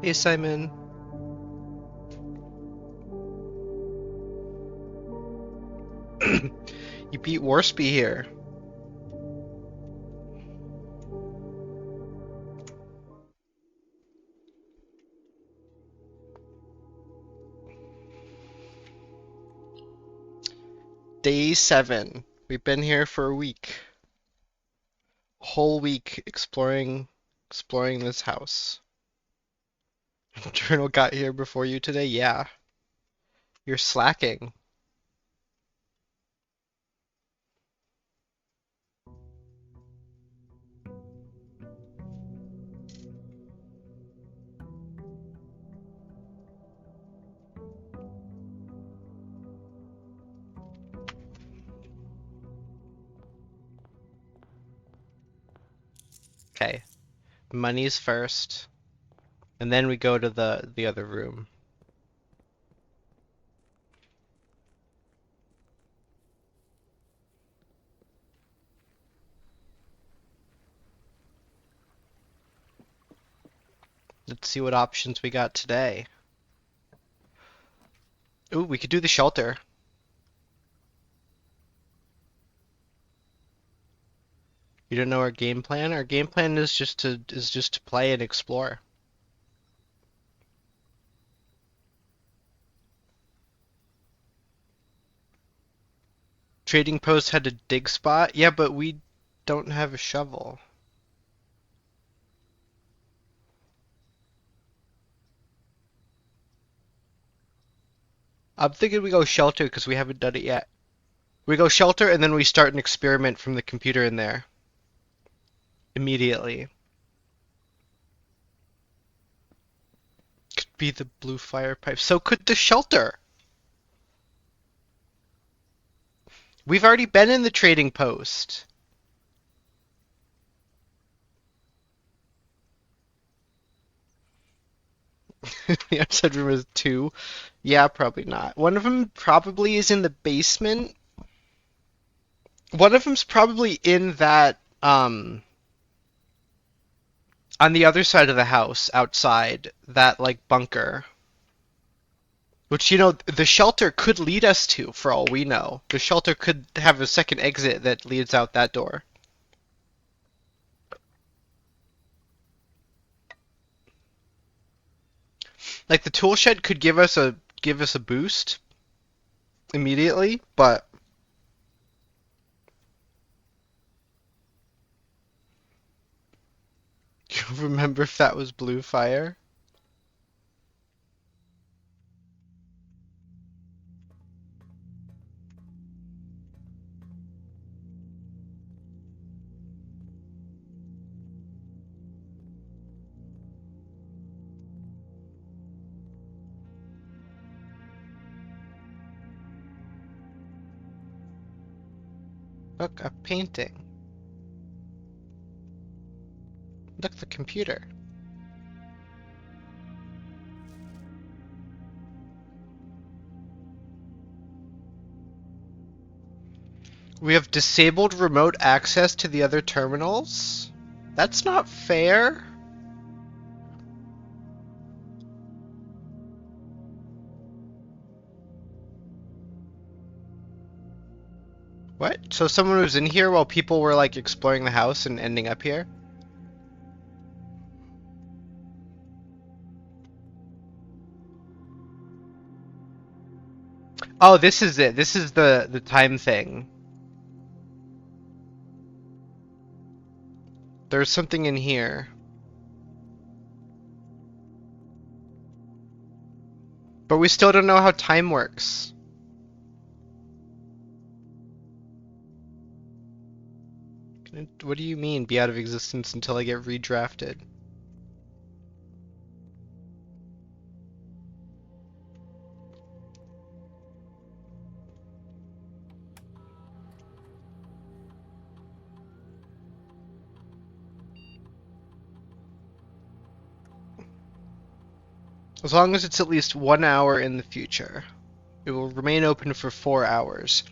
Hey, Simon. You beat Worsby here. Day 7. We've been here for a week. Whole week exploring this house. Journal got here before you today? Yeah. You're slacking. Okay. Money's first, and then we go to the other room. Let's see what options we got today. Ooh, we could do the shelter. You don't know our game plan? Our game plan is just to play and explore. Trading Post had a dig spot? Yeah, but we don't have a shovel. I'm thinking we go shelter because we haven't done it yet. We go shelter and then we start an experiment from the computer in there immediately. Could be the blue fire pipe. So could the shelter. We've already been in the trading post. The outside room is 2. Yeah, probably not. One of them probably is in the basement. One of them's probably in that on the other side of the house outside that like bunker. Which, the shelter could lead us to, for all we know. The shelter could have a second exit that leads out that door. Like the tool shed could give us a boost immediately, but you remember if that was blue fire? Look, a painting. Look, the computer. We have disabled remote access to the other terminals? That's not fair. What? So someone was in here while people were like exploring the house and ending up here? Oh, this is it. This is the time thing. There's something in here. But we still don't know how time works. What do you mean, be out of existence until I get redrafted? As long as it's at least 1 hour in the future. It will remain open for 4 hours.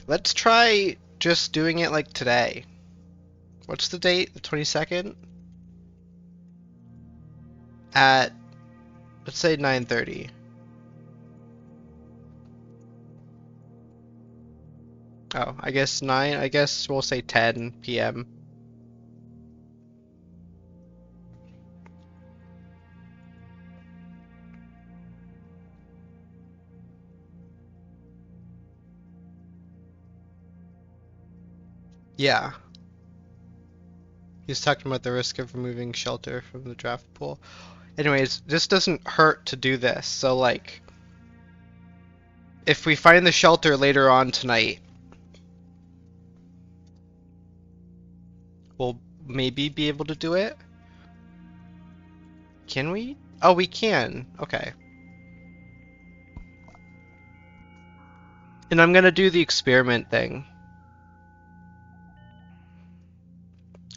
Let's try just doing it like today. What's the date? The 22nd? At, let's say 9:30. Oh, I guess 9, I guess we'll say 10 p.m. Yeah. He's talking about the risk of removing shelter from the draft pool. Anyways, this doesn't hurt to do this, so like, if we find the shelter later on tonight, we'll maybe be able to do it? Can we? Oh, we can. Okay. And I'm gonna do the experiment thing.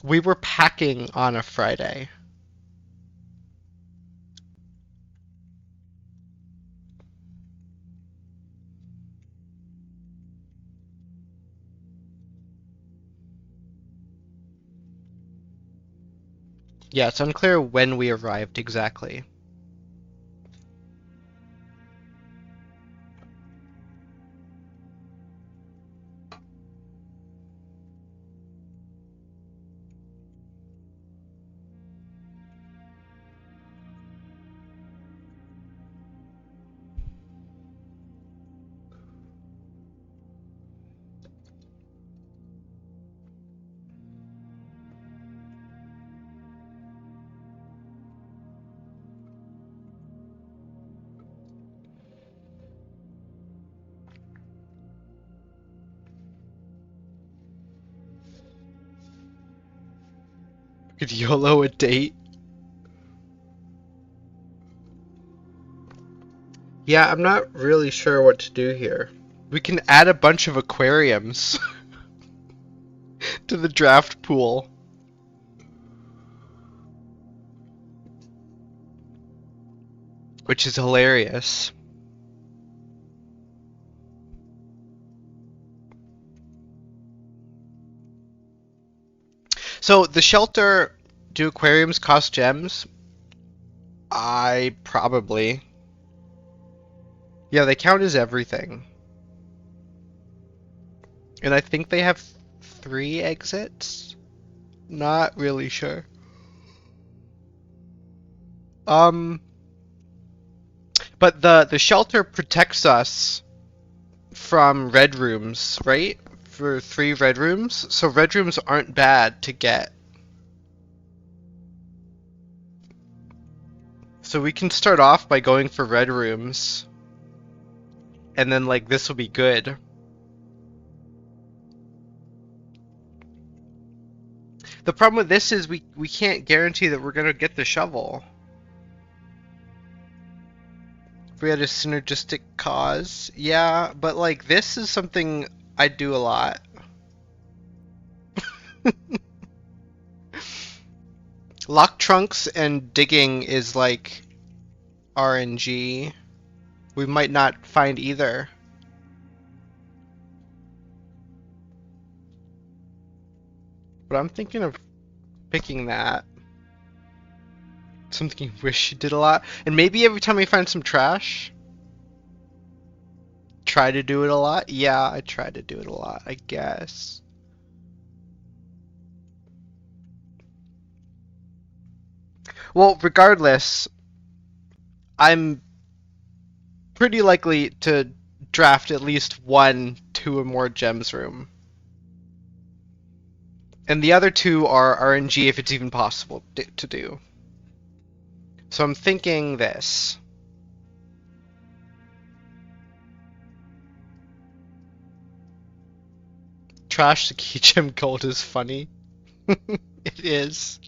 We were packing on a Friday. Yeah, it's unclear when we arrived exactly. Could YOLO a date? Yeah, I'm not really sure what to do here. We can add a bunch of aquariums to the draft pool. Which is hilarious. So the shelter, do aquariums cost gems? I probably. Yeah, they count as everything. And I think they have 3 exits? Not really sure. But the shelter protects us from red rooms, right? For 3 red rooms, so red rooms aren't bad to get. So we can start off by going for red rooms. And then like this will be good. The problem with this is we can't guarantee that we're gonna get the shovel. If we had a synergistic cause, yeah, but like this is something I do a lot. Lock trunks and digging is like RNG. We might not find either. But I'm thinking of picking that. Something you wish you did a lot. And maybe every time we find some trash, try to do it a lot. Yeah, I try to do it a lot, I guess. Well, regardless, I'm pretty likely to draft at least 1, 2 or more gems room. And the other 2 are RNG if it's even possible to do. So I'm thinking this. Trash the key gem gold is funny. It is.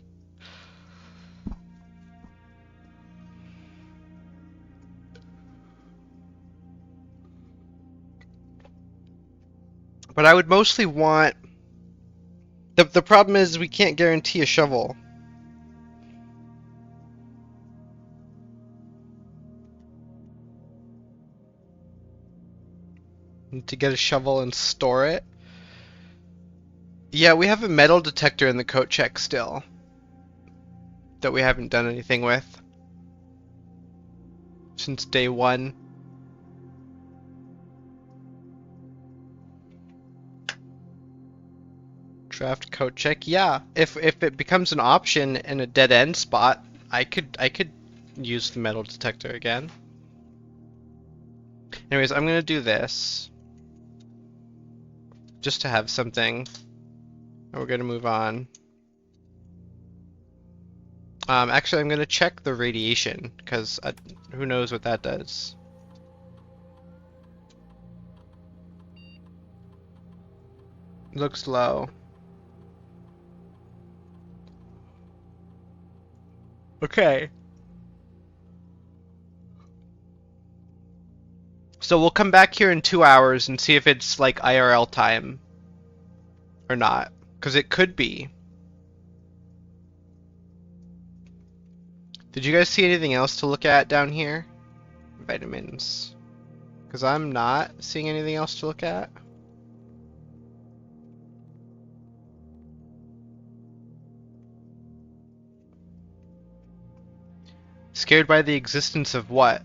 But I would mostly want... The problem is we can't guarantee a shovel. Need to get a shovel and store it. Yeah, we have a metal detector in the coat check still. That we haven't done anything with. Since day 1. Draft coat check. Yeah, if it becomes an option in a dead end spot, I could use the metal detector again. Anyways, I'm gonna do this just to have something. And we're gonna move on. Actually, I'm gonna check the radiation because who knows what that does. Looks low. Okay. So we'll come back here in 2 hours and see if it's like IRL time or not, because it could be. Did you guys see anything else to look at down here? Vitamins. Because I'm not seeing anything else to look at. Scared by the existence of what?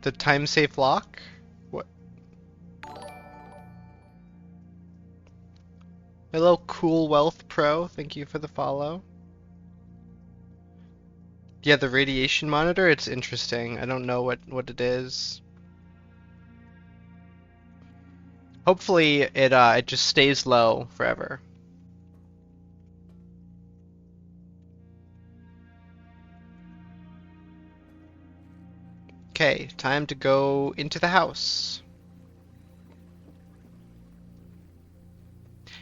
The time safe lock? What? Hello, Cool Wealth Pro. Thank you for the follow. Yeah, the radiation monitor, it's interesting. I don't know what it is. Hopefully it just stays low forever. Okay, time to go into the house.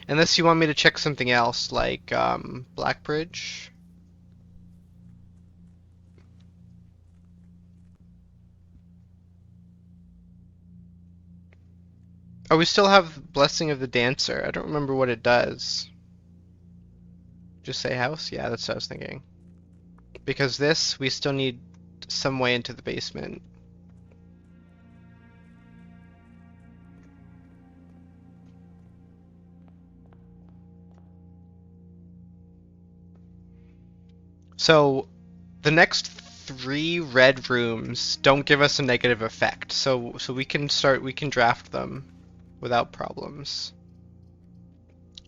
Unless you want me to check something else, like Blackbridge. Oh, we still have Blessing of the Dancer. I don't remember what it does. Just say house? Yeah, that's what I was thinking. Because this, we still need some way into the basement. So, the next 3 red rooms don't give us a negative effect. So we can draft them without problems.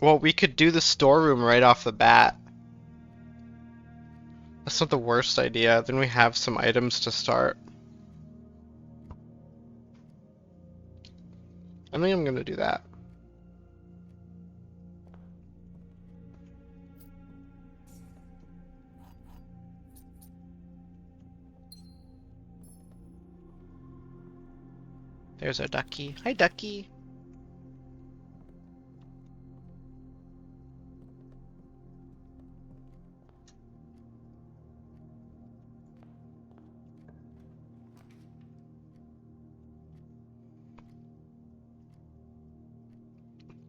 Well, we could do the storeroom right off the bat. That's not the worst idea. Then we have some items to start. I think I'm gonna do that. There's our ducky. Hi, ducky.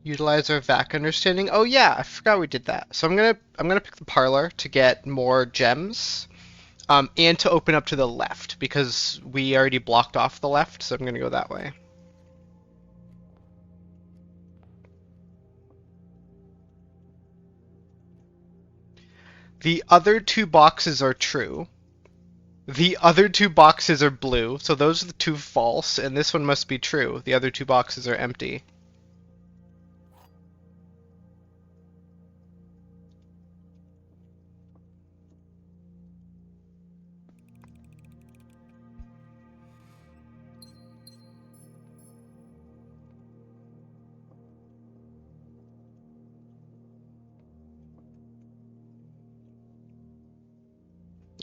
Utilize our VAC understanding. Oh yeah, I forgot we did that. So I'm gonna pick the parlor to get more gems. And to open up to the left because we already blocked off the left, so I'm gonna go that way. The other two boxes are true. The other two boxes are blue, so those are the two false, and this one must be true. The other two boxes are empty.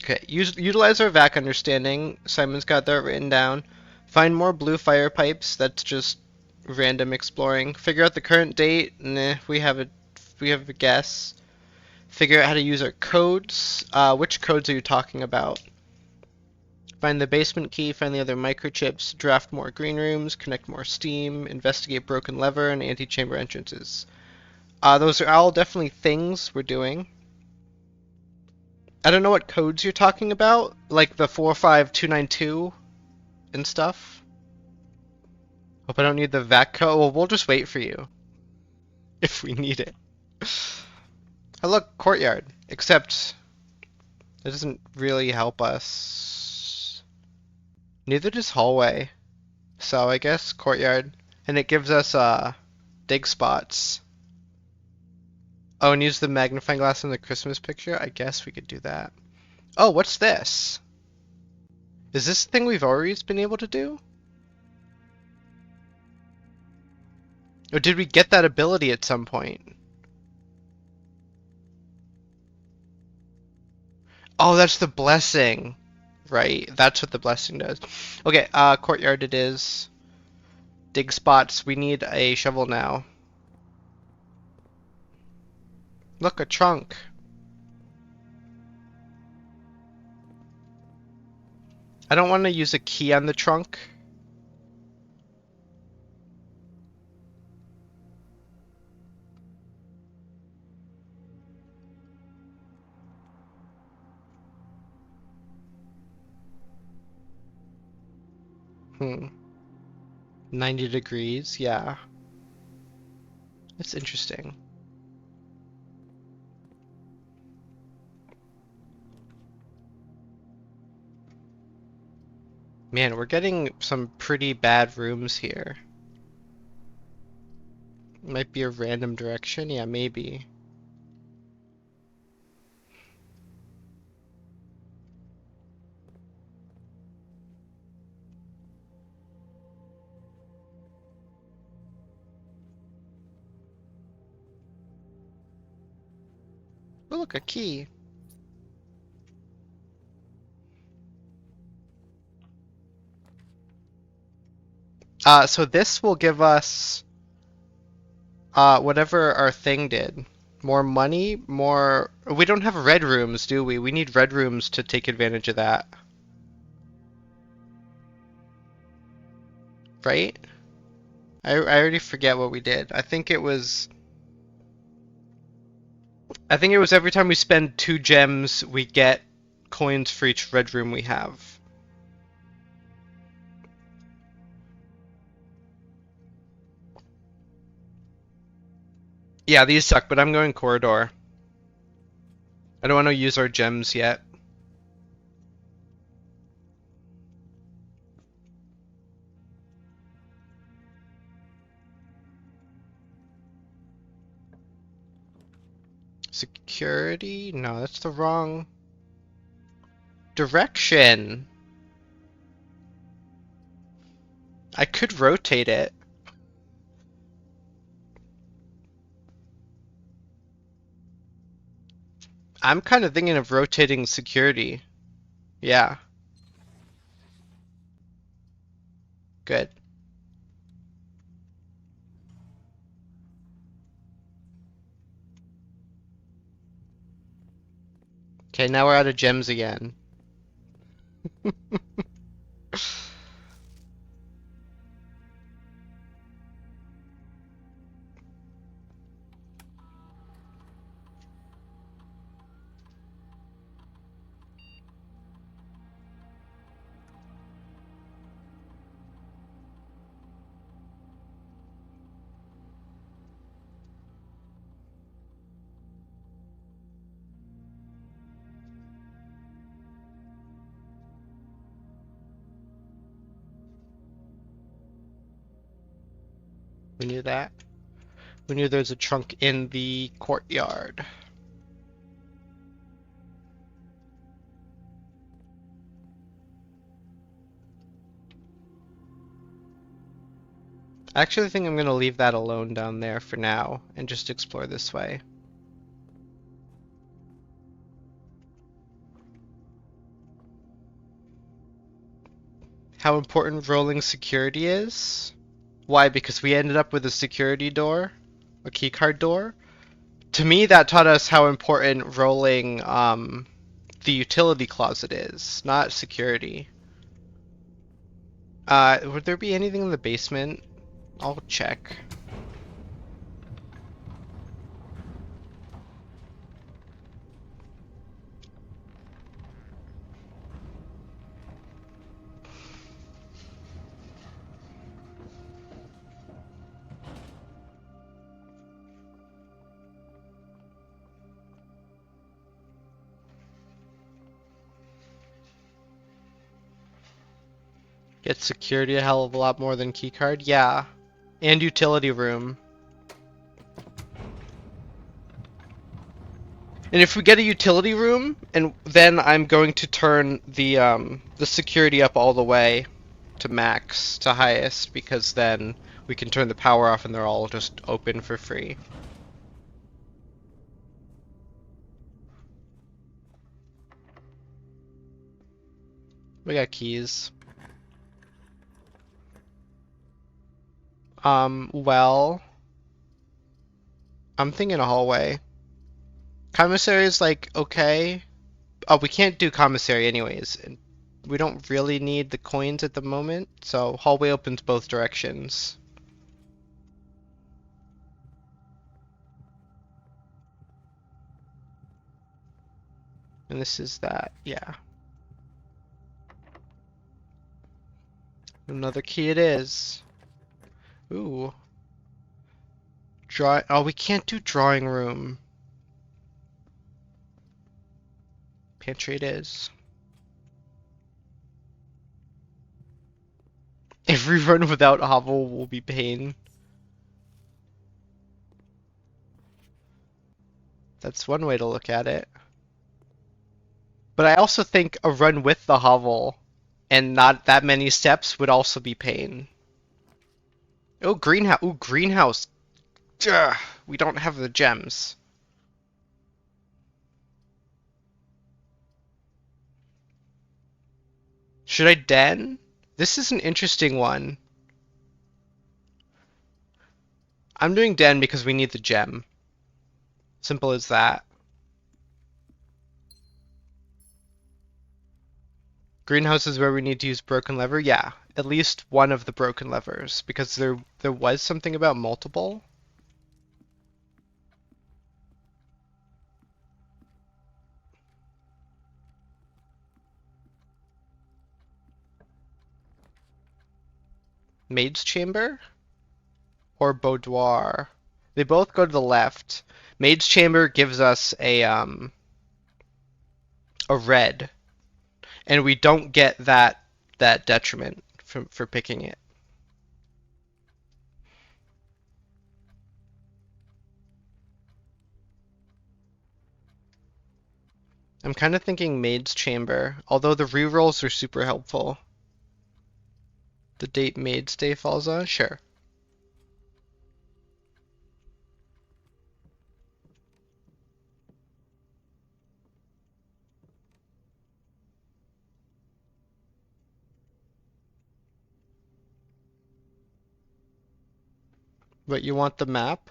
Okay, utilize our VAC understanding. Simon's got that written down. Find more blue fire pipes. That's just random exploring. Figure out the current date. Nah, we have a guess. Figure out how to use our codes. Which codes are you talking about? Find the basement key, find the other microchips, draft more green rooms, connect more steam, investigate broken lever and antechamber entrances. Those are all definitely things we're doing. I don't know what codes you're talking about, like the 45292 and stuff. Hope I don't need the VAC code. Well, we'll just wait for you if we need it. Oh, look, courtyard. Except it doesn't really help us. Neither does hallway. So I guess courtyard. And it gives us dig spots. Oh, and use the magnifying glass in the Christmas picture? I guess we could do that. Oh, what's this? Is this the thing we've always been able to do? Or did we get that ability at some point? Oh, that's the blessing. Right, that's what the blessing does. Okay, courtyard it is. Dig spots. We need a shovel now. Look, a trunk. I don't want to use a key on the trunk. Hmm. 90 degrees, yeah. That's interesting. Man, we're getting some pretty bad rooms here. Might be a random direction? Yeah, maybe. Oh, look, a key. So this will give us whatever our thing did. More money, more... We don't have red rooms, do we? We need red rooms to take advantage of that. Right? I already forget what we did. I think it was every time we spend 2 gems, we get coins for each red room we have. Yeah, these suck, but I'm going corridor. I don't want to use our gems yet. Security? No, that's the wrong direction. I could rotate it. I'm kind of thinking of rotating security. Yeah. Good. Okay, now we're out of gems again. We knew that. We knew there's a trunk in the courtyard. I actually think I'm going to leave that alone down there for now and just explore this way. How important rolling security is? Why? Because we ended up with a security door? A keycard door? To me, that taught us how important rolling the utility closet is, not security. Would there be anything in the basement? I'll check. Get security a hell of a lot more than keycard? Yeah. And utility room. And if we get a utility room, and then I'm going to turn the security up all the way to max, to highest, because then we can turn the power off and they're all just open for free. We got keys. Well, I'm thinking a hallway. Commissary is like, okay. Oh, we can't do commissary anyways. And we don't really need the coins at the moment, so hallway opens both directions. And this is that, yeah. Another key it is. Ooh. Oh, we can't do drawing room. Pantry it is. Every run without hovel will be pain. That's one way to look at it. But I also think a run with the hovel and not that many steps would also be pain. Oh, greenhouse. Ooh, greenhouse. Ugh, we don't have the gems. Should I den? This is an interesting one. I'm doing den because we need the gem. Simple as that. Greenhouse is where we need to use broken lever? Yeah, at least one of the broken levers, because there was something about multiple. Maid's chamber? Or boudoir? They both go to the left. Maid's chamber gives us a red, and we don't get that detriment for picking it. I'm kind of thinking Maid's Chamber, although the rerolls are super helpful. The date Maid's Day falls on? Sure. But you want the map?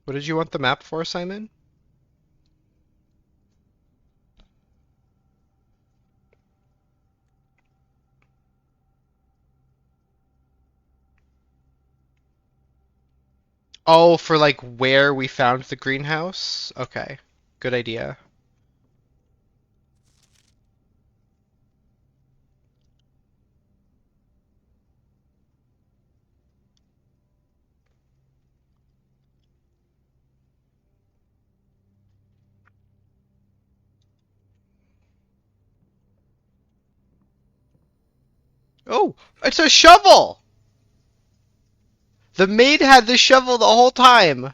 What did you want the map for, Simon? Oh, for like where we found the greenhouse? Okay, good idea. Oh, it's a shovel! The maid had the shovel the whole time.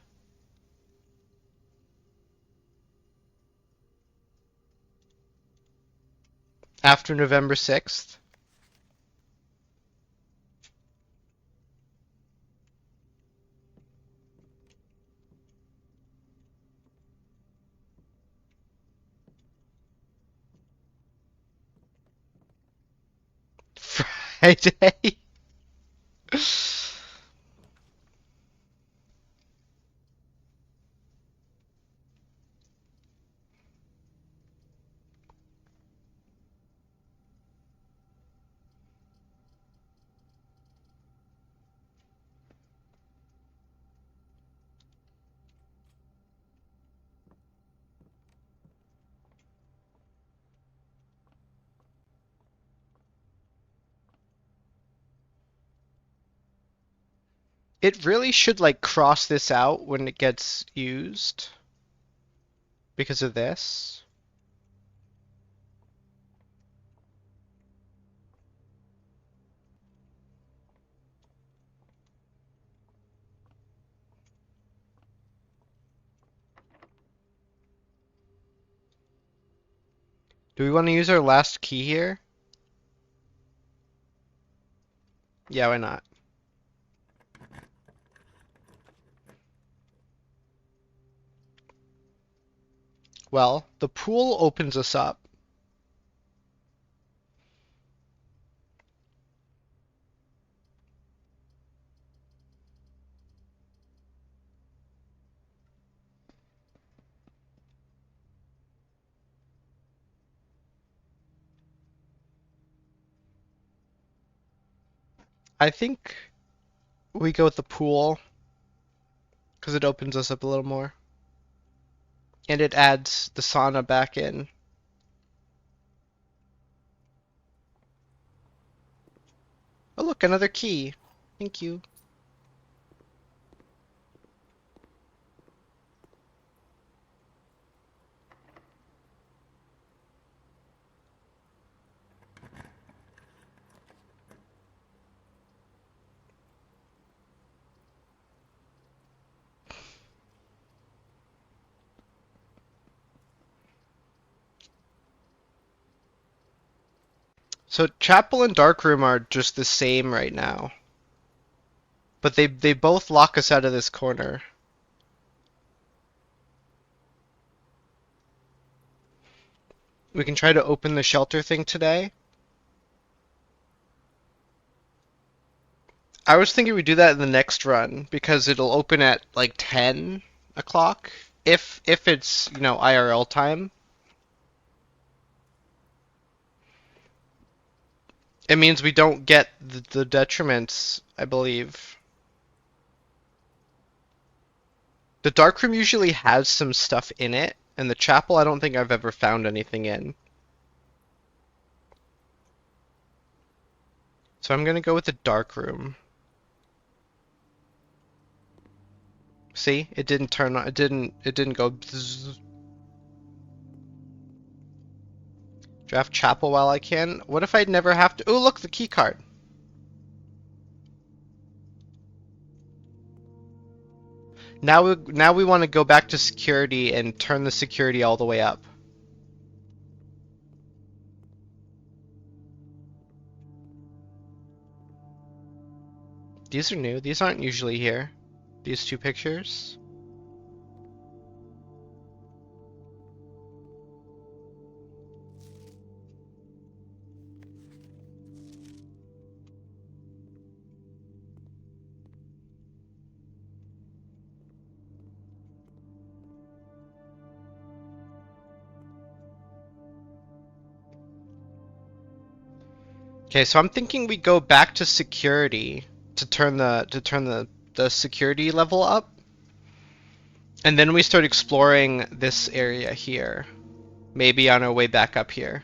After November 6th. Friday. It really should like cross this out when it gets used because of this. Do we want to use our last key here? Yeah, why not? Well, the pool opens us up. I think we go with the pool because it opens us up a little more. And it adds the sauna back in. Oh, look, another key. Thank you. So chapel and darkroom are just the same right now. But they both lock us out of this corner. We can try to open the shelter thing today. I was thinking we'd do that in the next run because it'll open at like 10 o'clock if it's, IRL time. It means we don't get the detriments, I believe. The darkroom usually has some stuff in it, and the chapel I don't think I've ever found anything in. So I'm gonna go with the darkroom. See? It didn't turn on, it didn't go bzzz. Draft chapel while I can. What if I'd never have to? Oh, look, the key card. Now we want to go back to security and turn the security all the way up. These are new. These aren't usually here. These two pictures. Okay, so I'm thinking we go back to security to turn the security level up. And then we start exploring this area here. Maybe on our way back up here.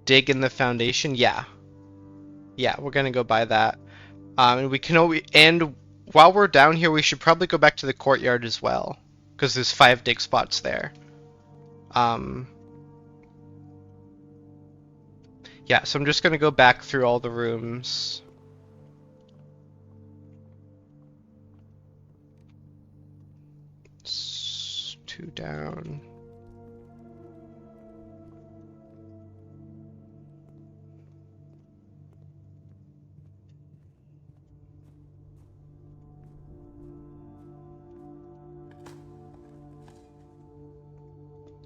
Dig in the foundation? Yeah. Yeah, we're gonna go buy that. And we can always, and while we're down here, we should probably go back to the courtyard as well, because there's 5 dig spots there. Um, yeah, so I'm just gonna go back through all the rooms. It's 2 down.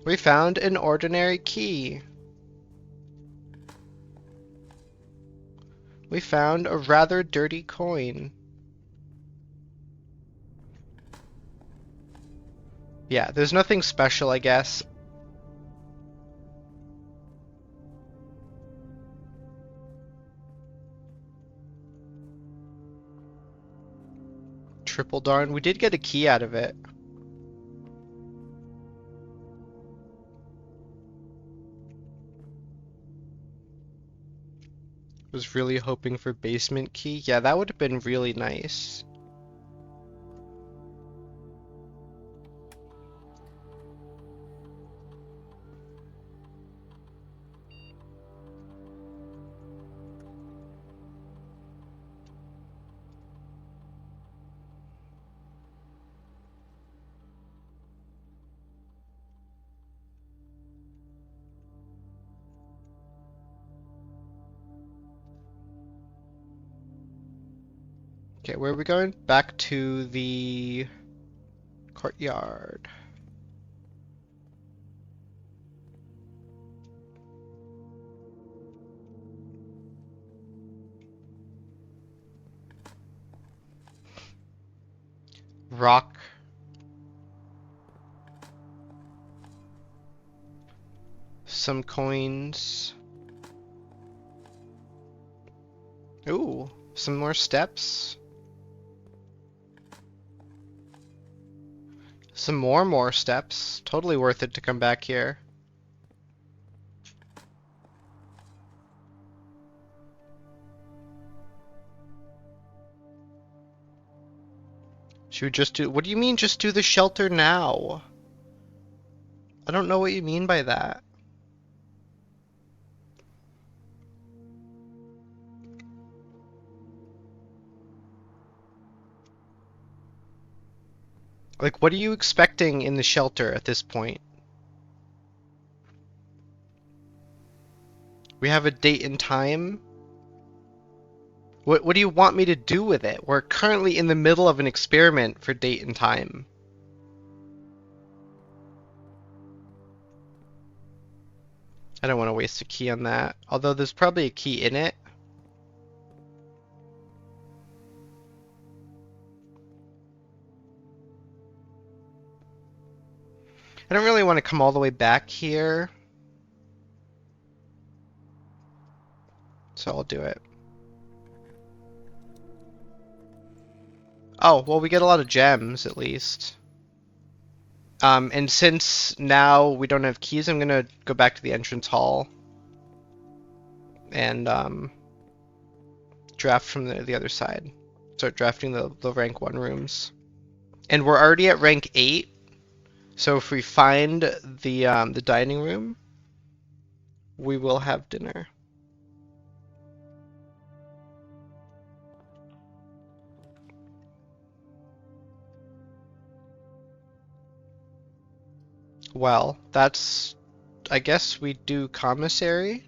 We found an ordinary key. We found a rather dirty coin. Yeah, there's nothing special, I guess. Triple darn. We did get a key out of it. Was really hoping for basement key. Yeah, that would have been really nice. Okay, where are we going? Back to the courtyard. Rock. Some coins. Ooh, some more steps. Some more steps. Totally worth it to come back here. Should we just do... What do you mean just do the shelter now? I don't know what you mean by that. Like, what are you expecting in the shelter at this point? We have a date and time? What do you want me to do with it? We're currently in the middle of an experiment for date and time. I don't want to waste a key on that. Although there's probably a key in it. I don't really want to come all the way back here. So I'll do it. Oh, well, we get a lot of gems, at least. And since now we don't have keys, I'm gonna go back to the entrance hall. And, draft from the other side. Start drafting the rank 1 rooms. And we're already at rank 8. So if we find the dining room, we will have dinner. Well, that's... I guess we do commissary?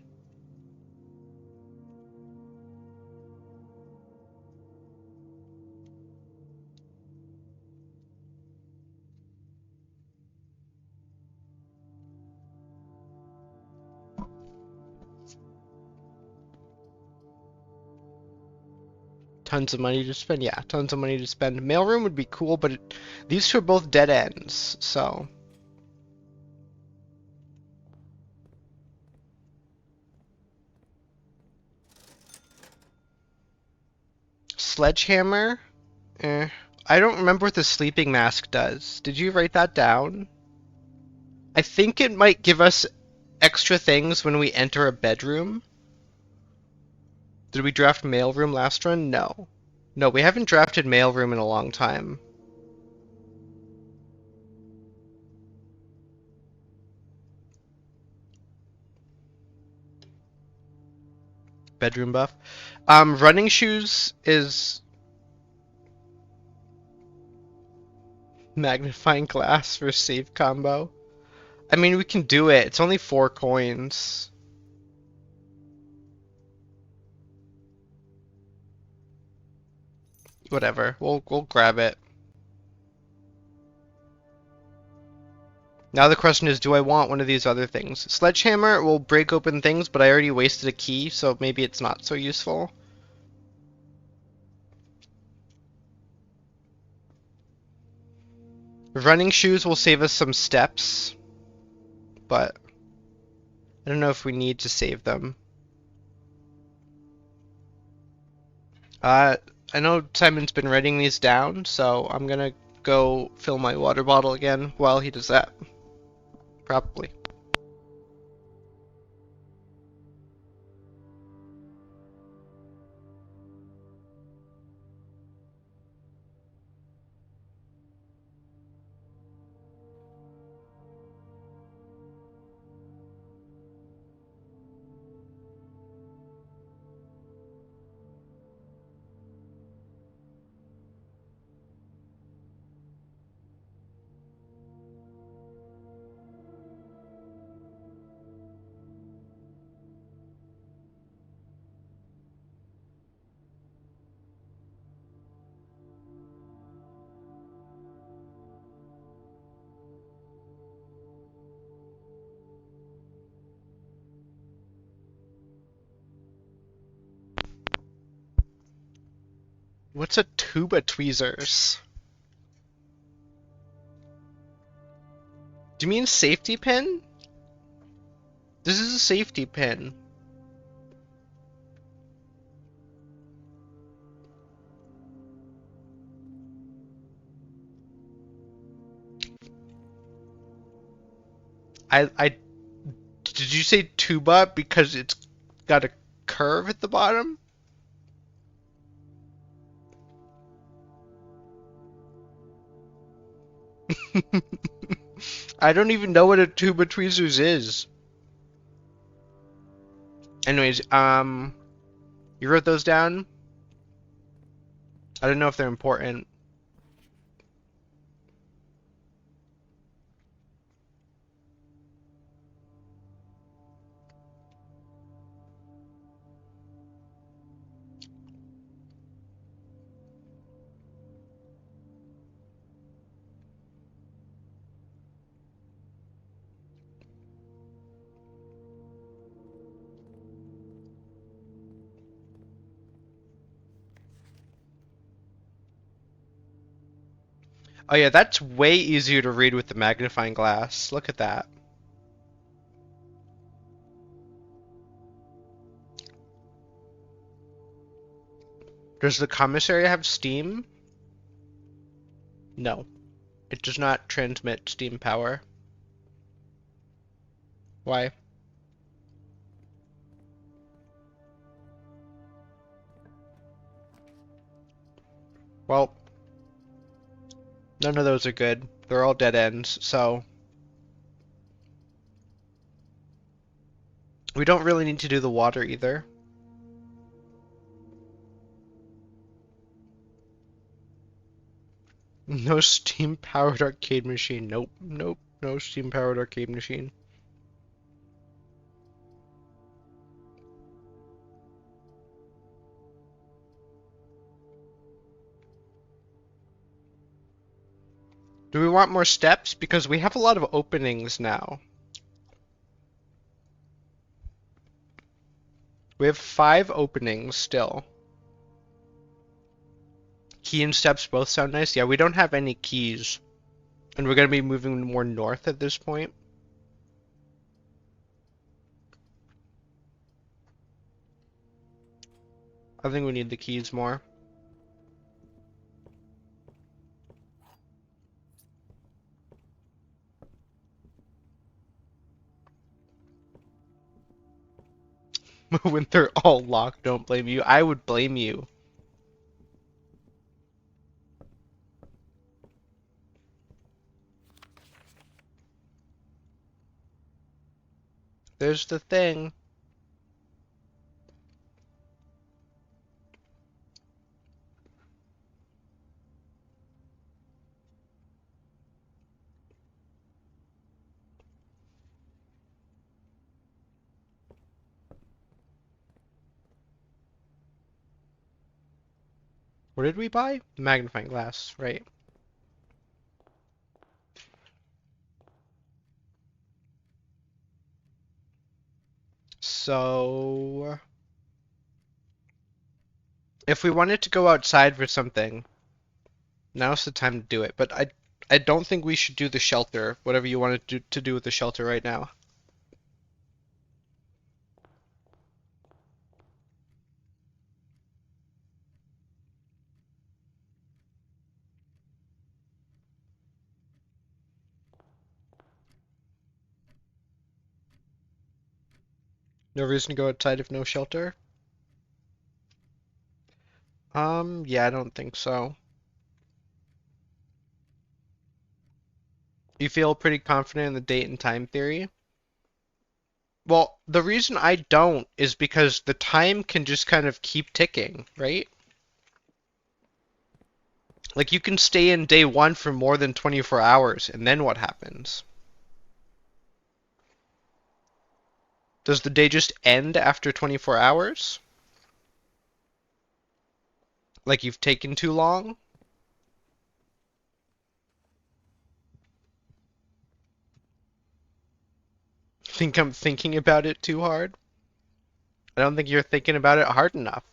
Tons of money to spend? Yeah, tons of money to spend. Mailroom would be cool, but these two are both dead ends, so... Sledgehammer? I don't remember what the sleeping mask does. Did you write that down? I think it might give us extra things when we enter a bedroom. Did we draft mailroom last run? No. No, we haven't drafted mailroom in a long time. Bedroom buff. Running shoes is magnifying glass for save combo. I mean, we can do it. It's only 4 coins. Whatever. We'll grab it. Now the question is, do I want one of these other things? Sledgehammer will break open things, but I already wasted a key, so maybe it's not so useful. Running shoes will save us some steps, but I don't know if we need to save them. I know Simon's been writing these down, so I'm gonna go fill my water bottle again while he does that. Probably. What's a tuba tweezers? Do you mean safety pin? This is a safety pin. I did you say tuba because it's got a curve at the bottom? I don't even know what a tuba tweezers is. Anyways, you wrote those down? I don't know if they're important. Oh yeah, that's way easier to read with the magnifying glass. Look at that. Does the commissary have steam? No. It does not transmit steam power. Why? Well, none of those are good. They're all dead ends, so we don't really need to do the water either. No steam-powered arcade machine. Nope, nope, no steam-powered arcade machine. Do we want more steps? Because we have a lot of openings now. We have 5 openings still. Key and steps both sound nice. Yeah, we don't have any keys. And we're going to be moving more north at this point. I think we need the keys more. when they're all locked, don't blame you. I would blame you. There's the thing. What did we buy? Magnifying glass, right? So, if we wanted to go outside for something, now's the time to do it. But I don't think we should do the shelter, whatever you wanted to do with the shelter right now. No reason to go outside if no shelter? Yeah, I don't think so. You feel pretty confident in the date and time theory? Well, the reason I don't is because the time can just kind of keep ticking, right? Like you can stay in day one for more than 24 hours, and then what happens? Does the day just end after 24 hours? Like you've taken too long? Think I'm thinking about it too hard? I don't think you're thinking about it hard enough.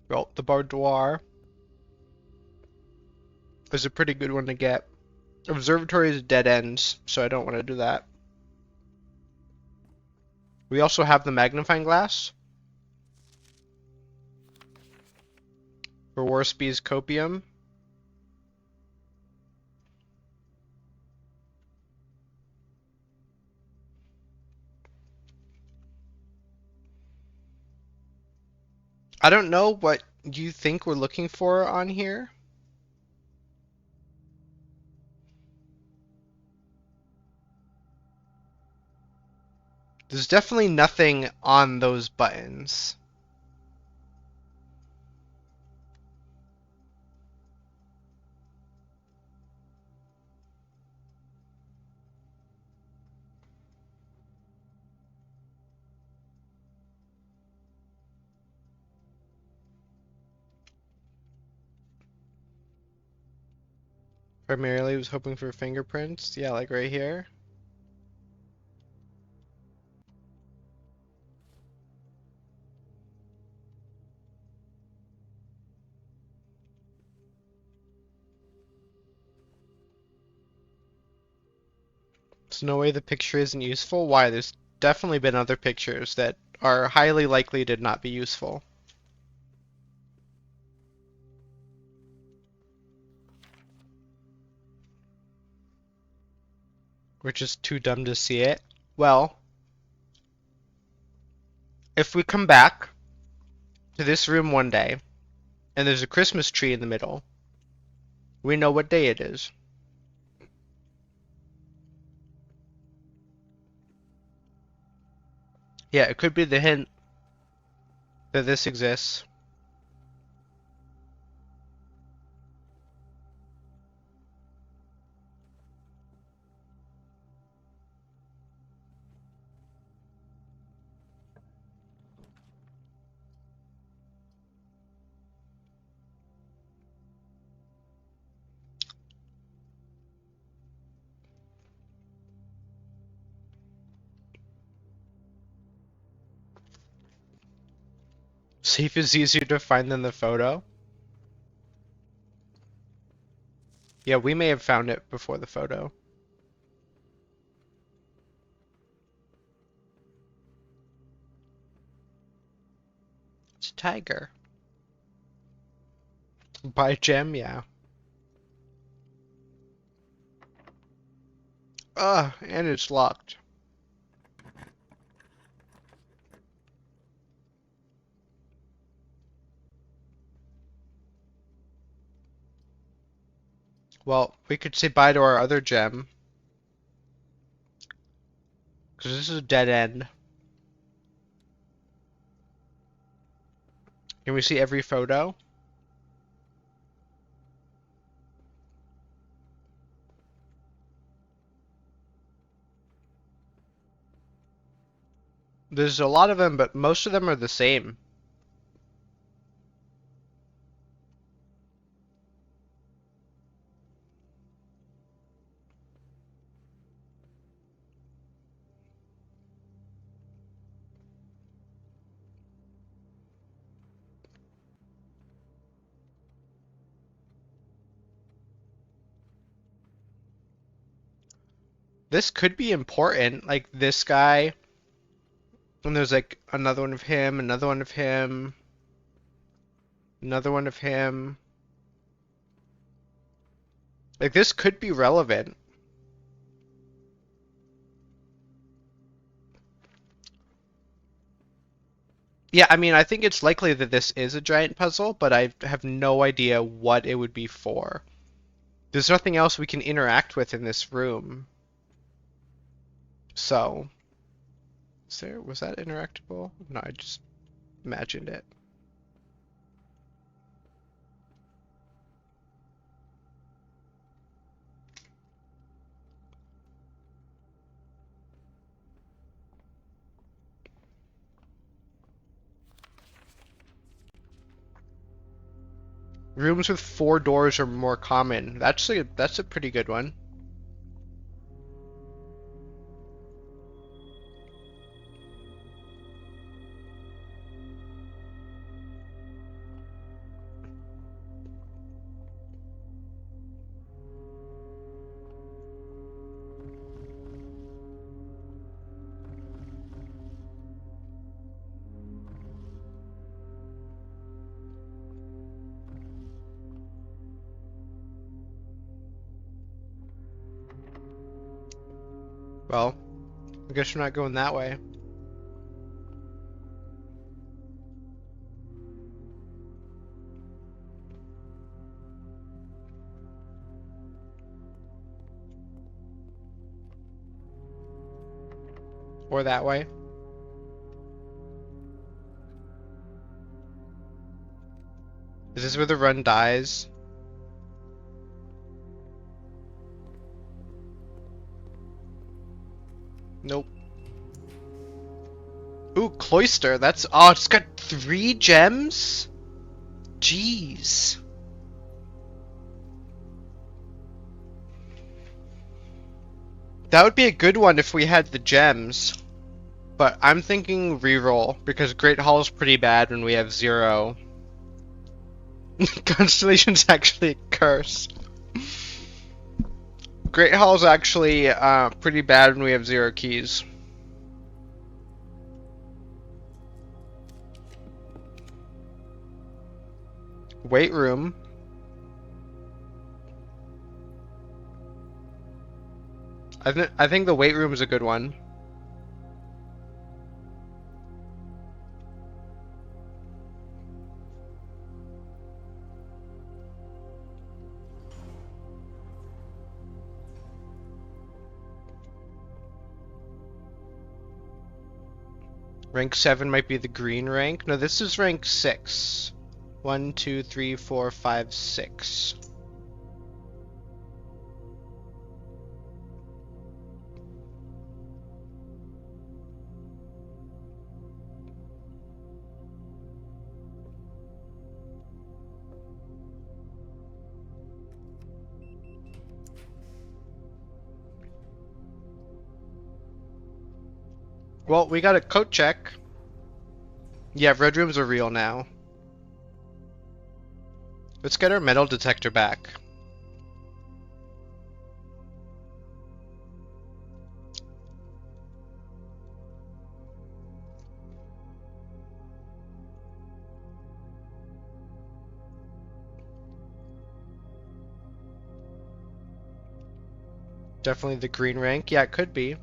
Well, the boudoir is a pretty good one to get. Observatory is dead ends, so I don't want to do that. We also have the magnifying glass for Warspie's copium. I don't know what you think we're looking for on here. There's definitely nothing on those buttons. Primarily was hoping for fingerprints. Yeah, like right here. There's no way the picture isn't useful. Why? There's definitely been other pictures that are highly likely to not be useful. We're just too dumb to see it. Well, if we come back to this room one day and there's a Christmas tree in the middle, we know what day it is. Yeah, it could be the hint that this exists. Safe is easier to find than the photo. Yeah, we may have found it before the photo. It's a tiger. Buy gem, yeah. And it's locked. Well, we could say bye to our other gem. Because this is a dead end. Can we see every photo? There's a lot of them, but most of them are the same. This could be important, like this guy, and there's like another one of him, another one of him, another one of him. Like this could be relevant. Yeah, I mean, I think it's likely that this is a giant puzzle, but I have no idea what it would be for. There's nothing else we can interact with in this room. So, was that interactable? No, I just imagined it. Rooms with 4 doors are more common. That's a pretty good one. Well, I guess we're not going that way. Or that way. Is this where the run dies? Nope. Ooh, Cloister. Oh, it's got 3 gems? Jeez. That would be a good one if we had the gems. But I'm thinking reroll, because Great Hall is pretty bad when we have 0. Constellation's actually a curse. Great Hall is actually pretty bad when we have 0 keys. Weight room. I think the weight room is a good one. Rank 7 might be the green rank. No, this is rank 6. 1, 2, 3, 4, 5, 6. Well, we got a coat check. Yeah, red rooms are real now. Let's get our metal detector back. Definitely the green rank. Yeah, it could be.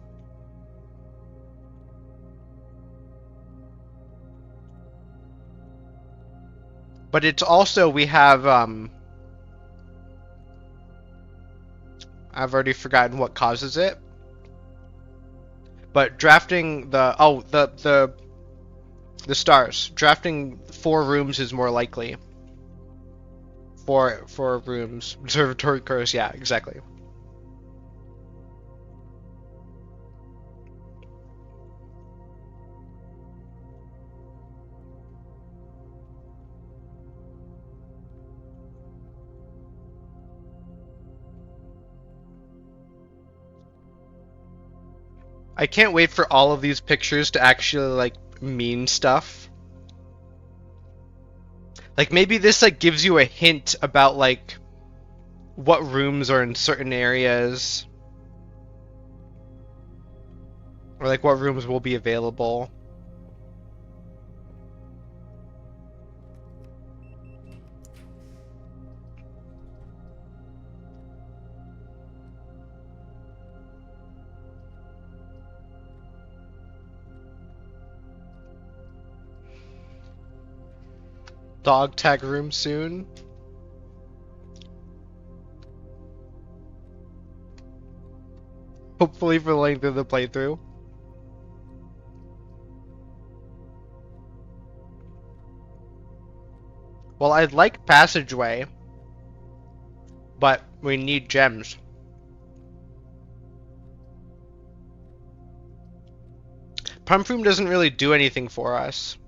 But it's also, we have, I've already forgotten what causes it. But drafting the stars. Drafting 4 rooms is more likely. Four rooms. Observatory curse, yeah, exactly. I can't wait for all of these pictures to actually like mean stuff. Like maybe this like gives you a hint about like what rooms are in certain areas, or like what rooms will be available. Dog tag room soon. Hopefully for the length of the playthrough. Well, I'd like passageway, but we need gems. Pump room doesn't really do anything for us.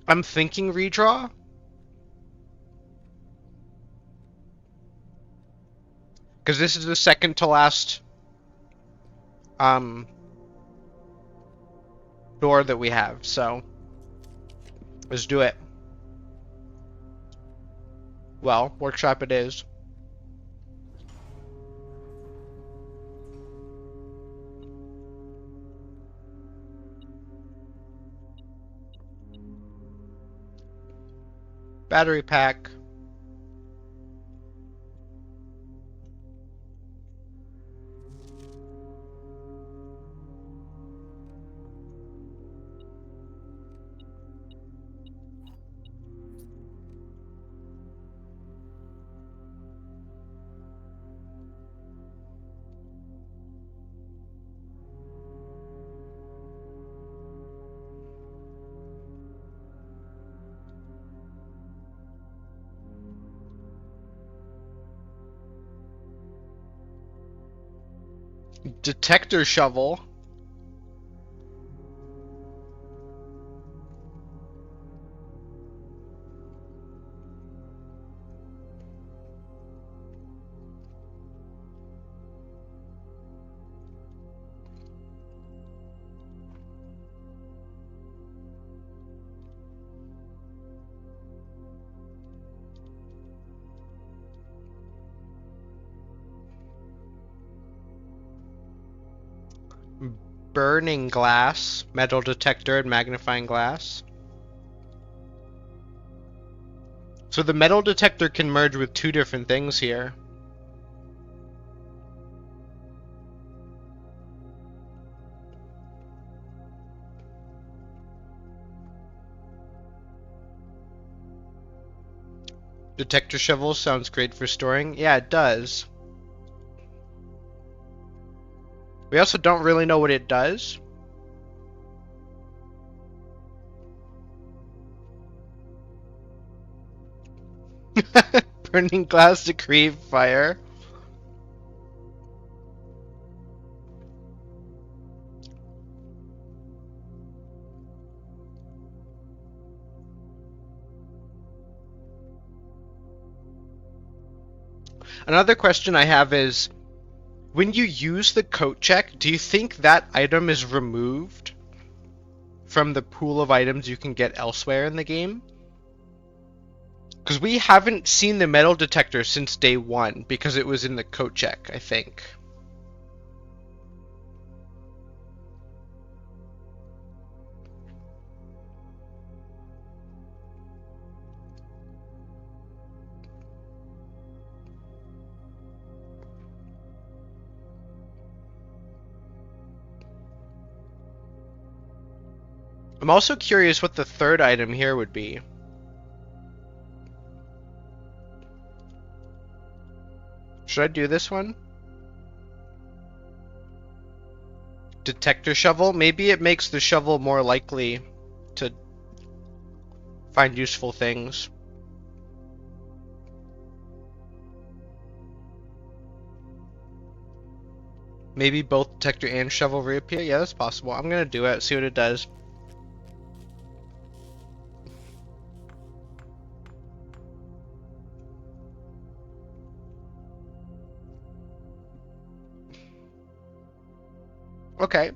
I'm thinking redraw. Because this is the second to last um door that we have, so let's do it. Well, workshop it is. Battery pack. Detector shovel. Burning glass. Metal detector and magnifying glass. So the metal detector can merge with 2 different things here. Detector shovel sounds great for storing. Yeah, it does. We also don't really know what it does. Burning glass to create fire. Another question I have is, when you use the coat check, do you think that item is removed from the pool of items you can get elsewhere in the game? Because we haven't seen the metal detector since day 1, because it was in the coat check, I think. I'm also curious what the third item here would be. Should I do this one? Detector shovel? Maybe it makes the shovel more likely to find useful things. Maybe both detector and shovel reappear? Yeah, that's possible. I'm gonna do it, see what it does. Okay.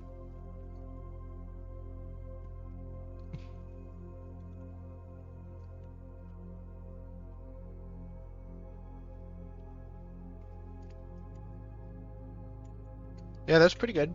Yeah, that's pretty good.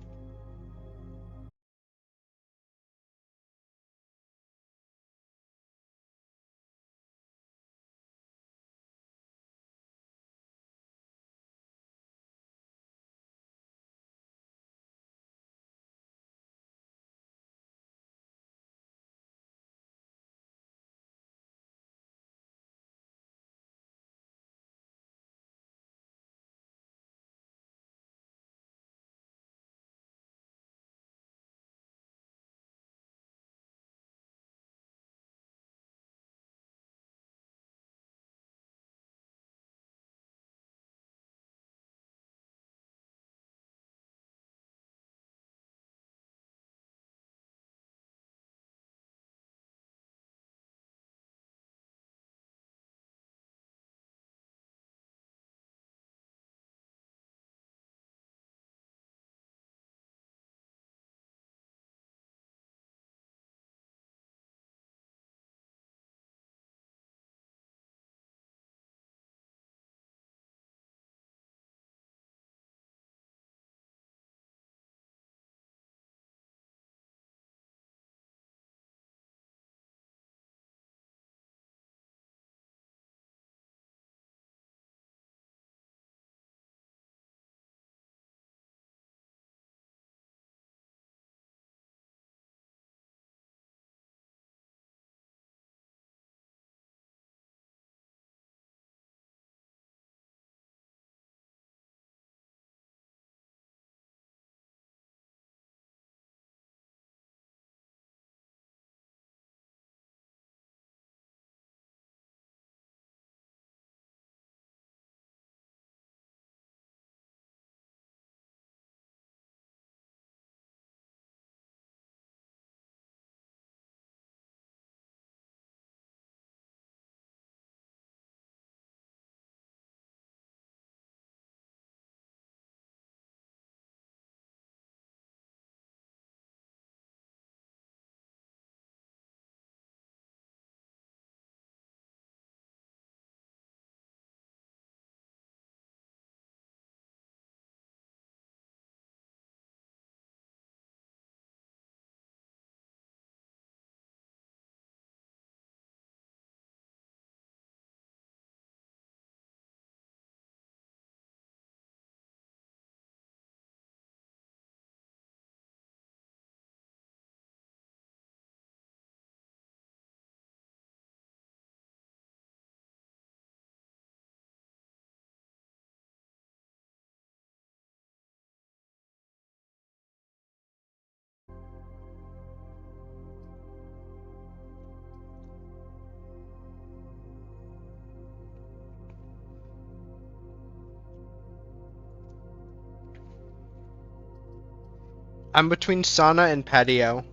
I'm between sauna and patio.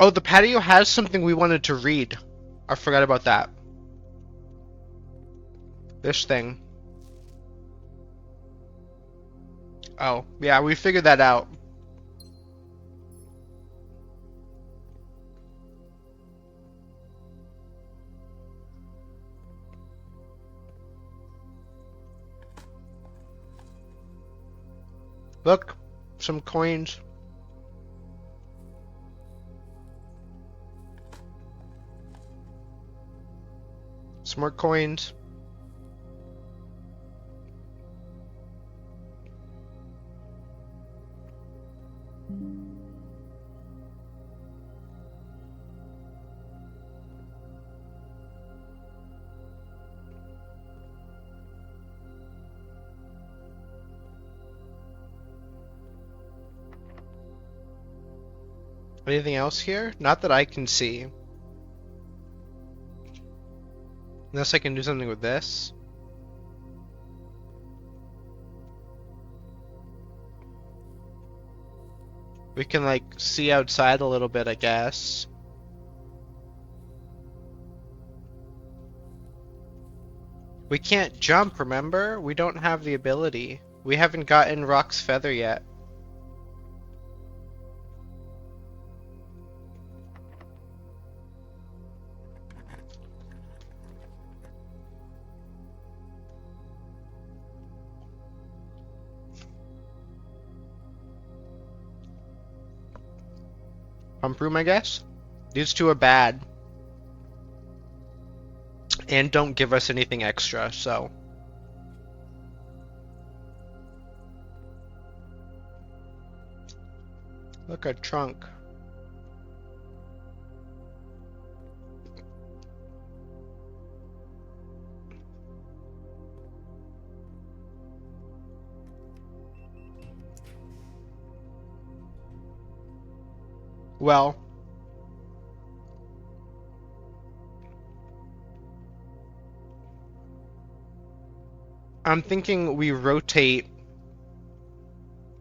Oh, the patio has something we wanted to read. I forgot about that. This thing. Oh, yeah, we figured that out. Look, some coins. Some more coins. Anything else here? Not that I can see. Unless I can do something with this. We can, like, see outside a little bit, I guess. We can't jump, remember? We don't have the ability. We haven't gotten Rock's Feather yet. Pump room, I guess? These two are bad. And don't give us anything extra, so... Look, a trunk. Well... I'm thinking we rotate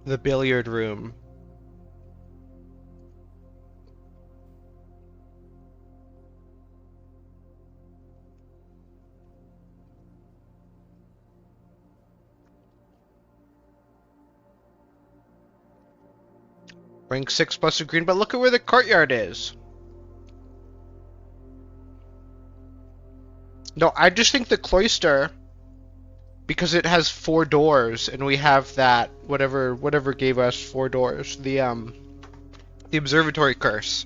the billiard room. Rank 6 plus a green, but look at where the courtyard is. No, I just think the cloister, because it has 4 doors, and we have that whatever gave us 4 doors, the observatory curse.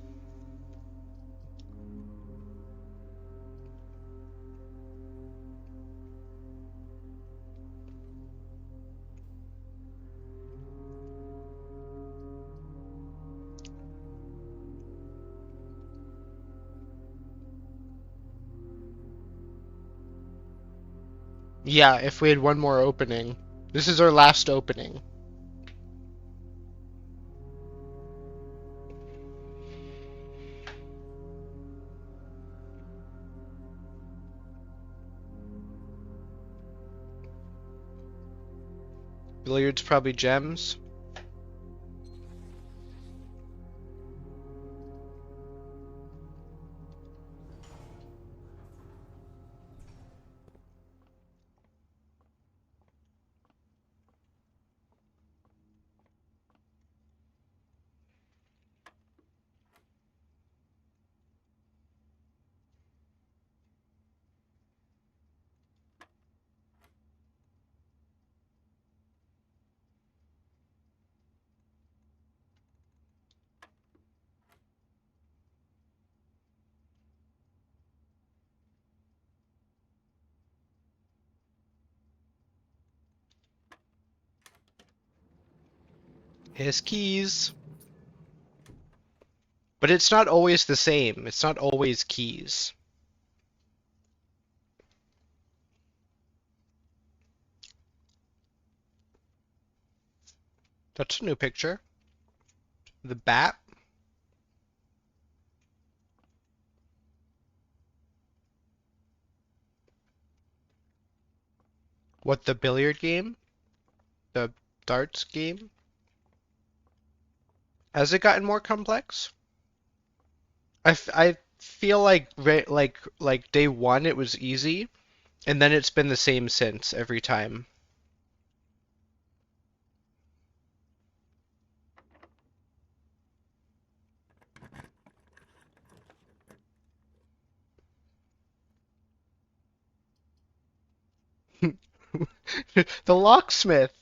Yeah, if we had one more opening. This is our last opening. Billiards probably gems. His keys. But it's not always the same. It's not always keys. That's a new picture. The bat. What, the billiard game? The darts game? Has it gotten more complex? I feel like day one it was easy, and then it's been the same since every time. The locksmith.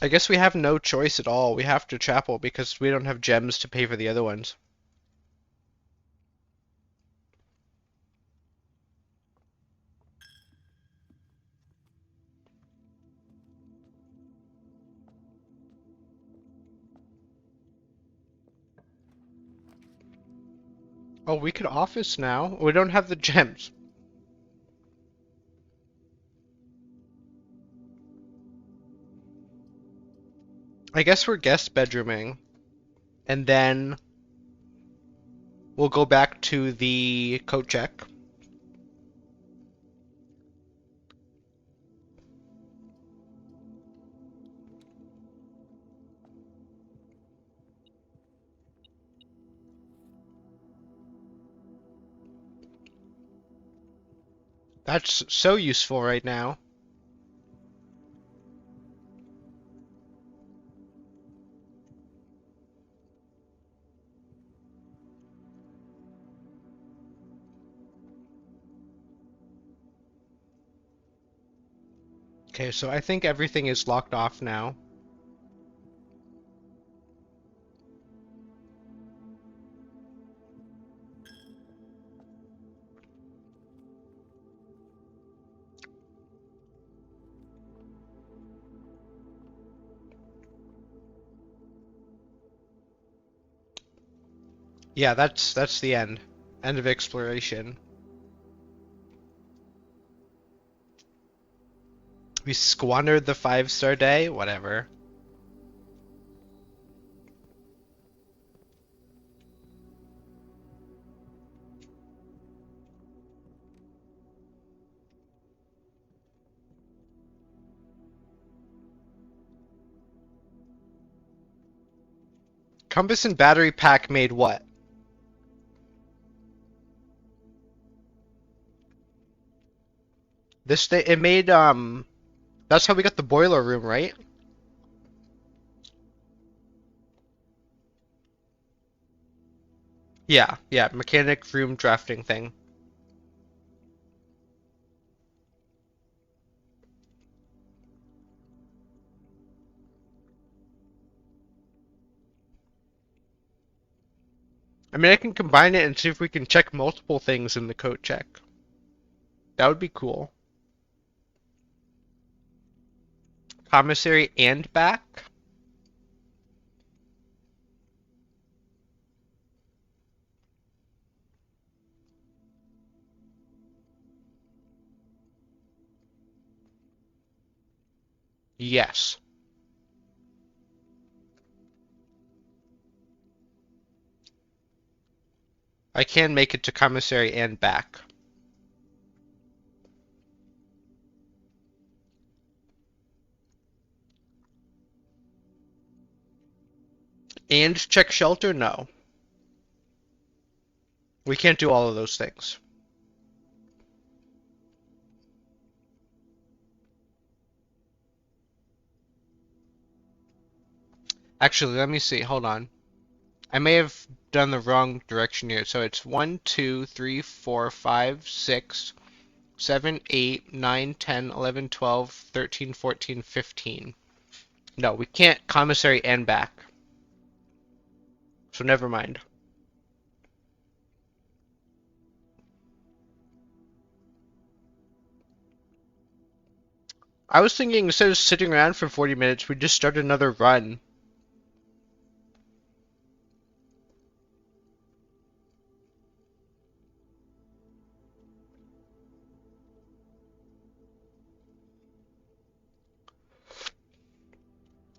I guess we have no choice at all. We have to chapel because we don't have gems to pay for the other ones. Oh, we could office now. We don't have the gems. I guess we're guest bedrooming, and then we'll go back to the coat check. That's so useful right now. Okay, so I think everything is locked off now. Yeah, that's the end. End of exploration. We squandered the 5-star day, whatever. Compass and battery pack made what? It made that's how we got the boiler room, right? Yeah, yeah, mechanic room drafting thing. I mean, I can combine it and see if we can check multiple things in the code check. That would be cool. Commissary and back? Yes. I can make it to commissary and back. And check shelter? No. We can't do all of those things. Actually, let me see. Hold on. I may have done the wrong direction here. So it's 1, 2, 3, 4, 5, 6, 7, 8, 9, 10, 11, 12, 13, 14, 15. No, we can't commissary and back. So never mind. I was thinking instead of sitting around for 40 minutes, we'd just start another run.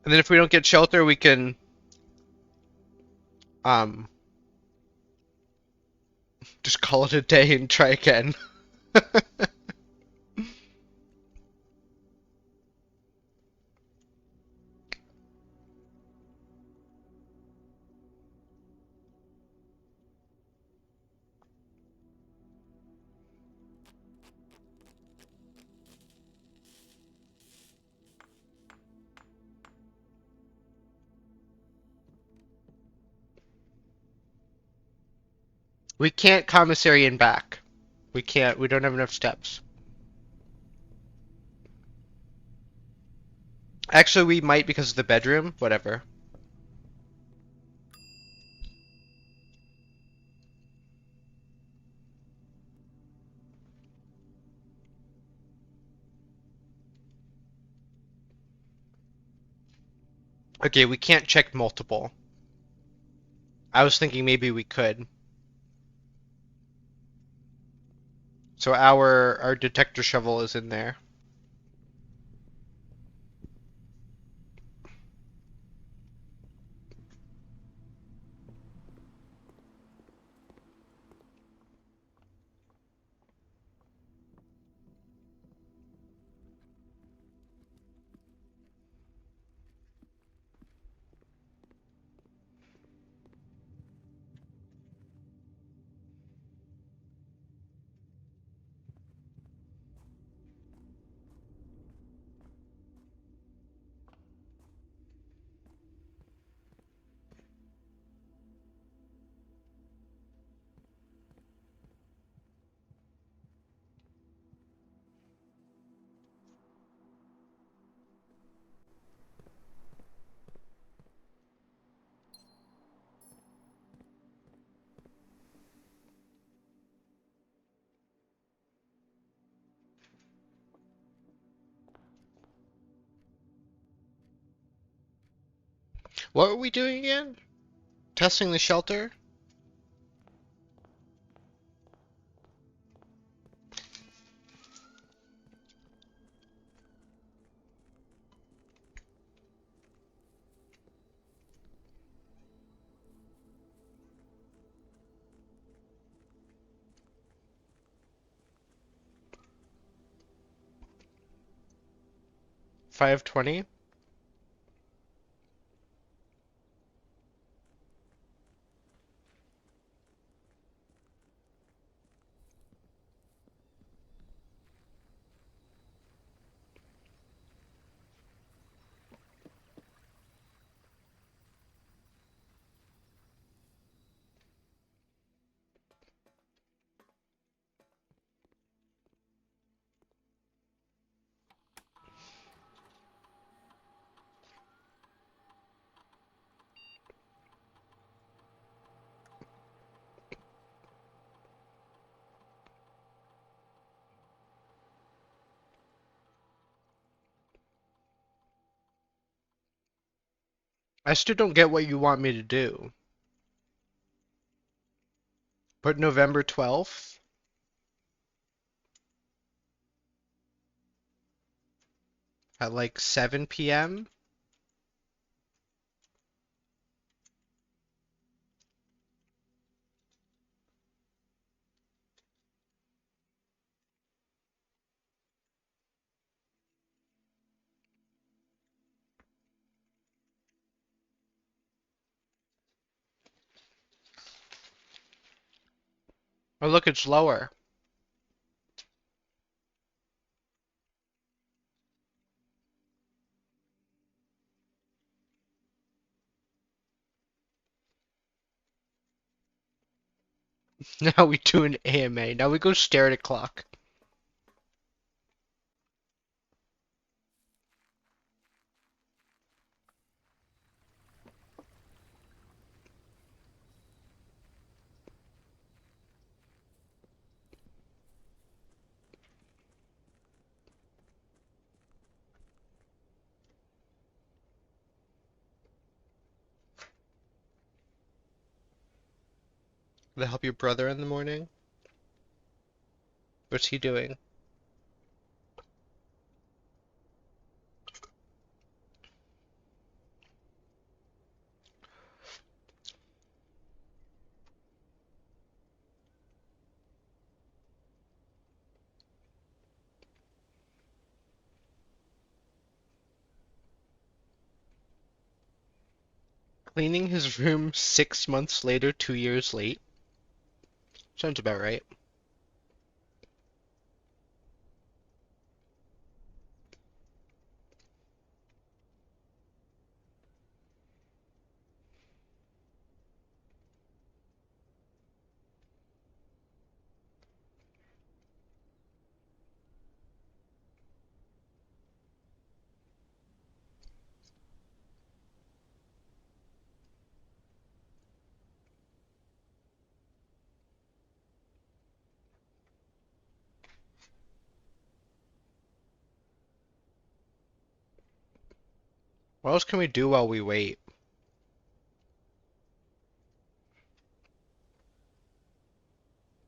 And then if we don't get shelter, we can um just call it a day and try again. We can't commissary and back. We can't. We don't have enough steps. Actually, we might because of the bedroom. Whatever. Okay, we can't check multiple. I was thinking maybe we could. So our detector shovel is in there. What were we doing again? Testing the shelter? $5.20? I still don't get what you want me to do. Put November 12th? At like 7 p.m.? Oh, look, it's lower. Now we do an AMA. Now we go stare at a clock. Will that help your brother in the morning? What's he doing? Cleaning his room 6 months later, 2 years late? Sounds about right. What else can we do while we wait?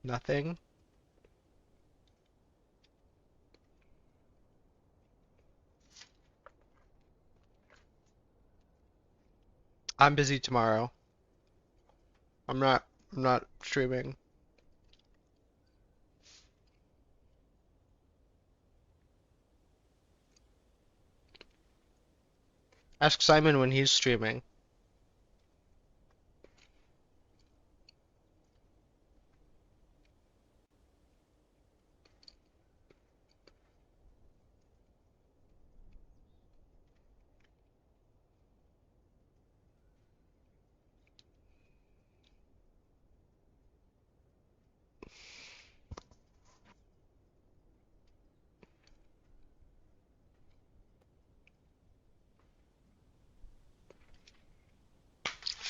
Nothing? I'm busy tomorrow. I'm not streaming. Ask Simon when he's streaming.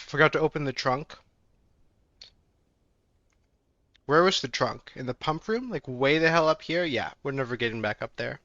Forgot to open the trunk. Where was the trunk? In the pump room? Like way the hell up here? Yeah, we're never getting back up there.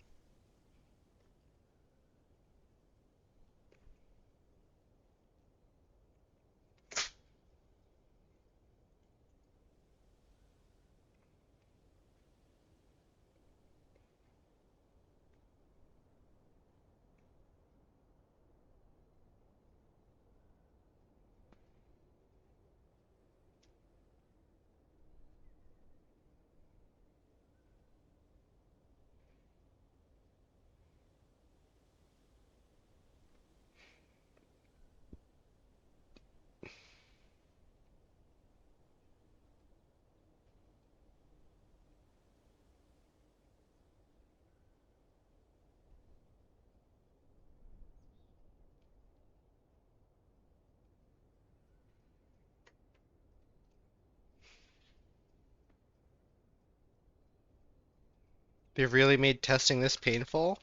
They really made testing this painful?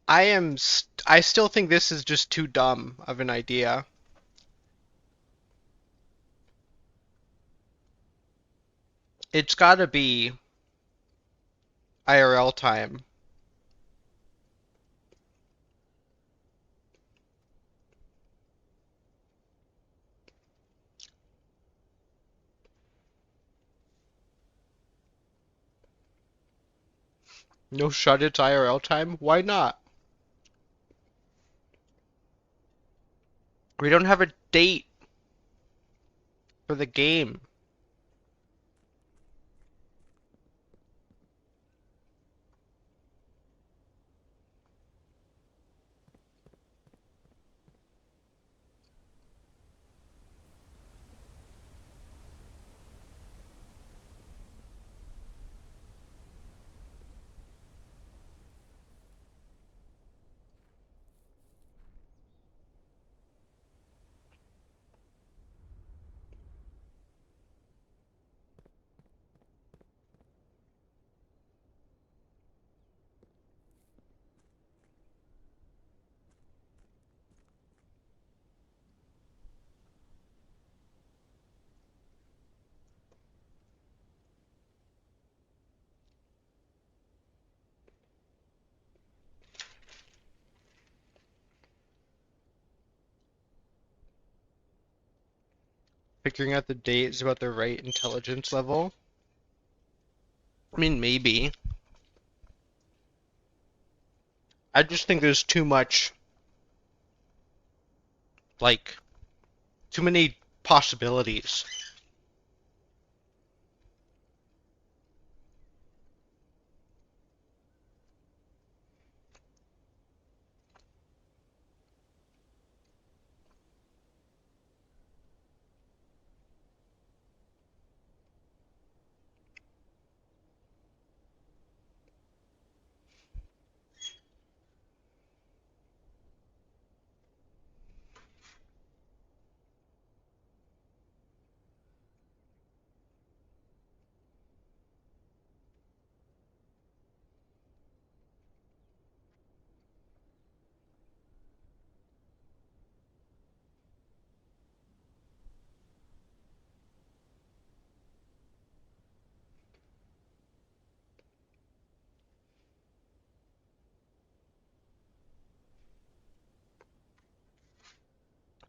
I still think this is just too dumb of an idea. It's gotta be IRL time. No shut, it's IRL time? Why not? We don't have a date for the game. Figuring out the date is about the right intelligence level. I mean, maybe. I just think there's too much, like, too many possibilities.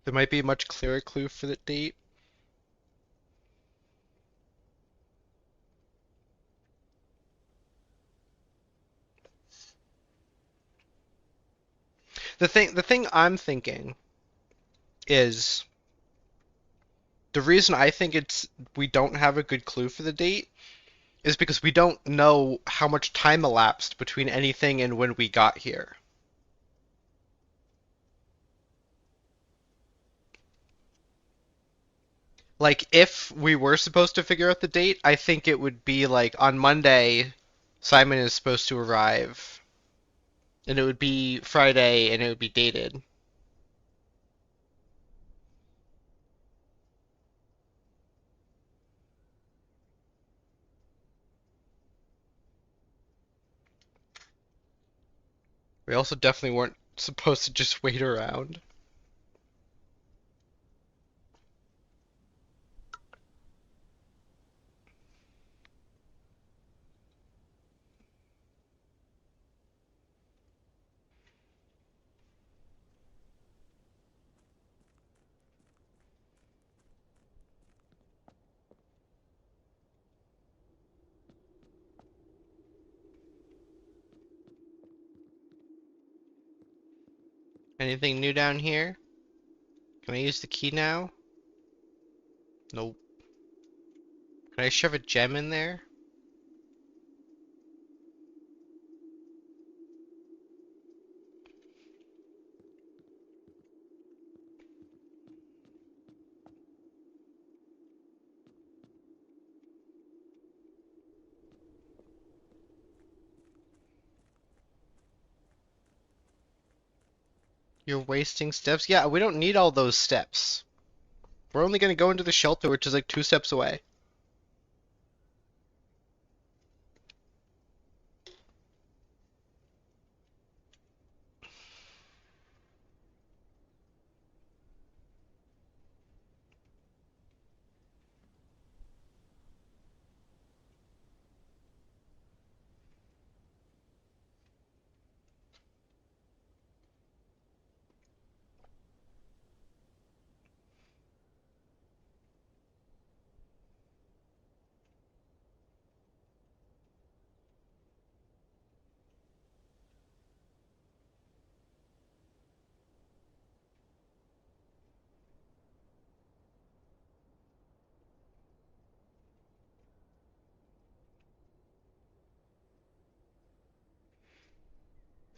There might be a much clearer clue for the date. The thing I'm thinking is the reason I think it's we don't have a good clue for the date is because we don't know how much time elapsed between anything and when we got here. Like, if we were supposed to figure out the date, I think it would be like on Monday, Simon is supposed to arrive, and it would be Friday, and it would be dated. We also definitely weren't supposed to just wait around. Anything new down here? Can I use the key now? Nope. Can I shove a gem in there? You're wasting steps? Yeah, we don't need all those steps. We're only gonna go into the shelter, which is like 2 steps away.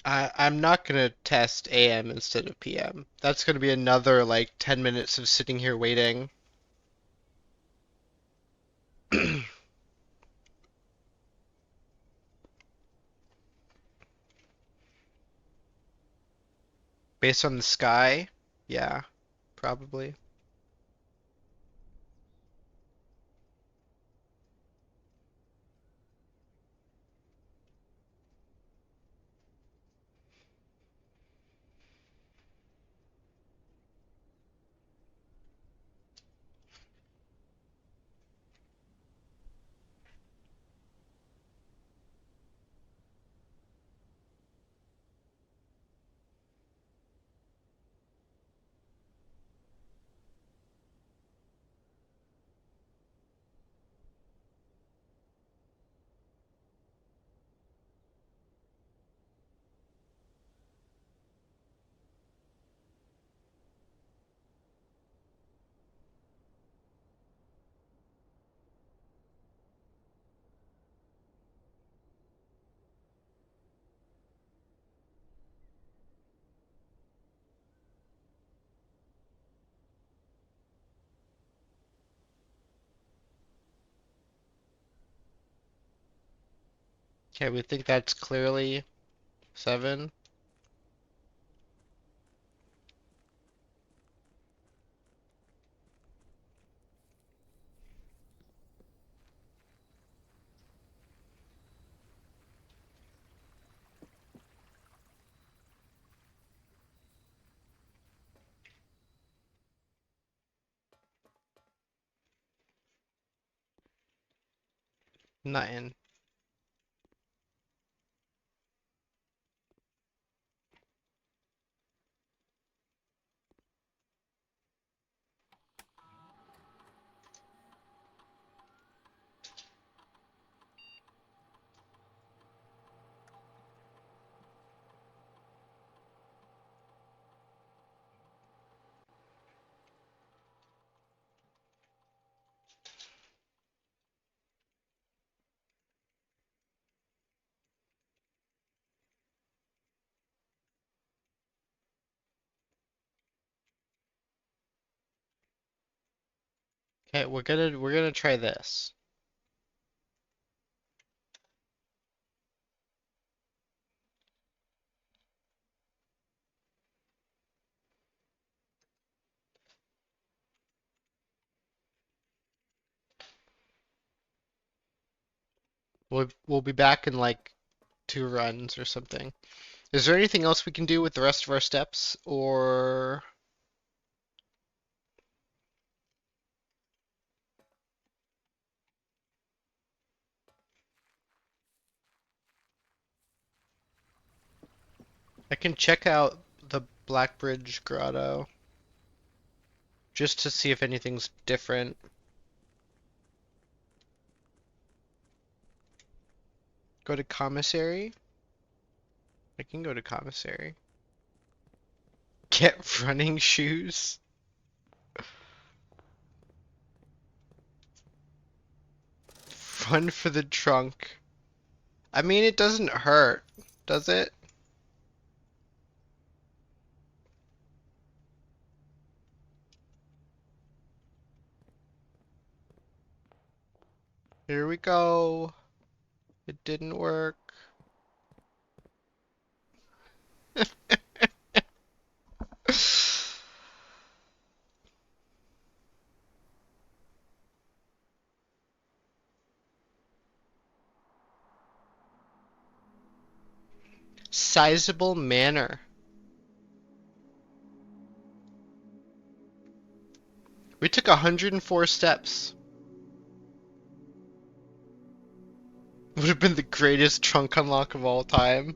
I'm not gonna test AM instead of PM. That's gonna be another like 10 minutes of sitting here waiting. Based on the sky, yeah, probably. Okay, we think that's clearly 7. 9. Okay, we're gonna try this. We'll be back in like 2 runs or something. Is there anything else we can do with the rest of our steps, or I can check out the Blackbridge Grotto just to see if anything's different. Go to commissary. I can go to commissary. Get running shoes. Run for the trunk. I mean, it doesn't hurt, does it? Here we go. It didn't work. Sizable manor. We took 104 steps. Would have been the greatest trunk unlock of all time.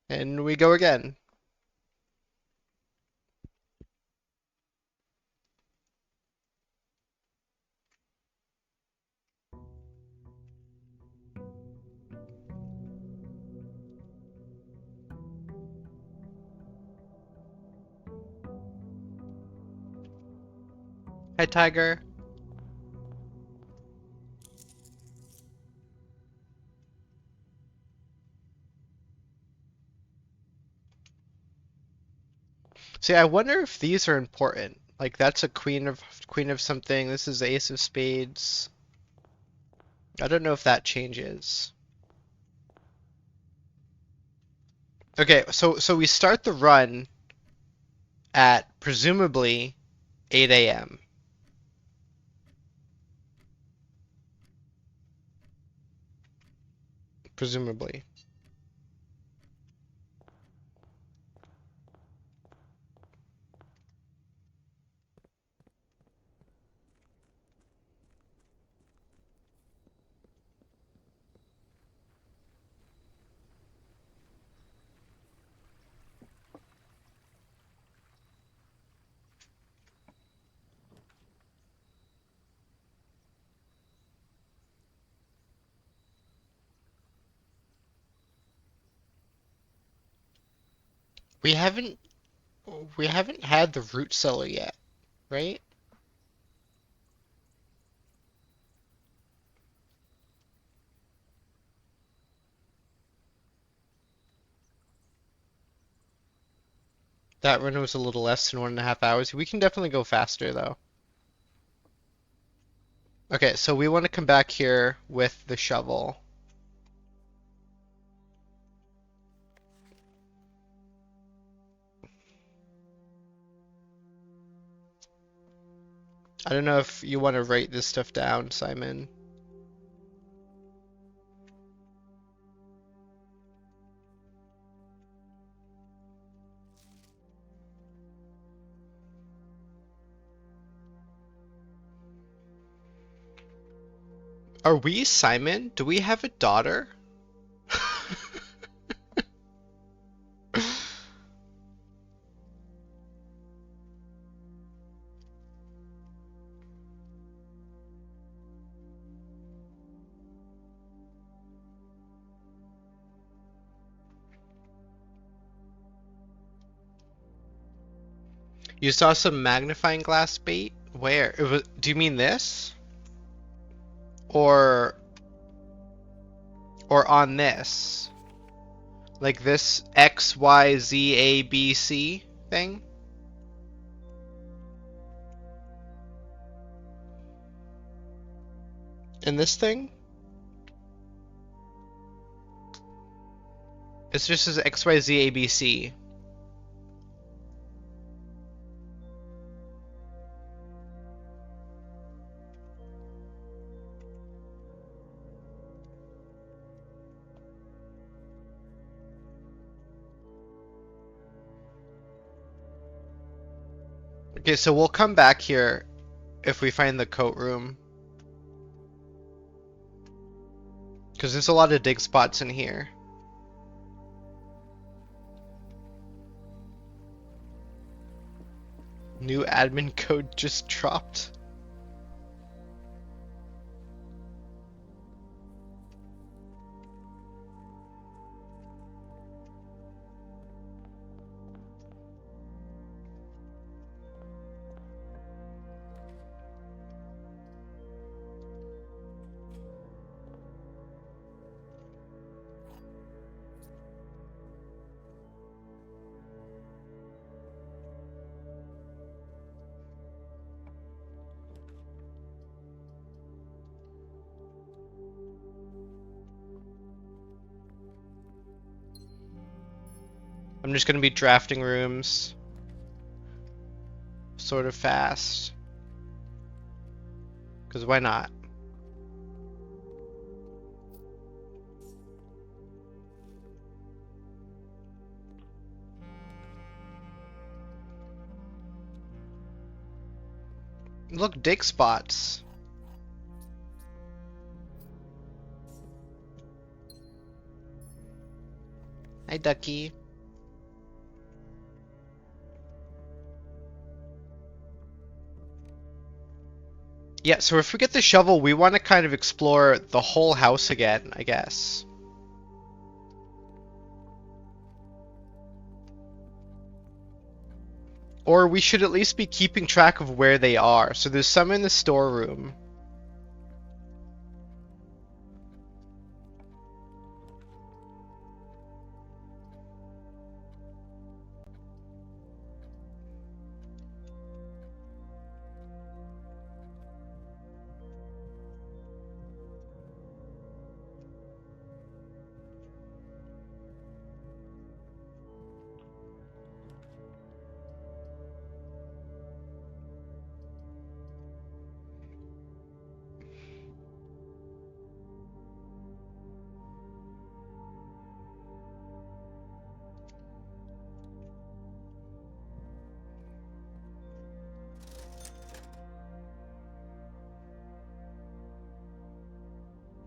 And we go again. Hi, Tiger. See, I wonder if these are important. Like that's a queen of something. This is ace of spades. I don't know if that changes. Okay, so we start the run at presumably 8 a.m. Presumably. We haven't we haven't had the root cellar yet, right? That run was a little less than 1.5 hours. We can definitely go faster though. Okay, so we want to come back here with the shovel. I don't know if you want to write this stuff down, Simon. Are we Simon? Do we have a daughter? You saw some magnifying glass bait? Where? Do you mean this? Or on this? Like this X, Y, Z, A, B, C thing? And this thing? It's just as X, Y, Z, A, B, C. Okay, so we'll come back here if we find the coat room. Because there's a lot of dig spots in here. New admin code just dropped. I'm just gonna be drafting rooms sort of fast. Because why not? Look, dig spots. Hi, Ducky. Yeah, so if we get the shovel, we want to kind of explore the whole house again, I guess. Or we should at least be keeping track of where they are. So there's some in the storeroom.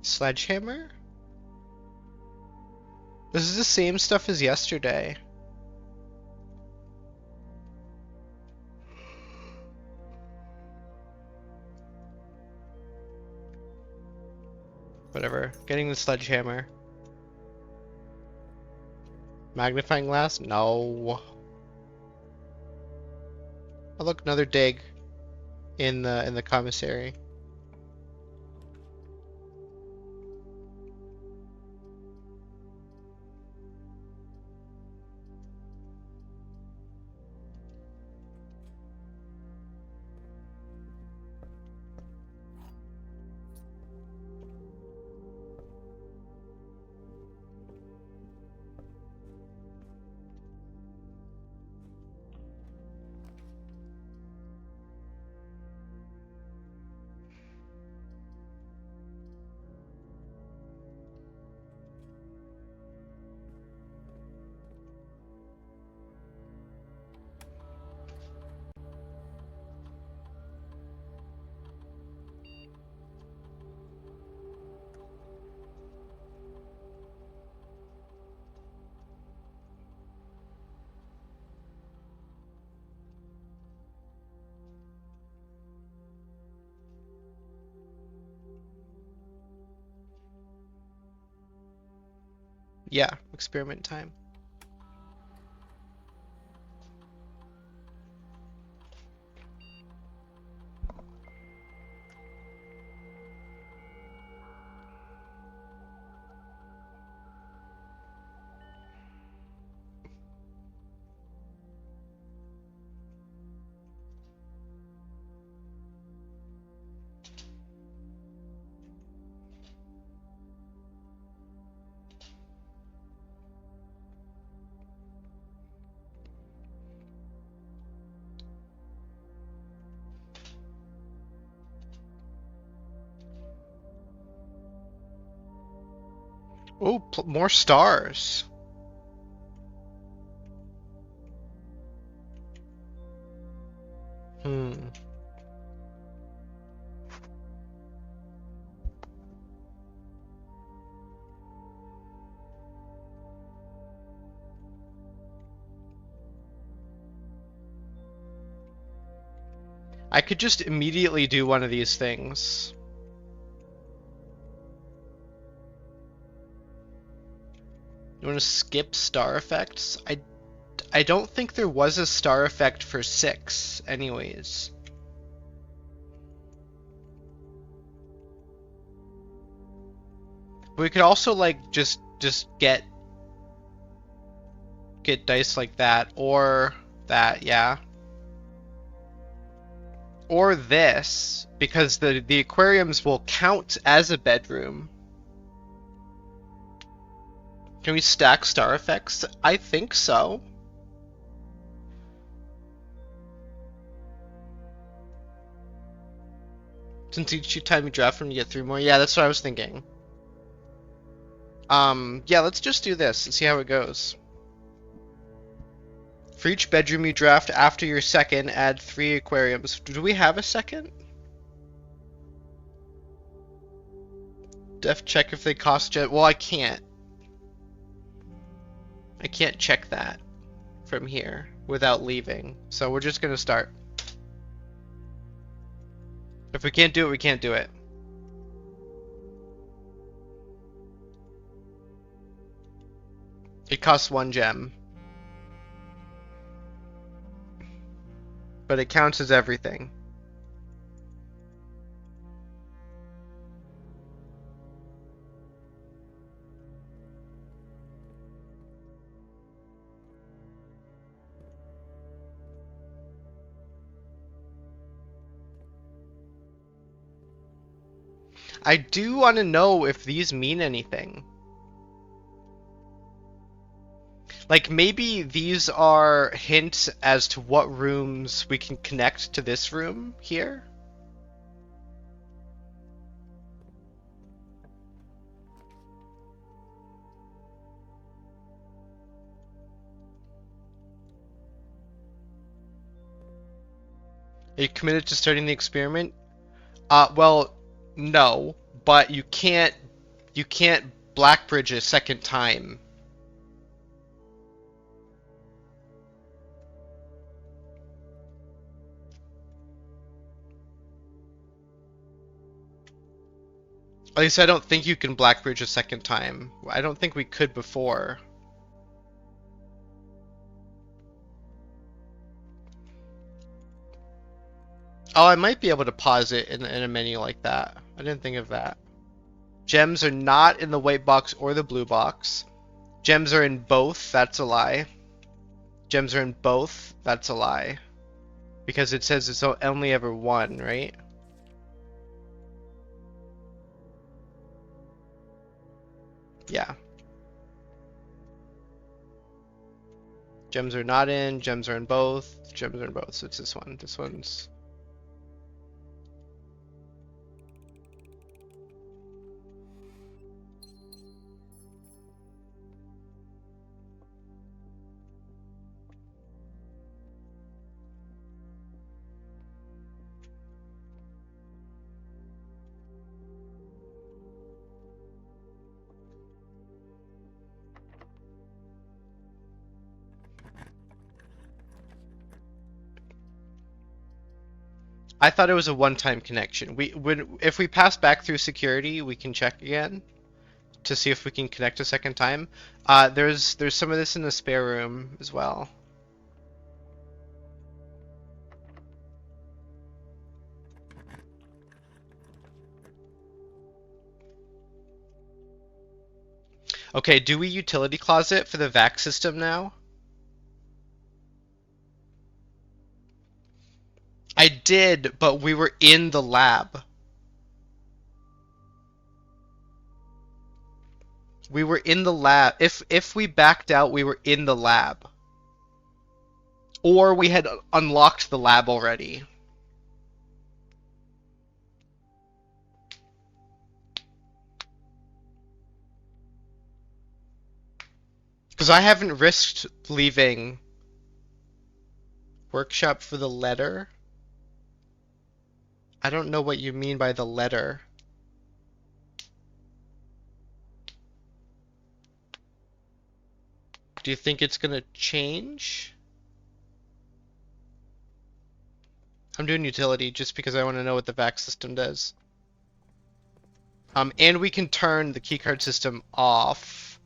Sledgehammer? This is the same stuff as yesterday. Whatever. Getting the sledgehammer. Magnifying glass? No. Oh look, another dig in the commissary. Yeah, experiment time. Oh, more stars. Hmm. I could just immediately do one of these things. You want to skip star effects? I don't think there was a star effect for 6 anyways. We could also like just get dice like that or that, yeah. Or this, because the aquariums will count as a bedroom. Can we stack star effects? I think so. Since each time you draft them, you get 3 more. Yeah, that's what I was thinking. Yeah, let's just do this and see how it goes. For each bedroom you draft after your second, add 3 aquariums. Do we have a second? Def check if they cost jet. Well, I can't. I can't check that from here without leaving. So we're just gonna start. If we can't do it, we can't do it. It costs 1 gem. but it counts as everything. I do want to know if these mean anything. Like, maybe these are hints as to what rooms we can connect to this room here? Are you committed to starting the experiment? Well, no, but you can't Blackbridge a second time. At least I don't think you can Blackbridge a second time. I don't think we could before. Oh, I might be able to pause it in a menu like that. I didn't think of that. Gems are not in the white box or the blue box. Gems are in both. That's a lie. Gems are in both. That's a lie. Because it says it's only ever one, right? Yeah. Gems are not in. Gems are in both. Gems are in both. So it's this one. This one's... I thought it was a one-time connection. If we pass back through security, we can check again to see if we can connect a second time. There's some of this in the spare room as well. Okay, do we utility closet for the vac system now? I did, but we were in the lab. We were in the lab. If we backed out, we were in the lab. Or we had unlocked the lab already. Because I haven't risked leaving workshop for the letter. I don't know what you mean by the letter. Do you think it's gonna change? I'm doing utility just because I want to know what the vac system does. And we can turn the keycard system off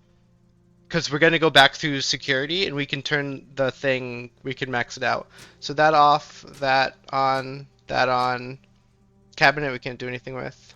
because we're gonna go back through security and we can turn the thing, we can max it out. So that off, that on, that on. Cabinet we can't do anything with.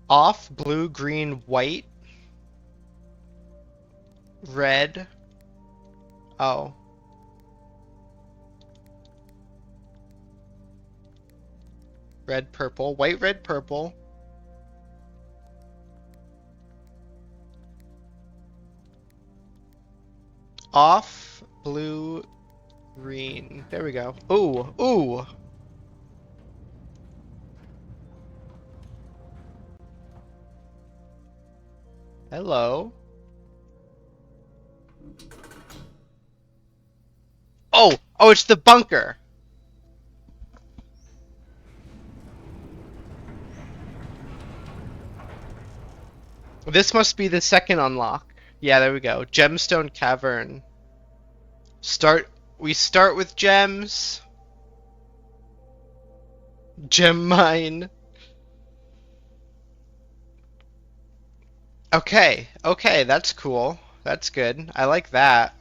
Off, blue, green, white, red. Oh. Red, purple. White, red, purple. Off, blue, green. There we go. Ooh, ooh. Hello. Oh, it's the bunker. This must be the second unlock. Yeah, there we go. Gemstone Cavern. We start with gems. Gem mine. Okay, that's cool. That's good. I like that.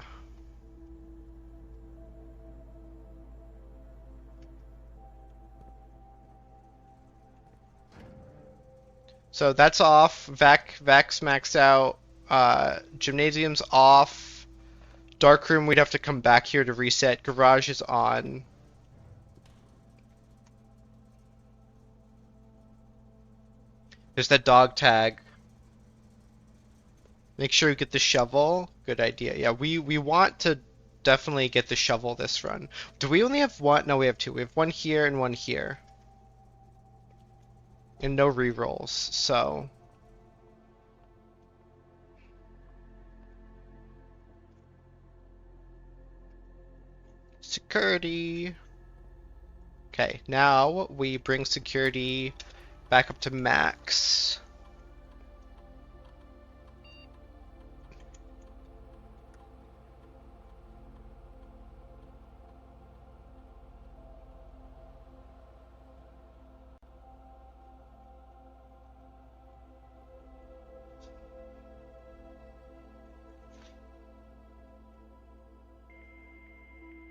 So that's off. Vac's maxed out. Gymnasium's off. Darkroom, we'd have to come back here to reset. Garage is on. There's that dog tag. Make sure you get the shovel. Good idea. Yeah, we want to definitely get the shovel this run. Do we only have one? No, we have two. We have one here and one here. And no rerolls, so... Security. Okay, now we bring security back up to max.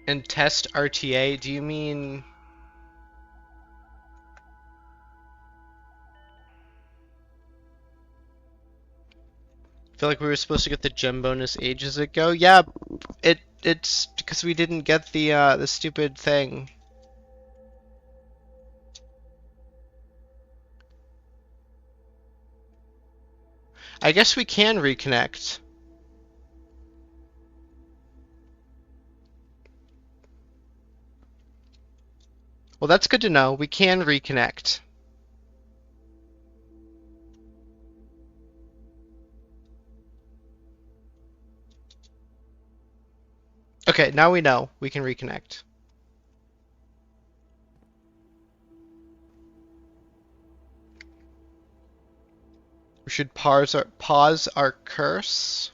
And test RTA, do you mean... I feel like we were supposed to get the gem bonus ages ago. Yeah, it's because we didn't get the stupid thing. I guess we can reconnect. Well, that's good to know. We can reconnect. Okay, now we know. We can reconnect. We should pause our curse.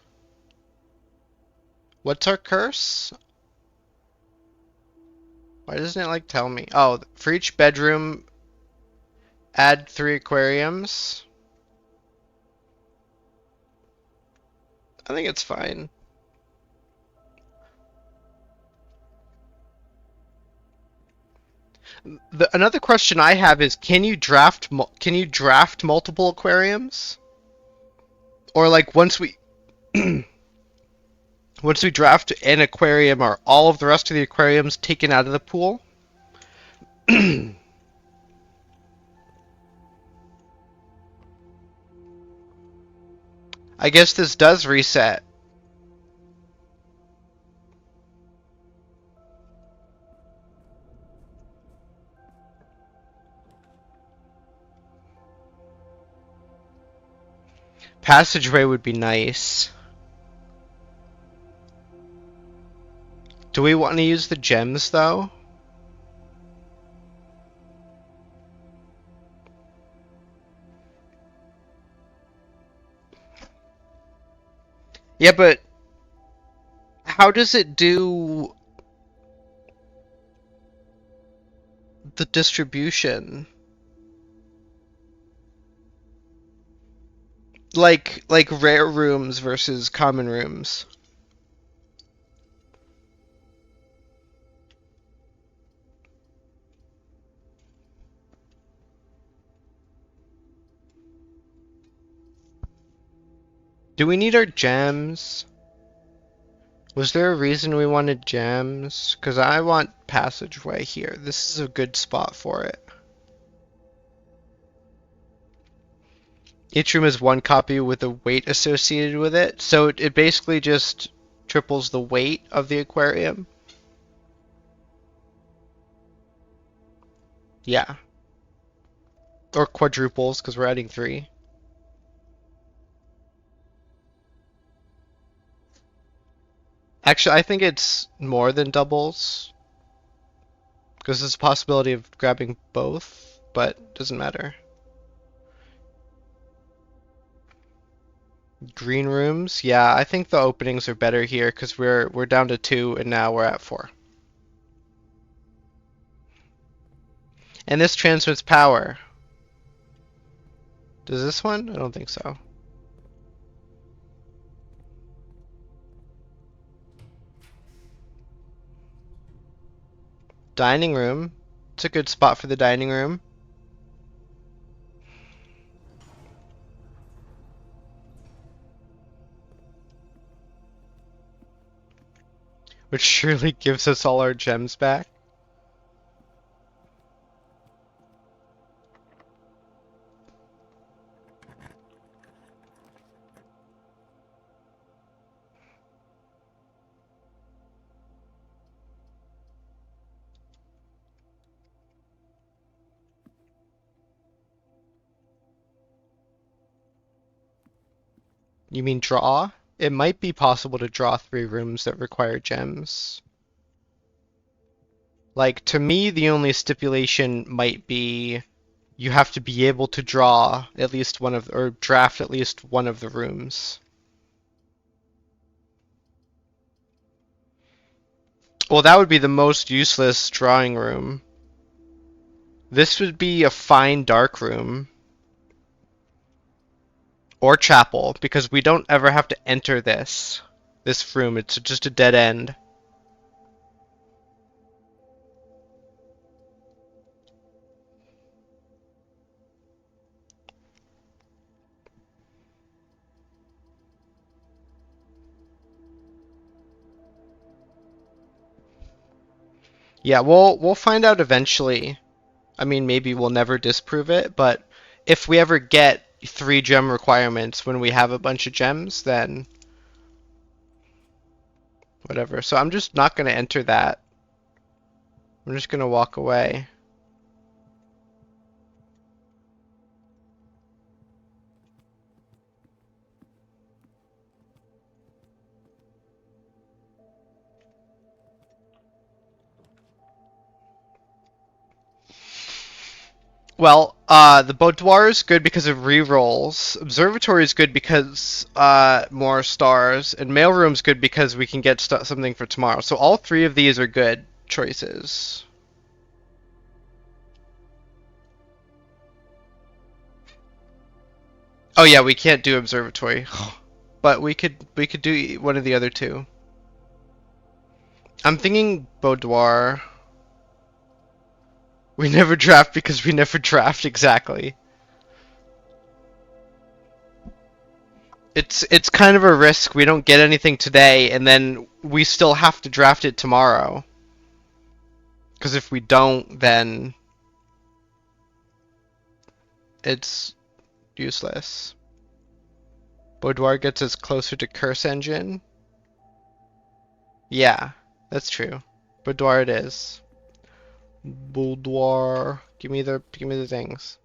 What's our curse? Why doesn't it like tell me? Oh, for each bedroom, add 3 aquariums. I think it's fine. Another question I have is, can you draft multiple aquariums? Or like once we once we draft an aquarium, are all of the rest of the aquariums taken out of the pool? I guess this does reset. Passageway would be nice. Do we want to use the gems though? Yeah, but how does it do the distribution? Like rare rooms versus common rooms. Do we need our gems? Was there a reason we wanted gems? Because I want passageway here. This is a good spot for it. Each room is one copy with a weight associated with it, so it basically just triples the weight of the aquarium. Yeah. Or quadruples, because we're adding 3. Actually, I think it's more than doubles because there's a possibility of grabbing both, but doesn't matter. Green rooms, yeah, I think the openings are better here because we're down to 2 and now we're at 4. And this transmits power. Does this one? I don't think so. Dining room. It's a good spot for the dining room. Which surely gives us all our gems back. You mean draw? It might be possible to draw 3 rooms that require gems. Like, to me, the only stipulation might be you have to be able to draw at least one of, or draft at least one of the rooms. Well, that would be the most useless drawing room. This would be a fine dark room. Or chapel, because we don't ever have to enter this room. It's just a dead end. Yeah, we'll find out eventually. I mean, maybe we'll never disprove it, but if we ever get 3 gem requirements when we have a bunch of gems, then whatever. So I'm just not going to enter that. I'm just going to walk away. Well, the boudoir is good because of rerolls. Observatory is good because more stars, and mailroom's good because we can get something for tomorrow. So all 3 of these are good choices. Oh yeah, we can't do observatory, but we could do one of the other 2. I'm thinking boudoir. We never draft because we never draft exactly. It's kind of a risk. We don't get anything today, and then we still have to draft it tomorrow. Because if we don't, then it's useless. Boudoir gets us closer to Curse Engine. Yeah, that's true. Boudoir it is. Boudoir. Give me the things.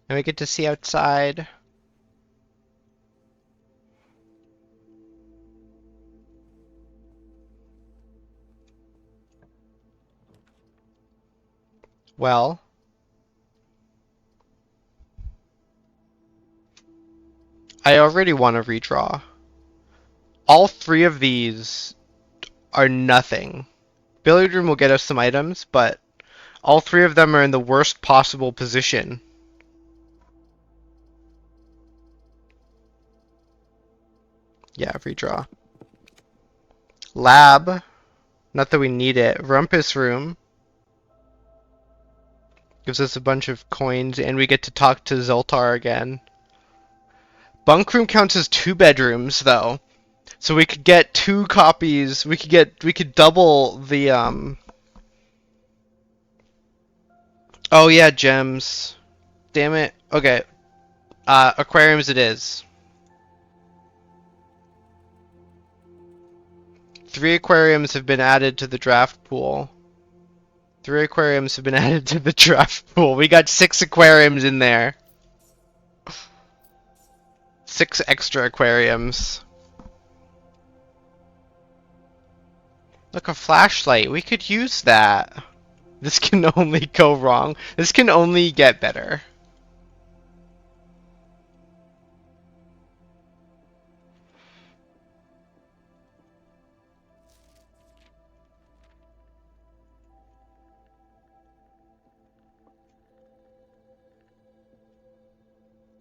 And we get to see outside. Well, I already want to redraw. All 3 of these are nothing. Billiard room will get us some items, but all 3 of them are in the worst possible position. Yeah, redraw. Lab. Not that we need it. Rumpus room. Gives us a bunch of coins, and we get to talk to Zoltar again. Bunk room counts as 2 bedrooms, though. So we could get 2 copies. We could double the Oh yeah, gems. Damn it. Okay. Aquariums it is. 3 aquariums have been added to the draft pool. 3 aquariums have been added to the draft pool. We got 6 aquariums in there. 6 extra aquariums. Look, a flashlight. We could use that. This can only go wrong. This can only get better.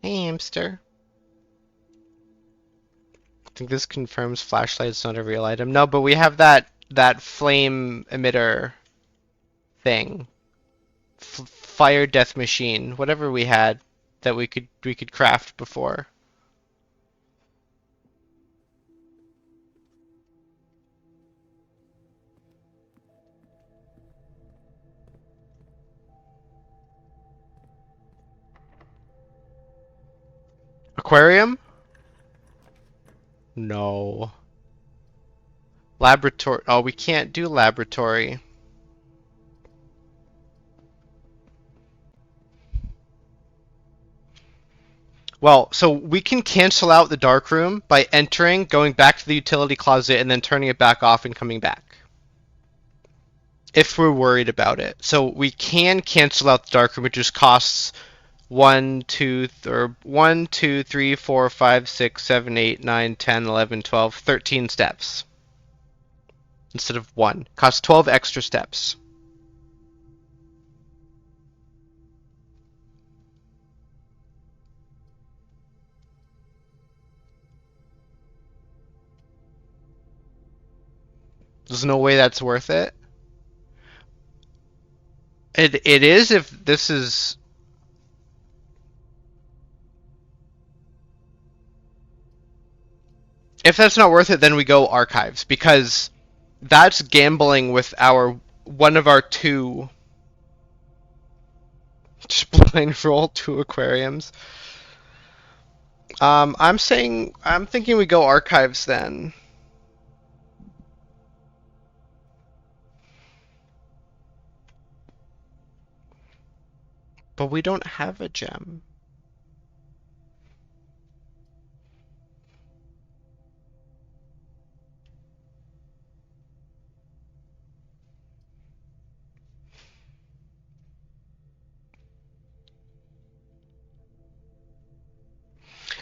Hey, hamster. I think this confirms flashlight's not a real item. No, but we have that flame emitter thing. Fire death machine. Whatever we had that we could craft before. Aquarium? No. Laboratory. Oh, we can't do laboratory. Well, so we can cancel out the dark room by entering, going back to the utility closet, and then turning it back off and coming back. If we're worried about it. So we can cancel out the dark room, it just costs 1, 2, 3, 4, 5, 6, 7, 8, 9, 10, 11, 12, 13 steps. Instead of 1. Costs 12 extra steps. There's no way that's worth it. It is if this is... If that's not worth it, then we go archives, because that's gambling with one of our 2... Just blind roll 2 aquariums. I'm thinking we go archives then. But we don't have a gem.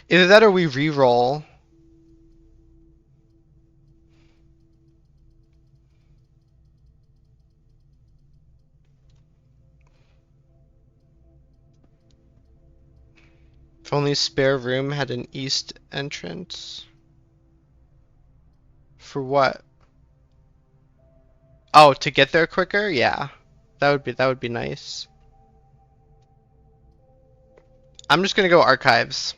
Either that or we re-roll. If only spare room had an east entrance. For what? Oh, to get there quicker? Yeah. That would be nice. I'm just gonna go archives.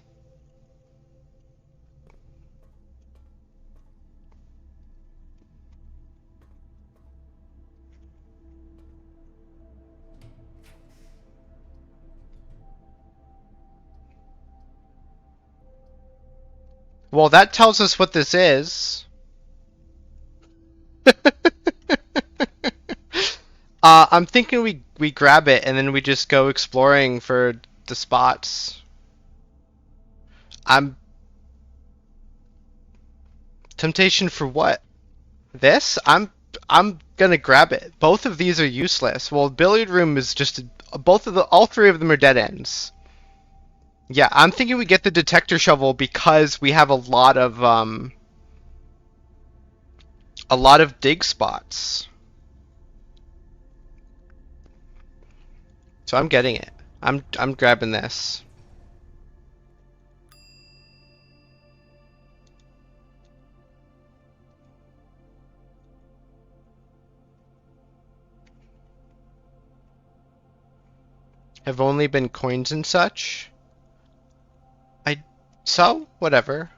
Well, that tells us what this is. I'm thinking we grab it and then we just go exploring for the spots. Temptation for what? This? I'm gonna grab it. Both of these are useless. Well, billiard room is just all 3 of them are dead ends. Yeah, I'm thinking we get the detector shovel because we have a lot of dig spots. So I'm getting it. I'm grabbing this. Have only been coins and such. So whatever.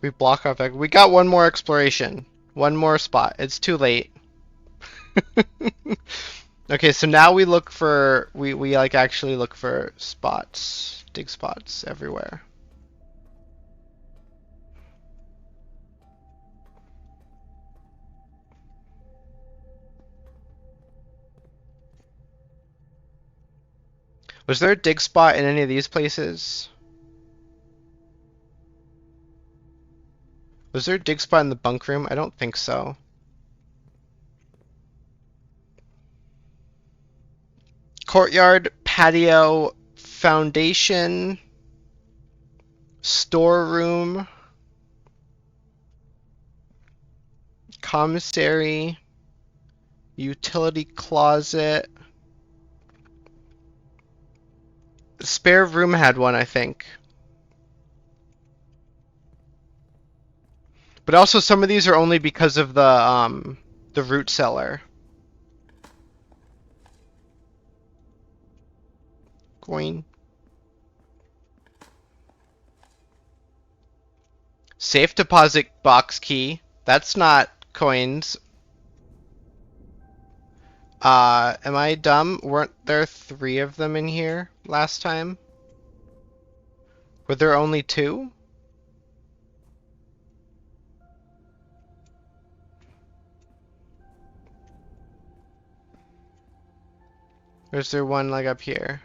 We block off. We got one more exploration. One more spot. It's too late. Okay, so now we look for we like actually look for spots, dig spots everywhere. Was there a dig spot in any of these places? Was there a dig spot in the bunk room? I don't think so. Courtyard, patio, foundation, storeroom, commissary, utility closet. The spare room had one, I think. But also some of these are only because of the root cellar. Coin. Safe deposit box key. That's not coins. Am I dumb? Weren't there 3 of them in here last time? Were there only 2? Or is there one like up here?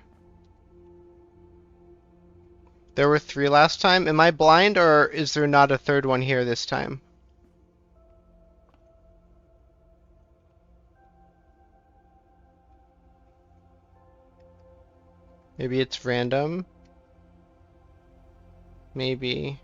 There were 3 last time. Am I blind or is there not a 3rd one here this time? Maybe it's random. Maybe.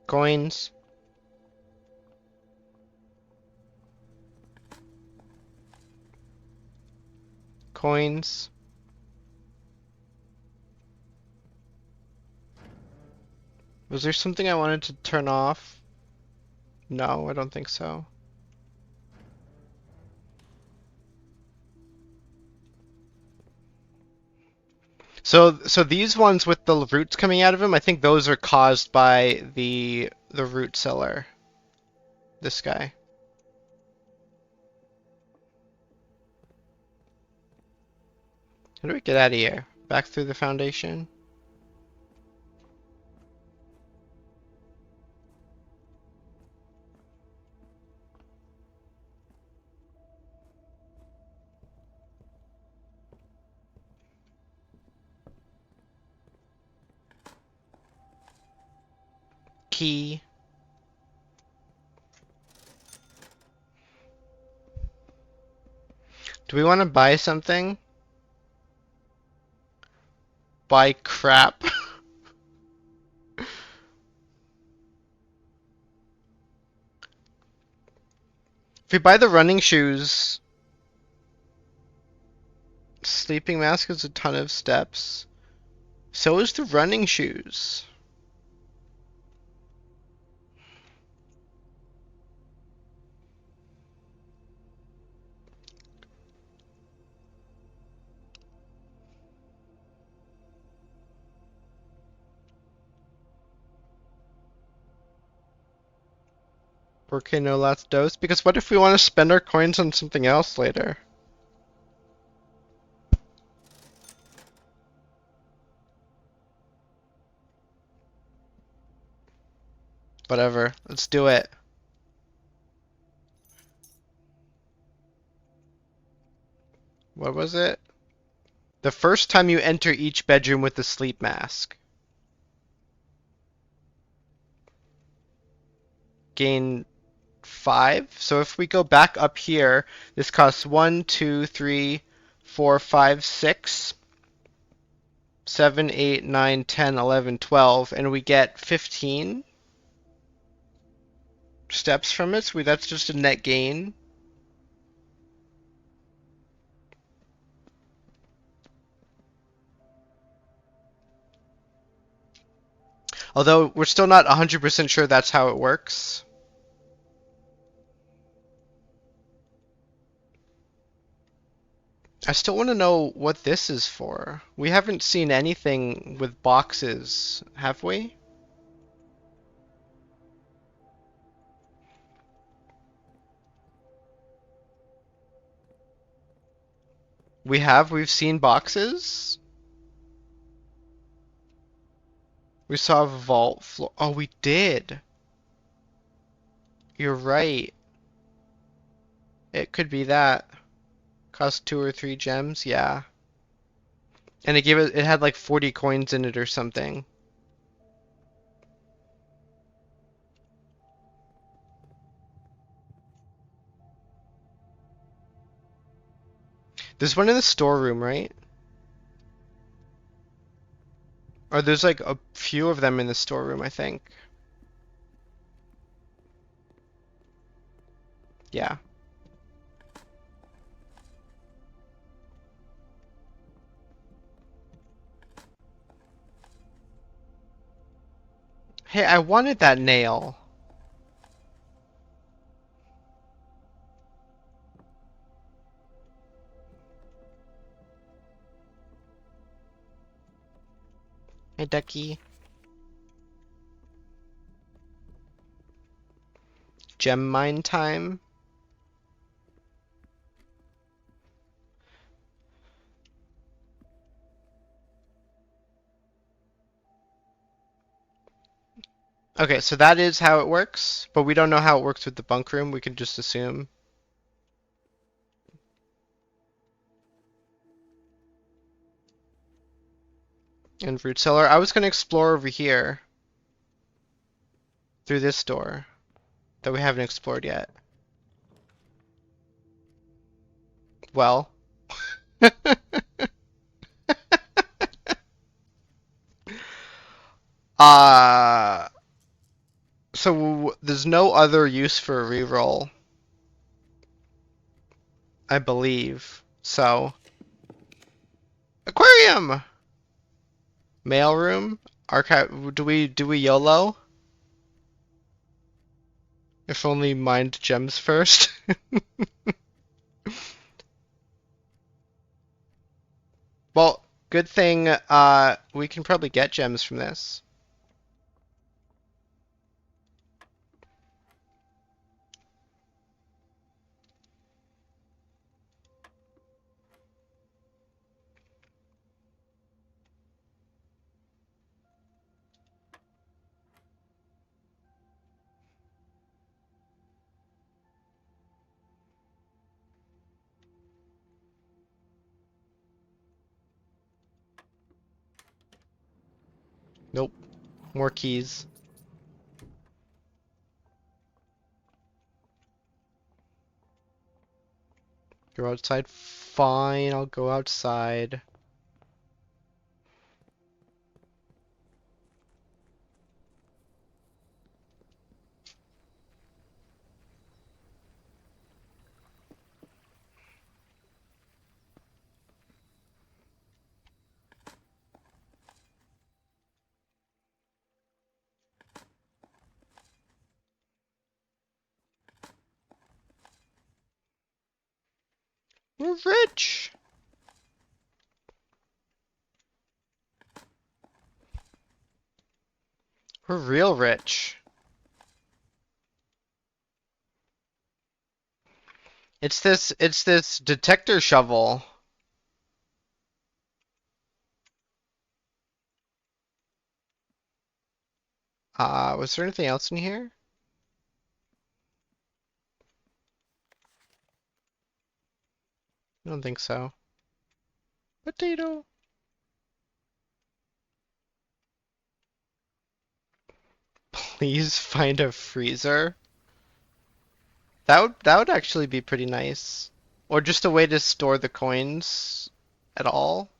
Coins. Coins. Was there something I wanted to turn off? No, I don't think so. So these ones with the roots coming out of them, I think those are caused by the root cellar. This guy. How do we get out of here? Back through the foundation? Key. Do we want to buy something? Buy crap. If we buy the running shoes, sleeping mask is a ton of steps. So is the running shoes. Okay, no last dose. Because what if we want to spend our coins on something else later? Whatever. Let's do it. What was it? The first time you enter each bedroom with the sleep mask. Gain 5. So if we go back up here, this costs 1, 2, 3, 4, 5, 6, 7, 8, 9, 10, 11, 12, and we get 15 steps from it. So that's just a net gain. Although we're still not 100% sure that's how it works. I still want to know what this is for. We haven't seen anything with boxes, have we? We've seen boxes. We saw a vault floor. Oh, we did. You're right. It could be that. Cost 2 or 3 gems, yeah. And it had like 40 coins in it or something. There's one in the storeroom, right? Or there's like a few of them in the storeroom, I think. Yeah. Hey, I wanted that nail. Hey, ducky. Gem mine time. Okay, so that is how it works, but we don't know how it works with the bunk room. We can just assume. And root cellar. I was gonna explore over here through this door that we haven't explored yet. Well. uh so there's no other use for a reroll, I believe. So aquarium, mailroom, archive. Do we YOLO? If only mined gems first. Well, good thing we can probably get gems from this. Nope. More keys. Go outside. Fine, I'll go outside. We're rich. We're real rich. It's this detector shovel. Was there anything else in here? I don't think so. Potato. Please find a freezer. That would actually be pretty nice. Or just a way to store the coins at all.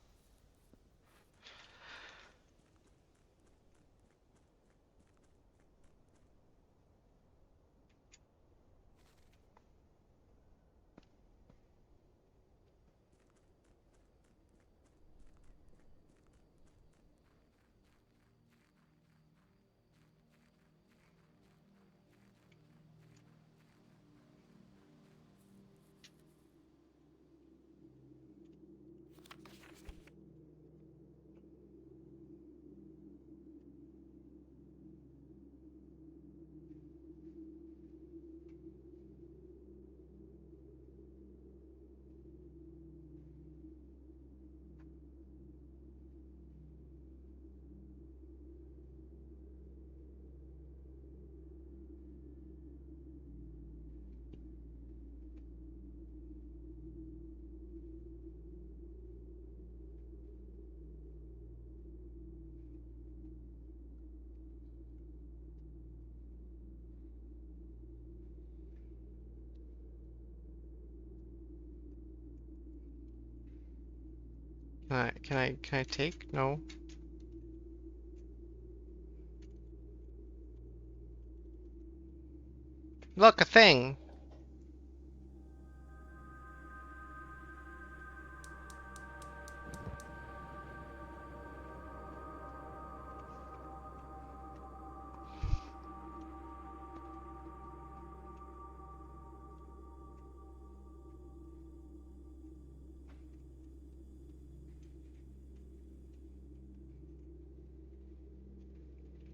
Can I take? No. Look, a thing.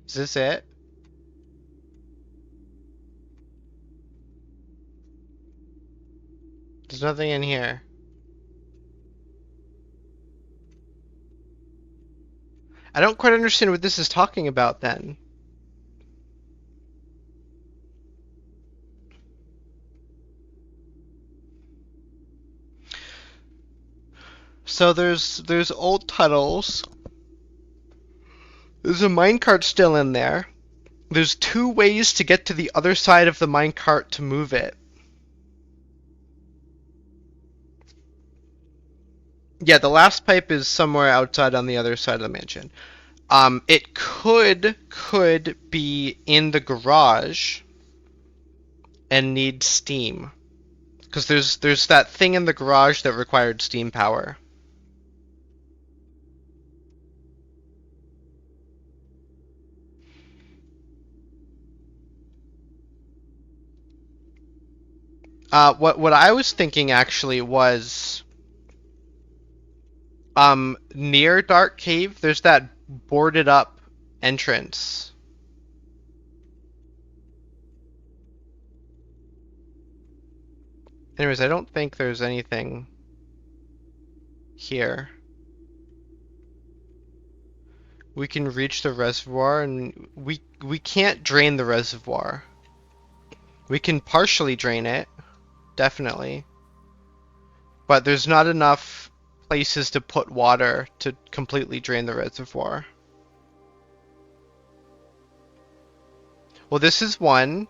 Is this it? There's nothing in here. I don't quite understand what this is talking about then. So there's old tunnels. There's a minecart still in there. There's 2 ways to get to the other side of the minecart to move it. Yeah, the last pipe is somewhere outside on the other side of the mansion. It could be in the garage and need steam. Because there's that thing in the garage that required steam power. What I was thinking actually was near Dark Cave, there's that boarded up entrance. Anyways, I don't think there's anything here. We can reach the reservoir, and we can't drain the reservoir. We can partially drain it, definitely. But there's not enough places to put water to completely drain the reservoir. Well, this is one.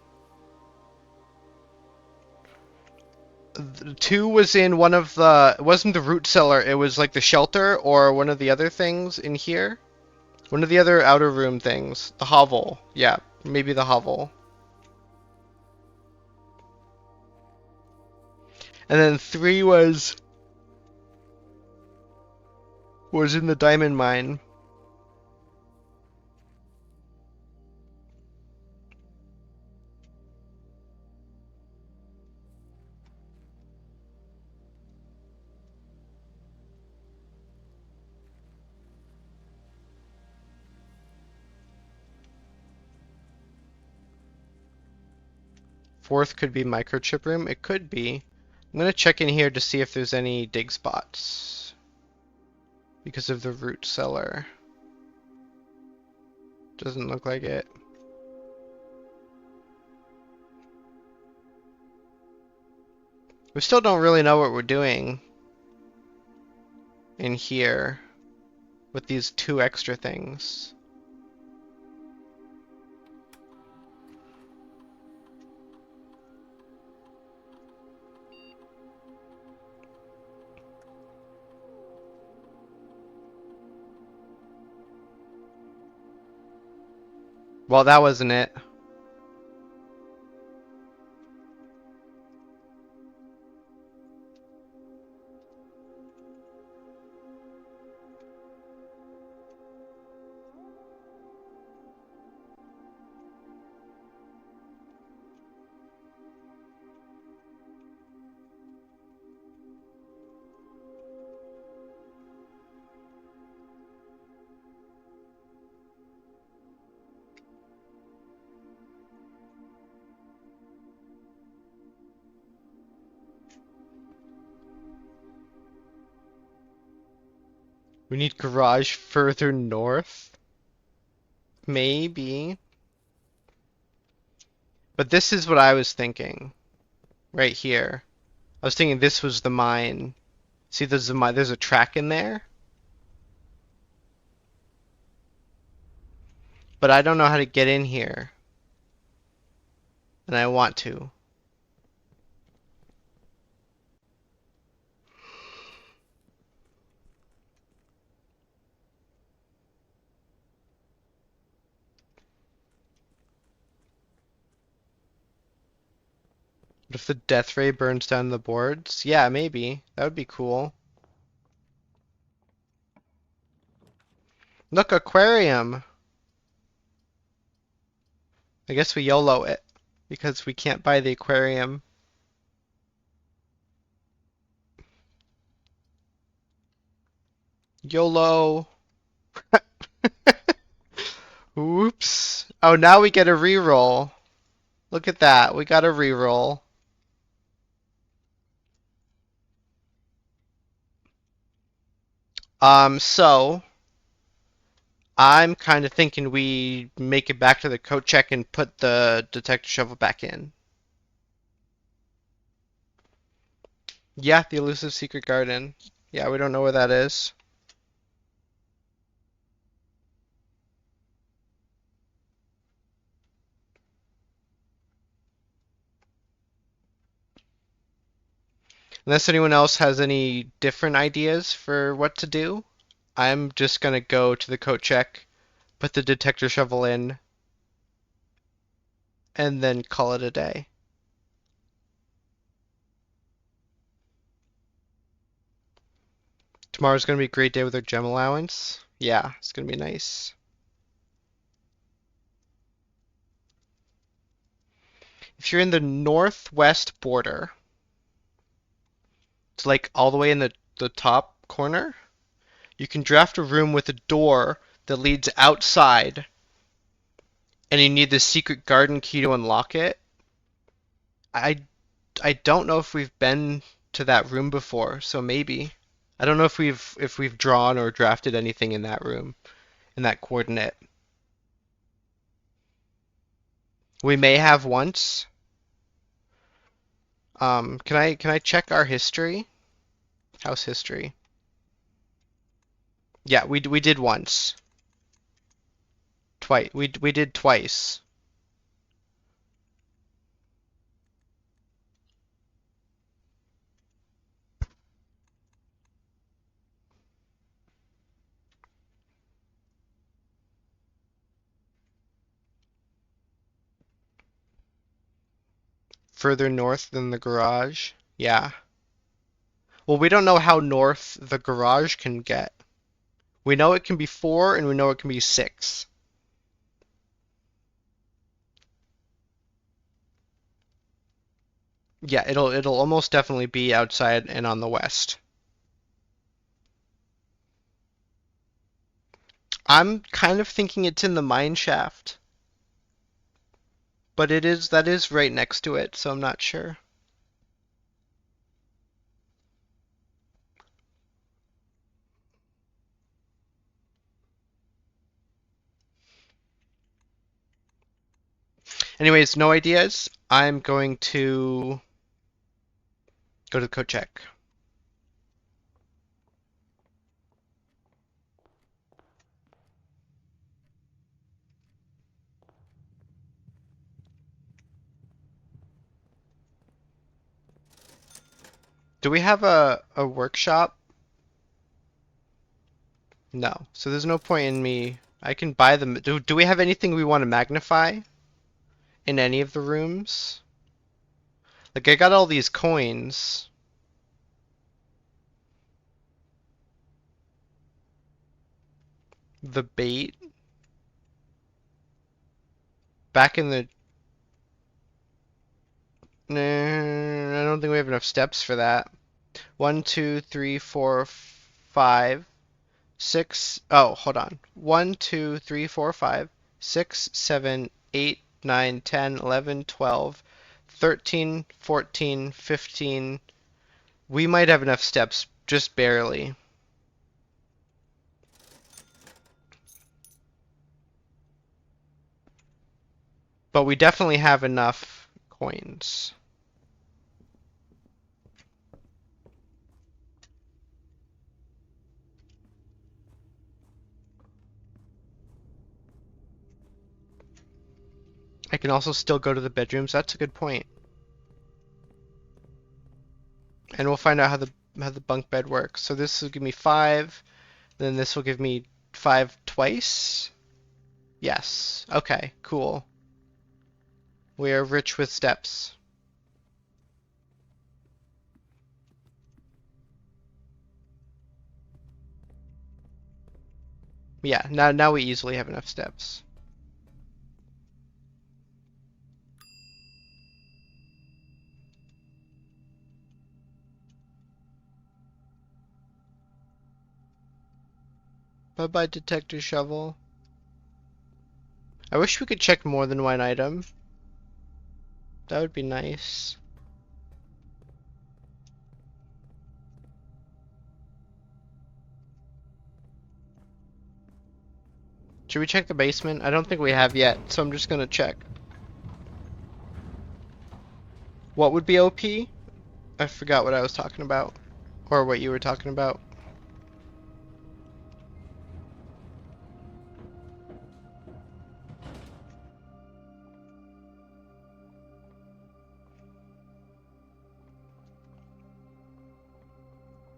2 was in one of the... It wasn't the root cellar, it was like the shelter or one of the other things in here. One of the other outer room things. The hovel. Yeah, maybe the hovel. And then 3 was in the diamond mine. Fourth could be microchip room. It could be. I'm gonna check in here to see if there's any dig spots because of the root cellar. Doesn't look like it. We still don't really know what we're doing in here with these 2 extra things. Well, that wasn't it. We need garage further north? Maybe. But this is what I was thinking. Right here. I was thinking this was the mine. See, there's a track in there? But I don't know how to get in here. And I want to. What if the death ray burns down the boards? Yeah, maybe. That would be cool. Look, aquarium! I guess we YOLO it because we can't buy the aquarium. YOLO! Oops. Oh, now we get a reroll. Look at that. We got a reroll. So I'm kind of thinking we make it back to the coat check and put the detector shovel back in. Yeah, the elusive secret garden. Yeah, we don't know where that is. Unless anyone else has any different ideas for what to do, I'm just gonna go to the coat check, put the detector shovel in, and then call it a day. Tomorrow's gonna be a great day with our gem allowance. Yeah, it's gonna be nice. If you're in the northwest border, it's like all the way in the top corner, you can draft a room with a door that leads outside, and you need the secret garden key to unlock it. I I don't know if we've been to that room before, so maybe. I don't know if we've drawn or drafted anything in that room, in that coordinate. We may have once. Can I check our history? House history. Yeah, we did once. Twice. We did twice. Further north than the garage. Yeah. Well, we don't know how north the garage can get. We know it can be 4 and we know it can be 6. Yeah, it'll almost definitely be outside and on the west. I'm kind of thinking it's in the mine shaft, but that is right next to it, so I'm not sure. Anyways, no ideas. I'm going to go to the code check. Do we have a workshop? No. So there's no point in me. I can buy them. Do we have anything we want to magnify in any of the rooms? Like I got all these coins. The bait back in the. Nah, I don't think we have enough steps for that. 1, 2, 3, 4, 5, 6. Oh, hold on. 1, 2, 3, 4, 5, 6, 7, 8, 9, 10, 11, 12, 13, 14, 15. We might have enough steps, just barely. But we definitely have enough coins. I can also still go to the bedrooms. That's a good point. And we'll find out how the bunk bed works. So this will give me 5, then this will give me 5 twice. Yes. Okay, cool. We are rich with steps. Yeah, now we easily have enough steps. Bye-bye, detector shovel. I wish we could check more than one item. That would be nice. Should we check the basement? I don't think we have yet, so I'm just gonna check. What would be OP? I forgot what I was talking about. Or what you were talking about.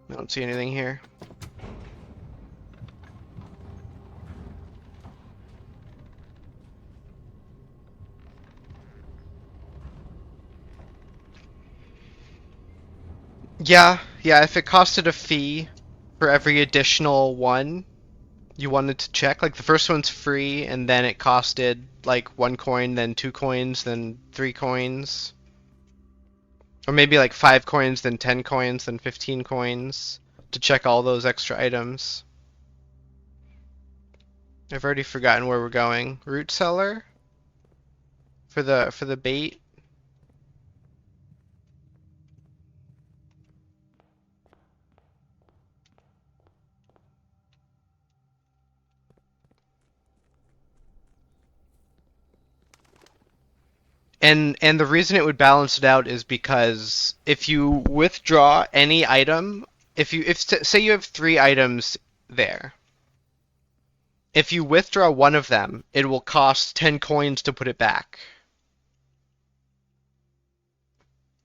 I don't see anything here. Yeah, if it costed a fee for every additional one you wanted to check, like the first one's free and then it costed like 1 coin, then 2 coins, then 3 coins. Or maybe like 5 coins, then 10 coins, then 15 coins to check all those extra items. I've already forgotten where we're going. Root cellar? For the bait? And the reason it would balance it out is because if you withdraw any item, if say you have 3 items there, if you withdraw one of them, it will cost 10 coins to put it back.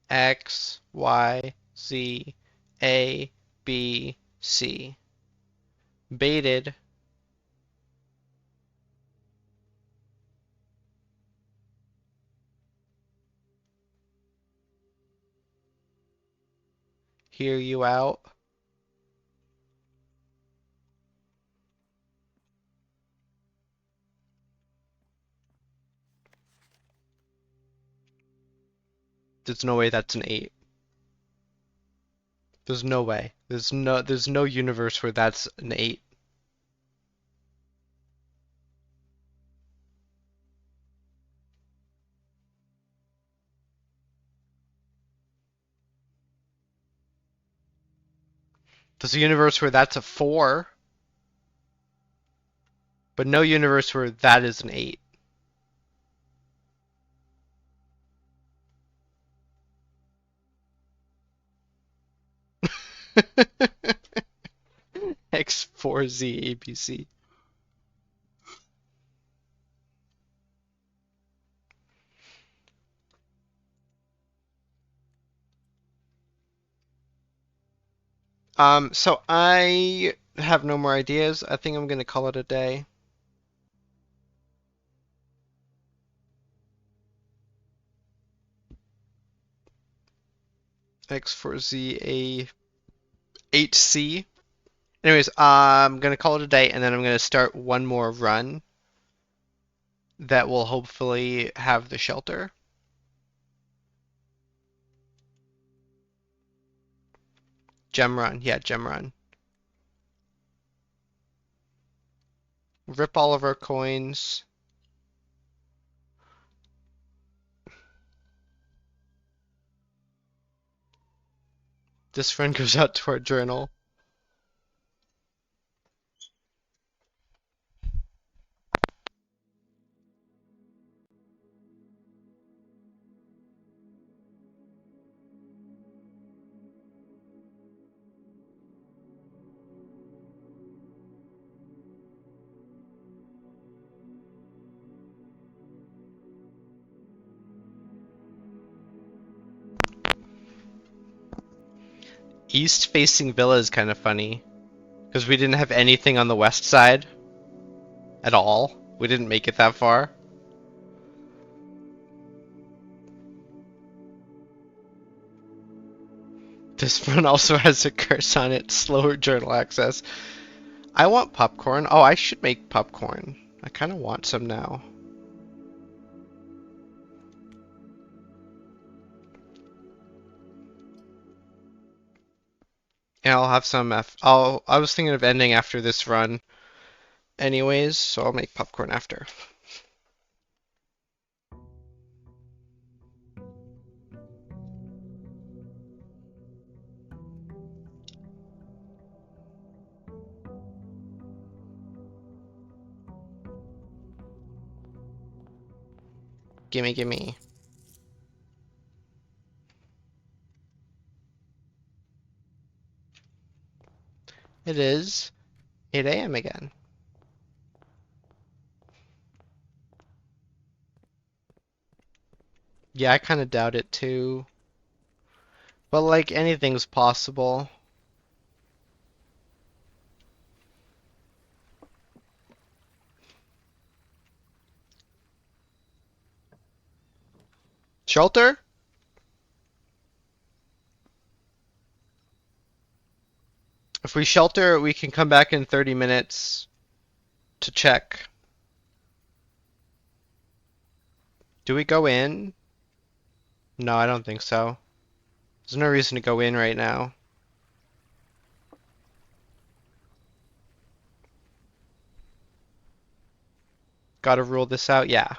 X, Y, Z, A, B, C. Baited. Hear you out. There's no way that's an 8. There's no way. There's no universe where that's an 8. There's a universe where that's a 4, but no universe where that is an 8. X4Z ABC. So I have no more ideas. I think I'm gonna call it a day. X4Z A8C. Anyways, I'm gonna call it a day, and then I'm gonna start one more run that will hopefully have the shelter. Gem run, yeah, gem run. Rip all of our coins. This friend goes out to our journal. East-facing villa is kind of funny because we didn't have anything on the west side at all. We didn't make it that far. This one also has a curse on it, slower journal access. I want popcorn. Oh, I should make popcorn. I kind of want some now. And I'll have some I was thinking of ending after this run anyways, so I'll make popcorn after. Gimme, gimme. It is 8 a.m. again. Yeah, I kind of doubt it too. But like anything's possible. Shelter? If we shelter, we can come back in 30 minutes to check. Do we go in? No, I don't think so. There's no reason to go in right now. Gotta rule this out? Yeah.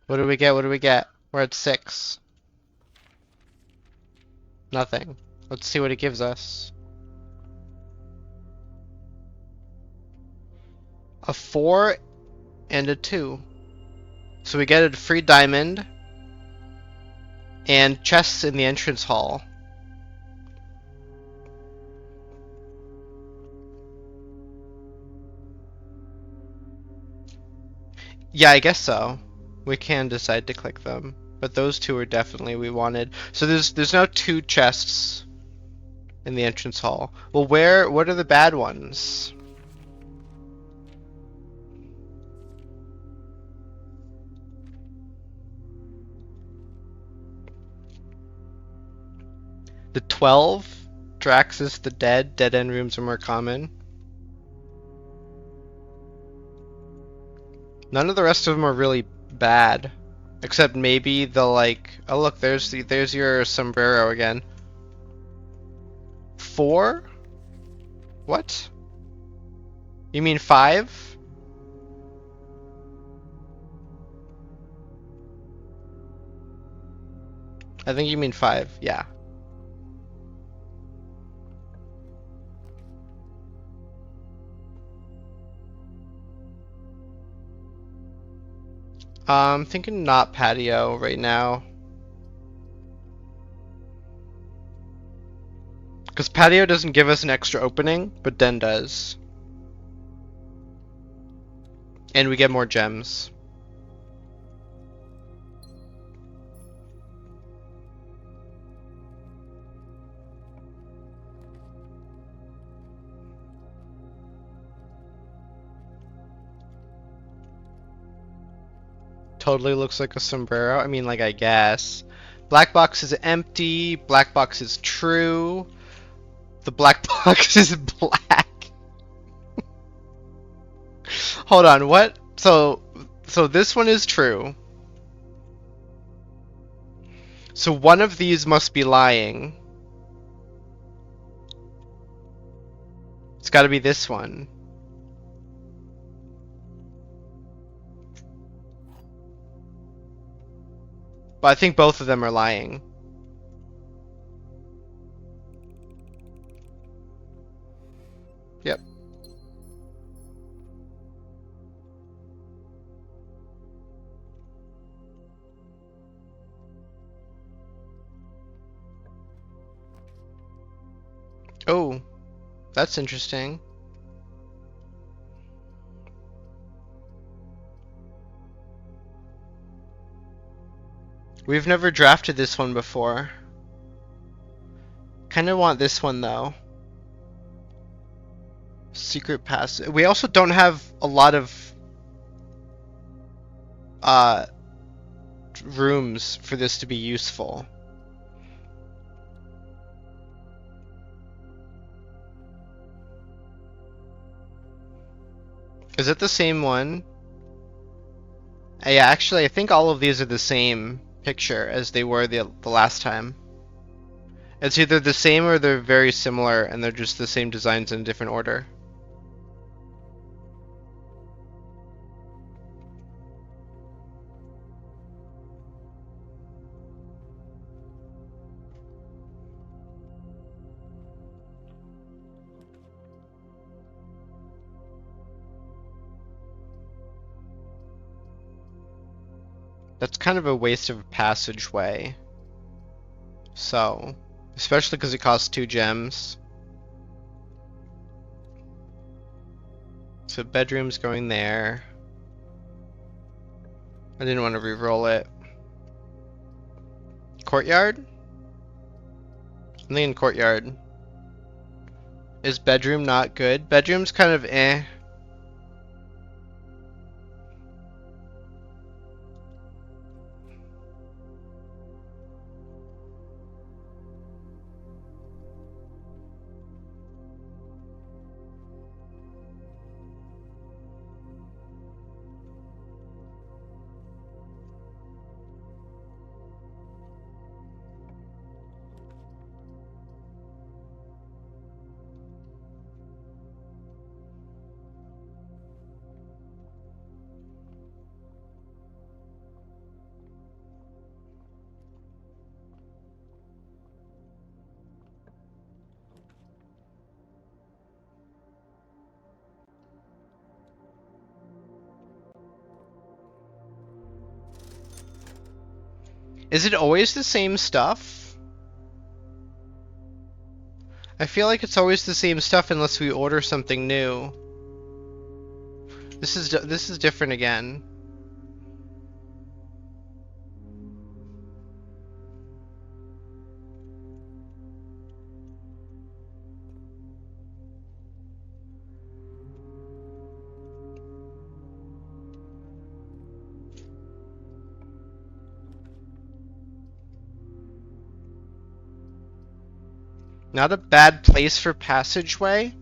What do we get? What do we get? We're at 6. Nothing. Let's see what it gives us. A 4 and a 2. So we get a free diamond and chests in the entrance hall. Yeah, I guess so. We can decide to click them, but those two are definitely we wanted. So there's now 2 chests in the entrance hall. Well, what are the bad ones? The 12, Draxus the Dead end rooms are more common. None of the rest of them are really bad, except maybe the like. Oh look, there's your sombrero again. 4? What? You mean 5? I think you mean 5. Yeah. I'm thinking not patio right now. Because patio doesn't give us an extra opening, but den does. And we get more gems. Totally looks like a sombrero. I mean, like, I guess. Black box is empty. Black box is true. The black box is black. Hold on, what? So this one is true. So one of these must be lying. It's got to be this one. But I think both of them are lying. Yep. Oh, that's interesting. We've never drafted this one before. Kind of want this one though. Secret pass. We also don't have a lot of uh rooms for this to be useful. Is it the same one? Yeah, actually, I think all of these are the same picture as they were the last time. It's either the same or they're very similar and they're just the same designs in a different order. That's kind of a waste of a passageway. So, especially because it costs 2 gems. So bedroom's going there. I didn't want to re-roll it. Courtyard? I'm thinking courtyard. Is bedroom not good? Bedroom's kind of eh. Is it always the same stuff? I feel like it's always the same stuff unless we order something new. This is different again. Not a bad place for passageway.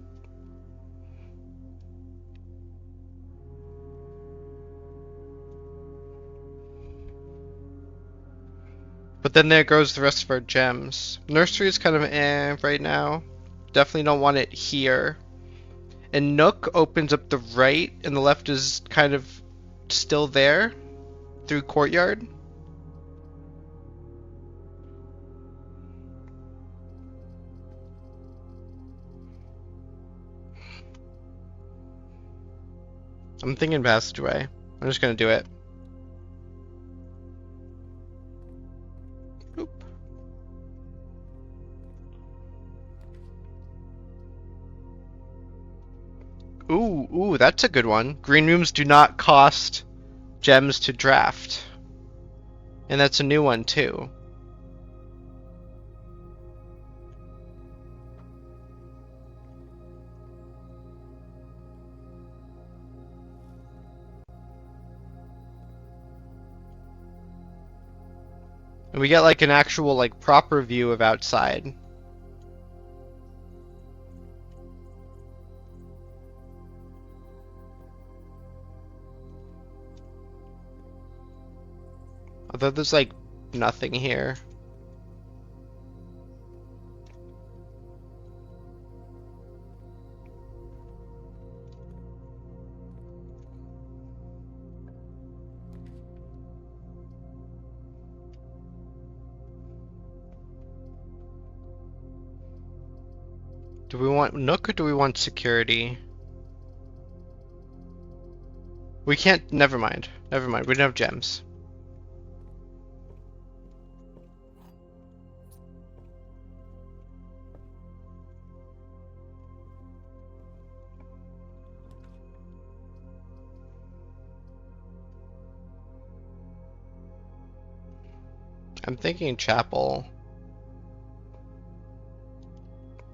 But then there goes the rest of our gems. Nursery is kind of eh right now. Definitely don't want it here. And Nook opens up the right, and the left is kind of still there through courtyard. I'm thinking passageway. I'm just gonna do it. Boop. Ooh, that's a good one. Green rooms do not cost gems to draft. And that's a new one too. And we get like an actual like proper view of outside. Although there's like nothing here. Do we want Nook or do we want security? We can't, never mind. Never mind, we don't have gems. I'm thinking chapel.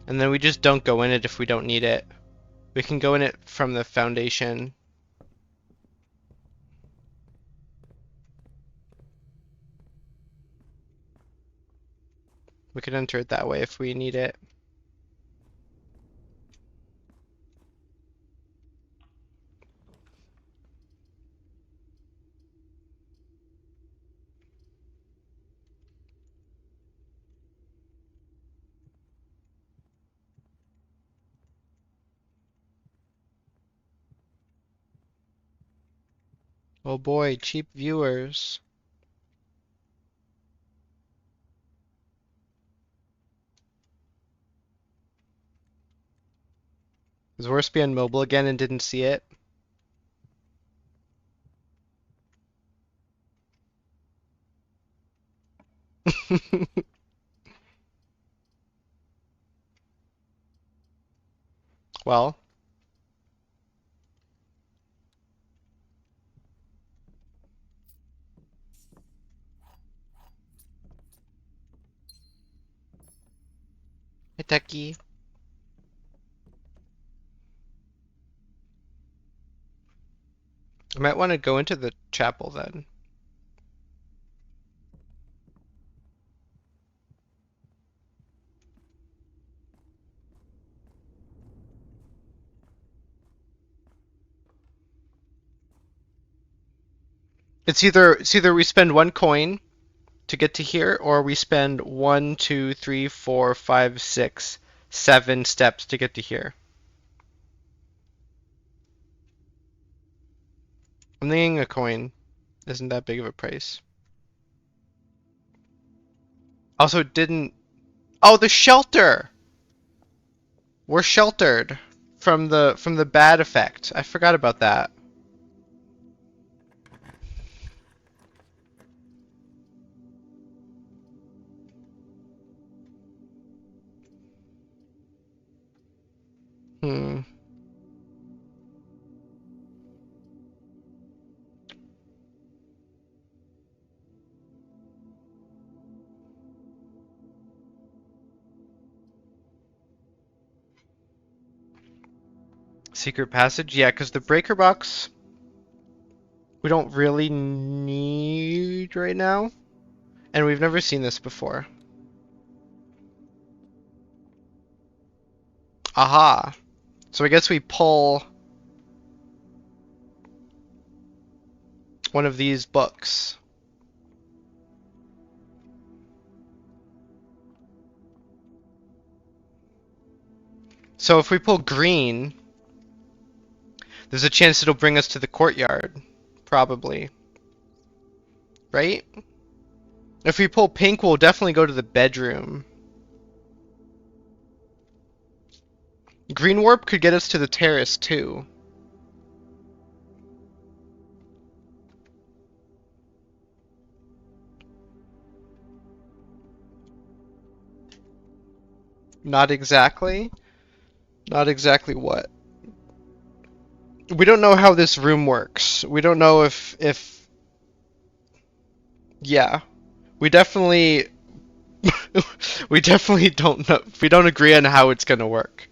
And then we just don't go in it if we don't need it. We can go in it from the foundation. We can enter it that way if we need it. Oh boy, cheap viewers. Is Warspian mobile again and didn't see it? Well, hey Techie. I might want to go into the chapel then. It's either we spend 1 coin to get to here, or we spend 1, 2, 3, 4, 5, 6, 7 steps to get to here. I'm thinking a coin isn't that big of a price. Also, it didn't. Oh, the shelter! We're sheltered from the bad effect. I forgot about that. Hmm. Secret passage? Yeah, because the breaker box we don't really need right now. And we've never seen this before. Aha! So I guess we pull one of these books. So if we pull green, there's a chance it'll bring us to the courtyard. Probably. Right? If we pull pink, we'll definitely go to the bedroom. Green warp could get us to the terrace too. Not exactly. Not exactly what. We don't know how this room works. We don't know if yeah. We definitely we definitely don't know. We don't agree on how it's gonna work.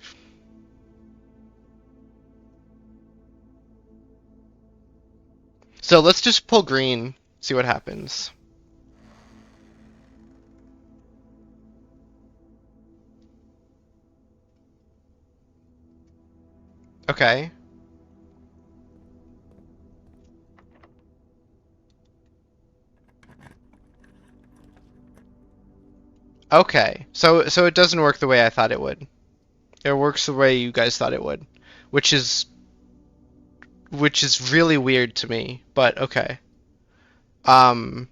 So let's just pull green, see what happens. Okay. Okay. So it doesn't work the way I thought it would. It works the way you guys thought it would, which is really weird to me, but okay. Um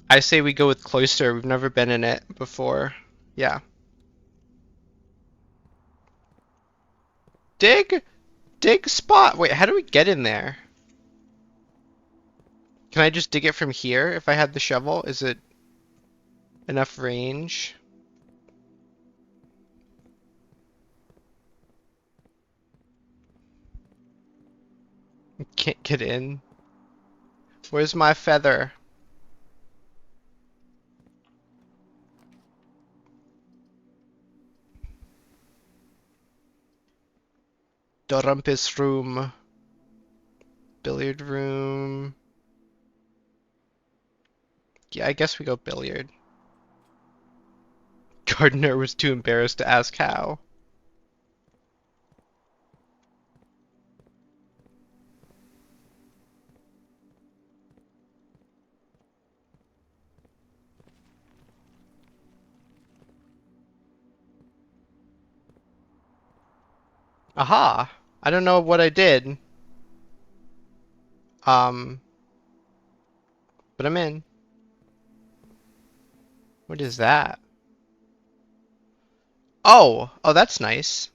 I say we go with Cloister. We've never been in it before. Yeah. Dig? Dig spot. Wait, how do we get in there? Can I just dig it from here if I had the shovel? Is it enough range? Can't get in. Where's my feather? The rumpus room. Billiard room. Yeah, I guess we go billiard. Gardner was too embarrassed to ask how. Aha! I don't know what I did. Um, but I'm in. What is that? Oh, that's nice.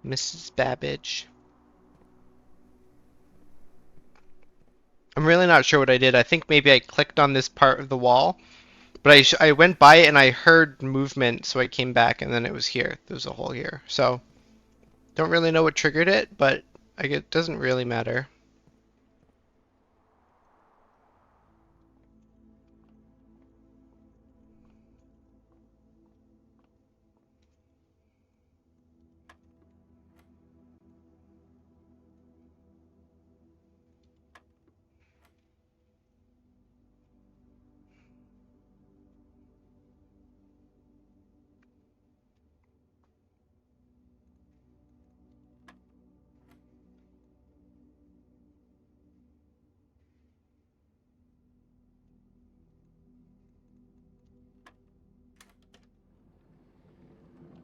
Mrs. Babbage. I'm really not sure what I did. I think maybe I clicked on this part of the wall, but I went by it and I heard movement, so I came back and then it was here. There was a hole here. So, don't really know what triggered it, but it doesn't really matter.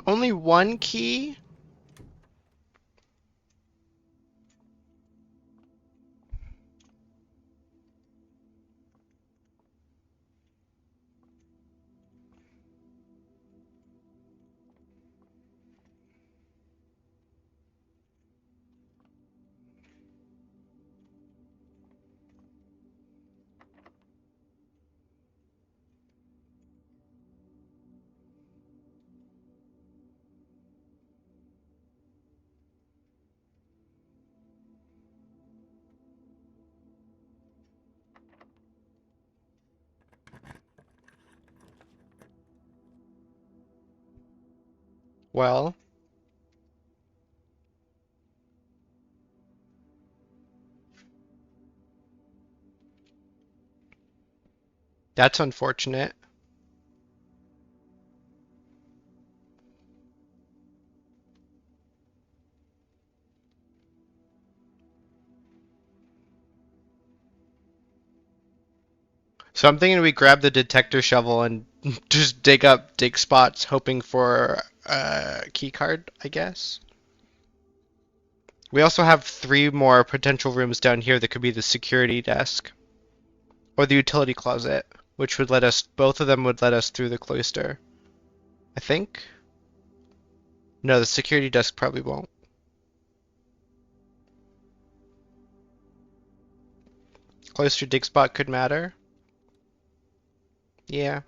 Only one key? Well, that's unfortunate. So I'm thinking we grab the detector shovel and just dig spots, hoping for a key card, I guess. We also have 3 more potential rooms down here that could be the security desk or the utility closet, which would let us, both of them would let us through the cloister. I think? No, the security desk probably won't. Cloister dig spot could matter. Yeah.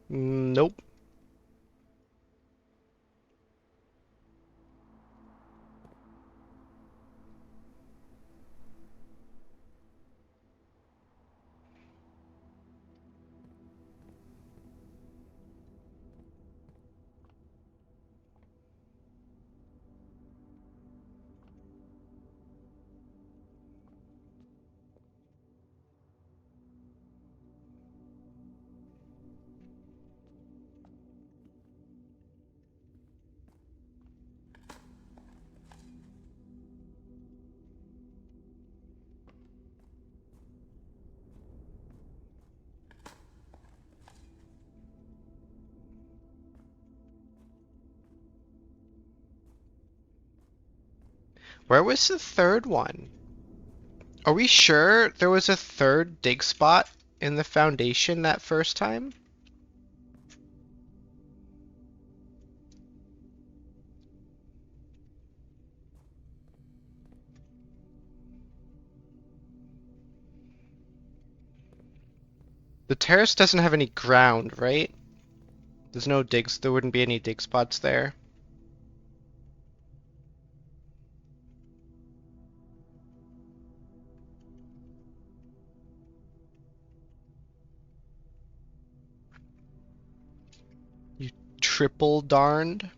Nope. Where was the third one? Are we sure there was a third dig spot in the foundation that first time? The terrace doesn't have any ground, right? There's no digs, there wouldn't be any dig spots there. You triple darned.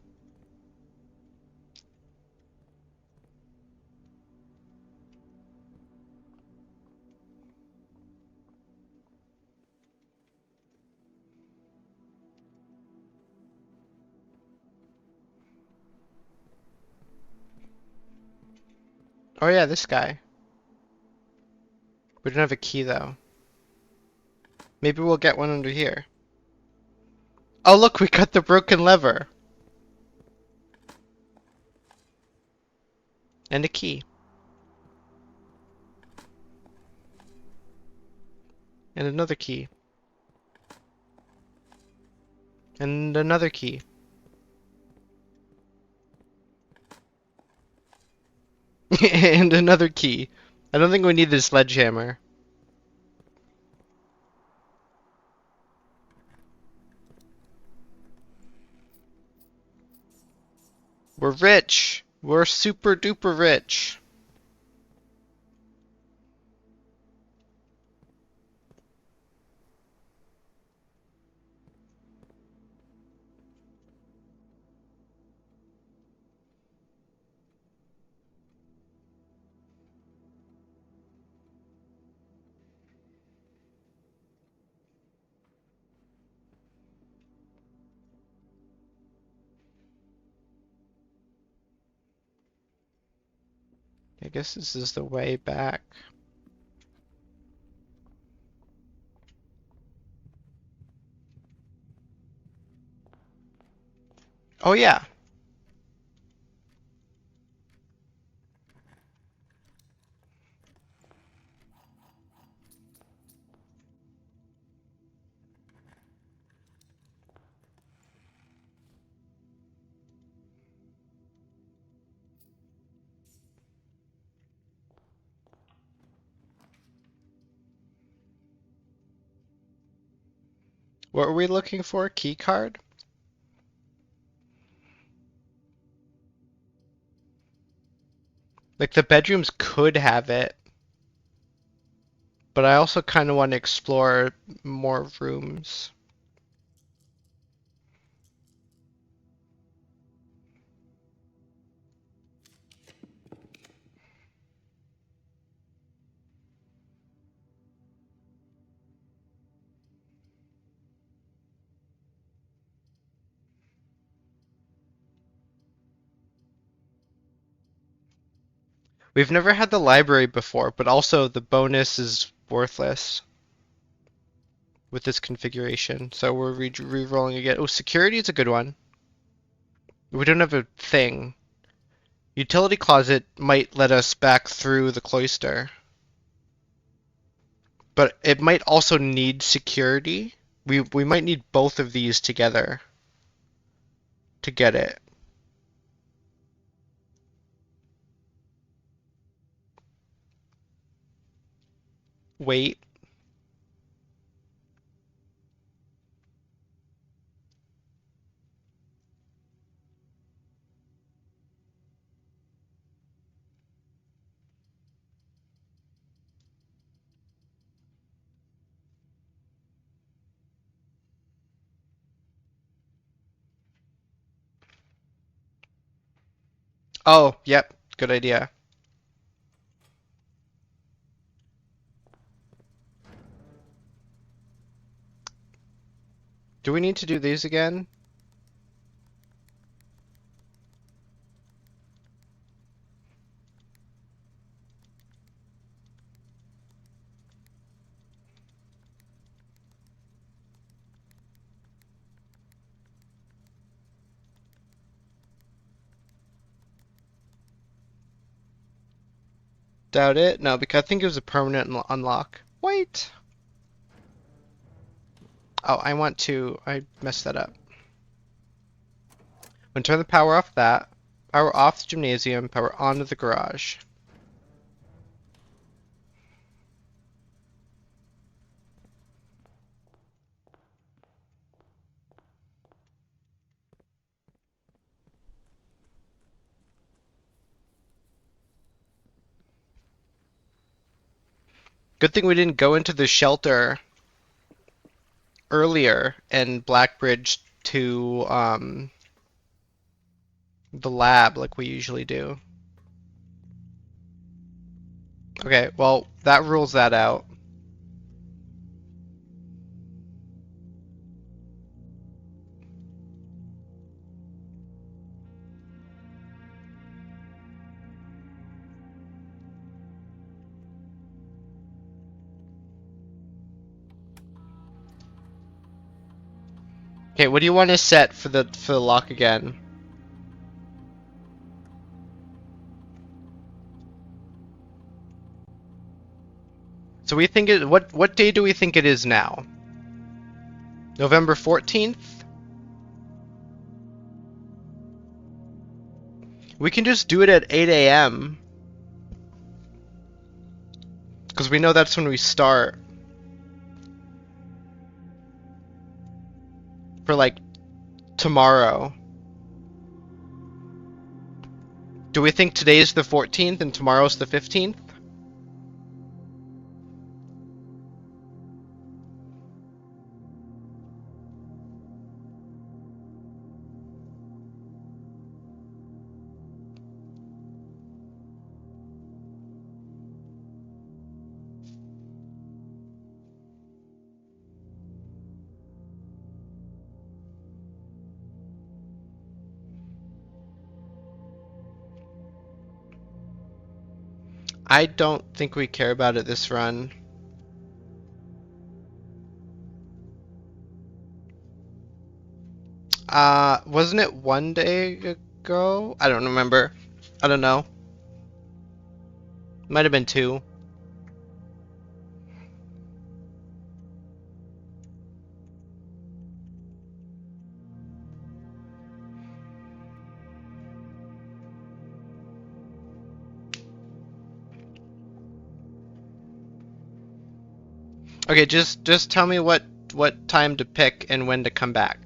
Oh yeah, this guy. We don't have a key though. Maybe we'll get one under here. Oh look, we got the broken lever. And a key. And another key. And another key. And another key. I don't think we need this sledgehammer. We're rich. We're super duper rich. I guess this is the way back. Oh yeah. What were we looking for? Key card? Like the bedrooms could have it, but I also kind of want to explore more rooms. We've never had the library before, but also the bonus is worthless with this configuration. So we're re-rolling again. Oh, security is a good one. We don't have a thing. Utility closet might let us back through the cloister. But it might also need security. We might need both of these together to get it. Wait. Oh, yep. Good idea. Do we need to do these again? Doubt it. No, because I think it was a permanent unlock. Wait. Oh, I messed that up. When turn the power off that, power off the gymnasium, power onto the garage. Good thing we didn't go into the shelter earlier and Blackbridge to the lab like we usually do. Okay, well, that rules that out. Okay, what do you want to set for the lock again? So we think it what day do we think it is now? November 14th? We can just do it at 8 a.m. because we know that's when we start. For like tomorrow. Do we think today's the 14th and tomorrow's the 15th? I don't think we care about it this run. Wasn't it 1 day ago? I don't remember. I don't know. Might have been 2. Okay, just tell me what time to pick and when to come back.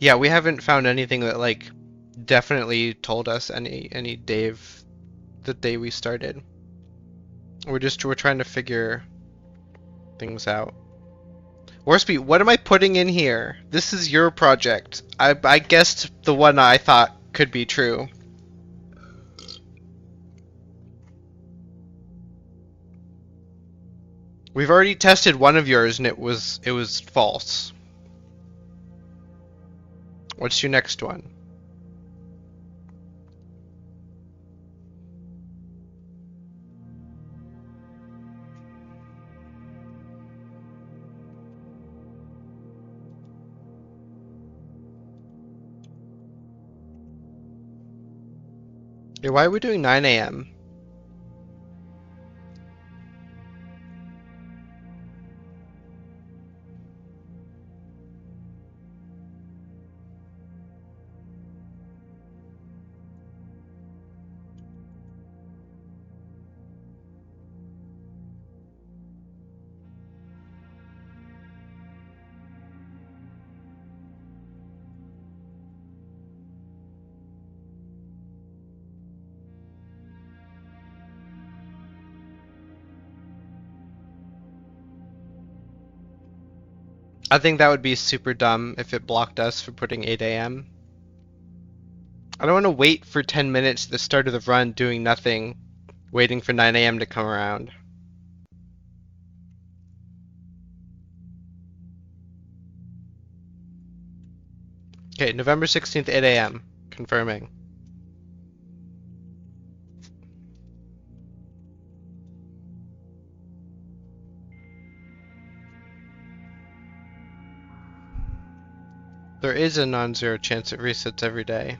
Yeah, we haven't found anything that like definitely told us any day of the day we started. We're trying to figure things out. Worsby, what am I putting in here? This is your project. I guessed the one I thought could be true. We've already tested one of yours and it was false. What's your next one? Yeah, why are we doing 9 a.m.? I think that would be super dumb if it blocked us for putting 8 a.m. I don't want to wait for 10 minutes at the start of the run doing nothing, waiting for 9 a.m. to come around. Okay, November 16th, 8 a.m. Confirming. There is a non-zero chance it resets every day.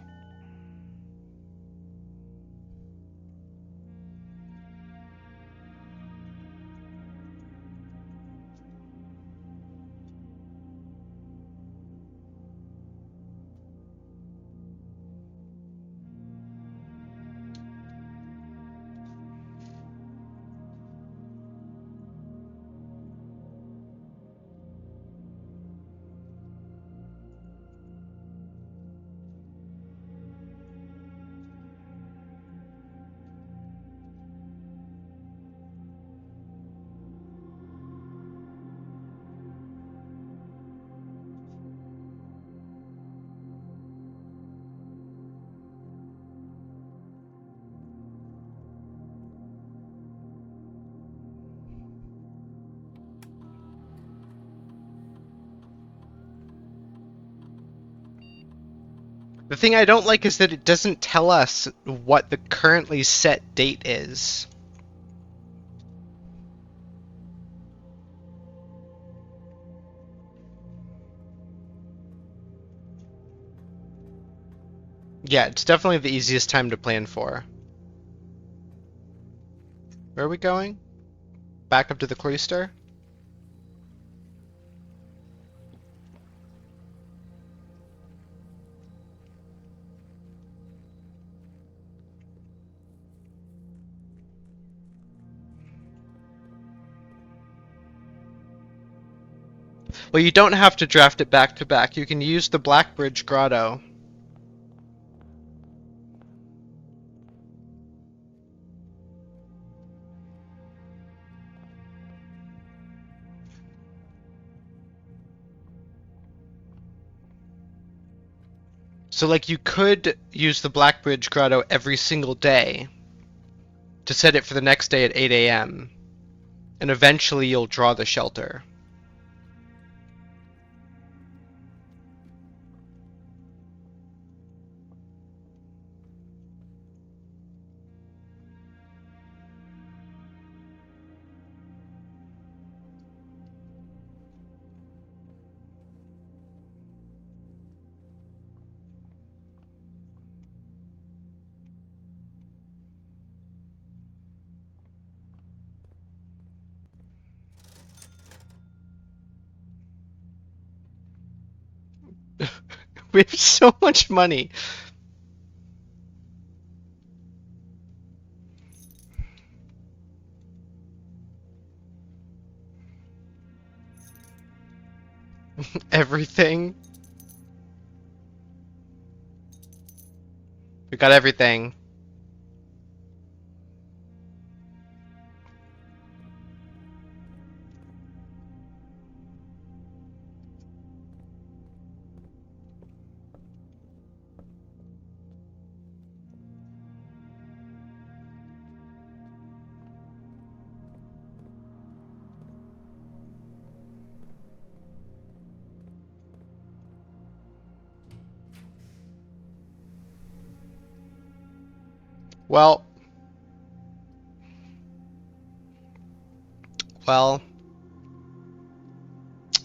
The thing I don't like is that it doesn't tell us what the currently set date is. Yeah, it's definitely the easiest time to plan for. Where are we going? Back up to the cloister? Well, you don't have to draft it back to back. You can use the Blackbridge Grotto. So, like, you could use the Blackbridge Grotto every single day to set it for the next day at 8 a.m. And eventually you'll draw the shelter. We have so much money. Everything. We got everything. Well, well,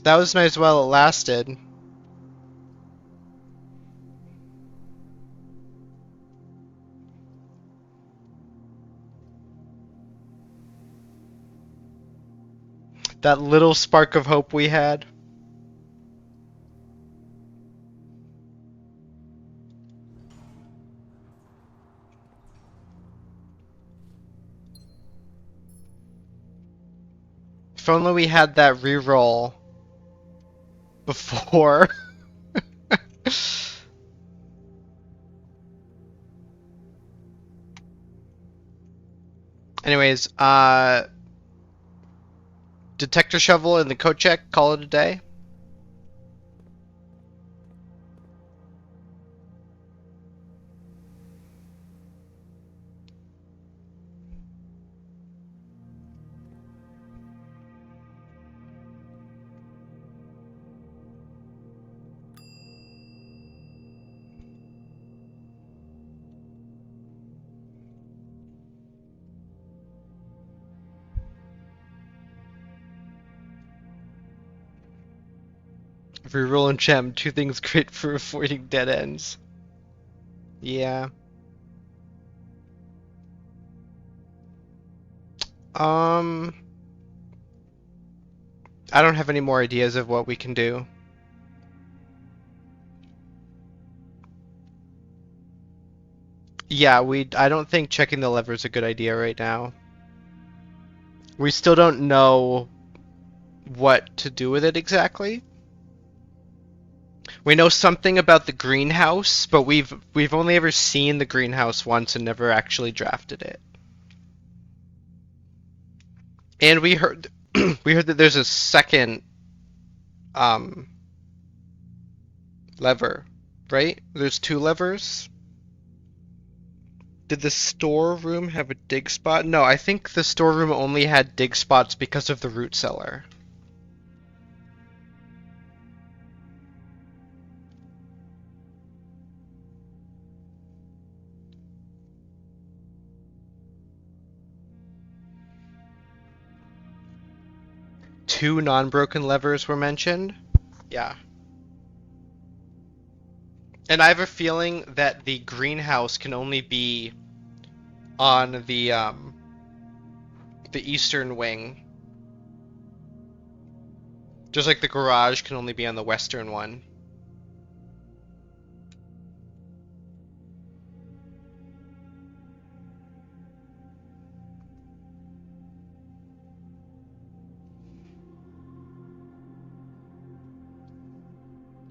that was nice while it lasted. That little spark of hope we had. If only we had that reroll before. Anyways, detector shovel and the coat check, call it a day. Reroll and gem, two things great for avoiding dead ends. Yeah. Um, I don't have any more ideas of what we can do. Yeah, I don't think checking the lever is a good idea right now. We still don't know what to do with it exactly. We know something about the greenhouse, but we've only ever seen the greenhouse once and never actually drafted it. And we heard we heard that there's a second um lever, right? There's two levers. Did the storeroom have a dig spot? No, I think the storeroom only had dig spots because of the root cellar. Two non-broken levers were mentioned. Yeah. And I have a feeling that the greenhouse can only be on the eastern wing. Just like the garage can only be on the western one.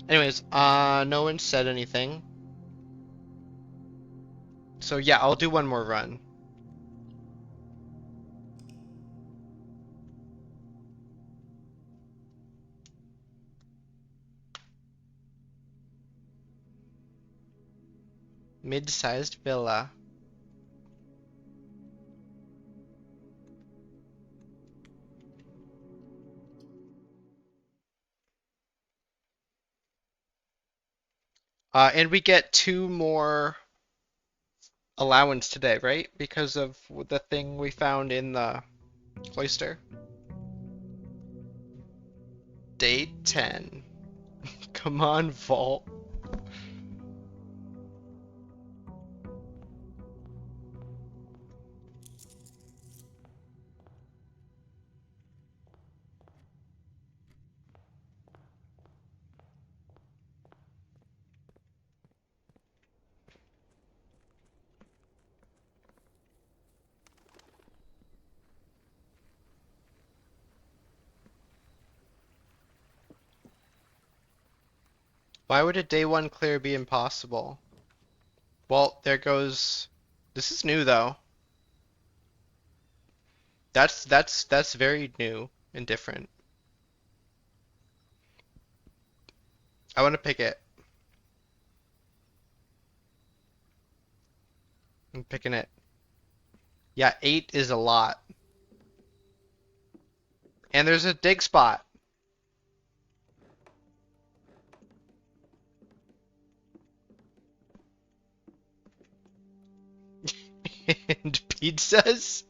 Anyways, no one said anything. So yeah, I'll do one more run. Mid-sized villa. And we get two more allowance today, right? Because of the thing we found in the cloister. Day 10. Come on, Vault. Why would a day 1 clear be impossible? Well, there goes. This is new though. That's very new and different. I want to pick it. I'm picking it. Yeah, 8 is a lot. And there's a dig spot. And pizzas?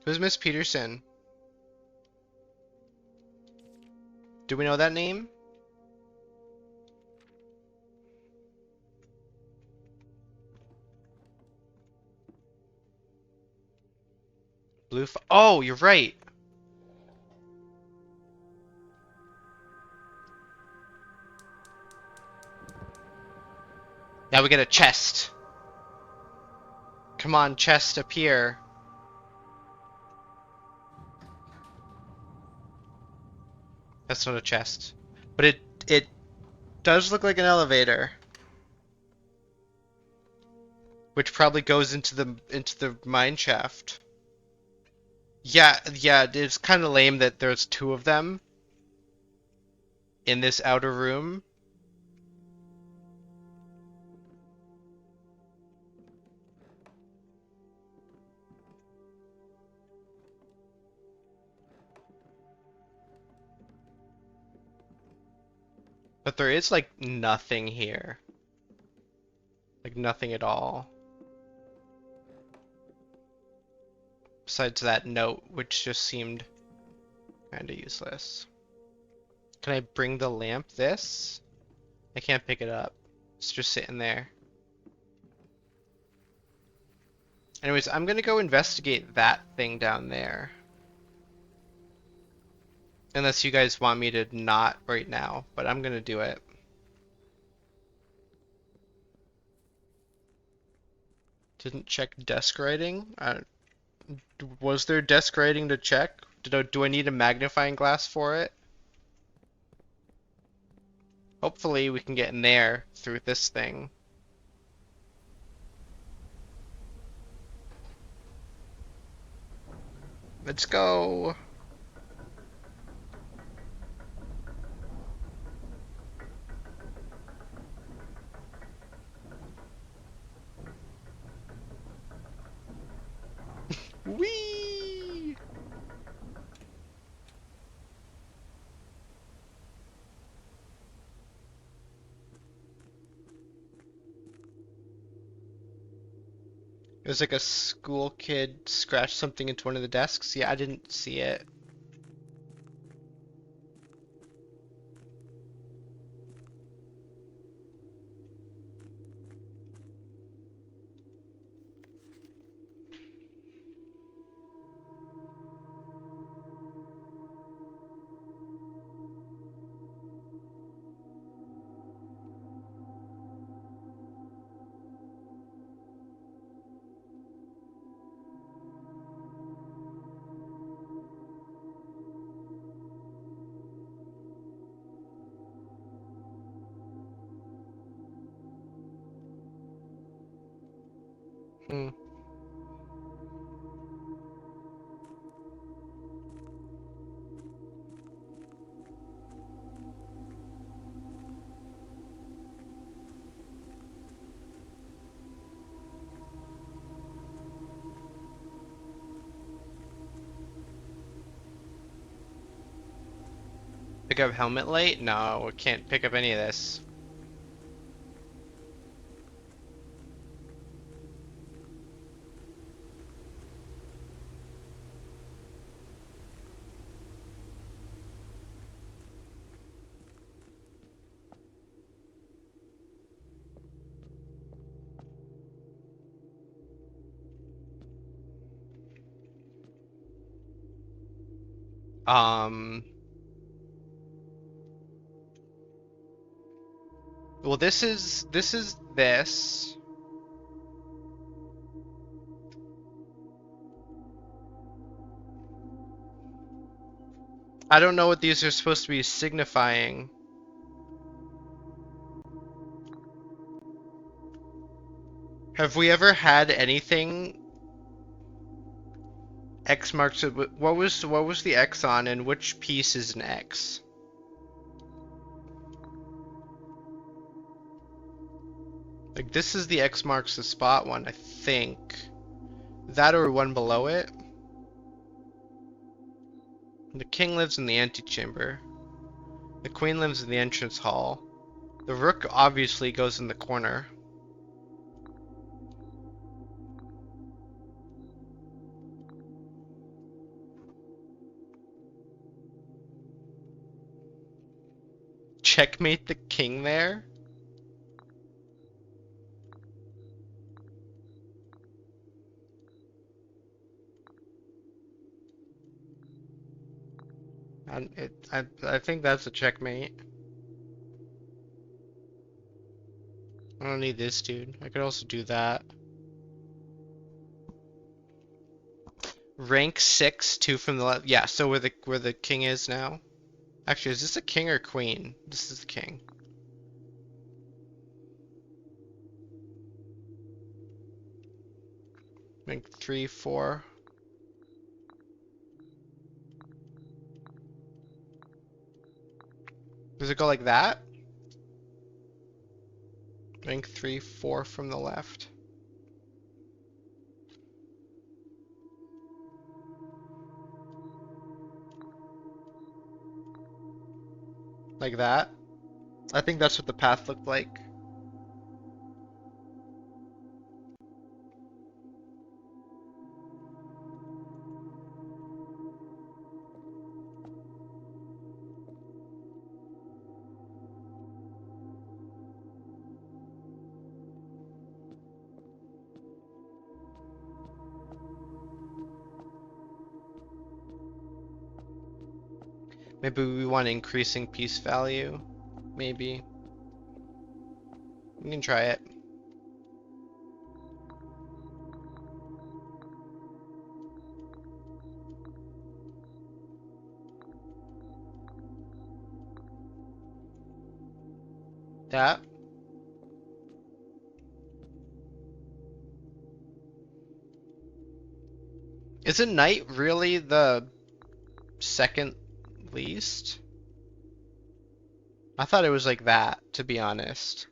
Who's Miss Peterson? Do we know that name? Oh, you're right. Now we get a chest. Come on, chest appear. That's not a chest. But it does look like an elevator. Which probably goes into the mine shaft. Yeah, yeah, it's kind of lame that there's two of them in this outer room. But there is like nothing here. Like nothing at all. Besides that note, which just seemed kind of useless. Can I bring the lamp this? I can't pick it up. It's just sitting there. Anyways, I'm gonna go investigate that thing down there. Unless you guys want me to not right now, but I'm gonna do it. Didn't check desk writing? Was there desk writing to check? Do I need a magnifying glass for it? Hopefully we can get in there through this thing. Let's go! Whee! It was like a school kid scratched something into one of the desks. Yeah, I didn't see it. Hmm. Pick up helmet light? No, I can't pick up any of this. Um, well, this is this. I don't know what these are supposed to be signifying. Have we ever had anything X marks it? What was the X on, and which piece is an X? Like this is the X marks the spot one, I think. That or one below it. The king lives in the antechamber. The queen lives in the entrance hall. The rook obviously goes in the corner. Checkmate the king there? And I think that's a checkmate. I don't need this dude. I could also do that. Rank 6, 2 from the left. Yeah, so where the king is now. Actually, is this a king or queen? This is the king. Rank 3, 4. Does it go like that? Rank 3, 4 from the left. Like that? I think that's what the path looked like. Maybe we want increasing piece value. Maybe. We can try it. That. Isn't knight really the second least? I thought it was like that, to be honest.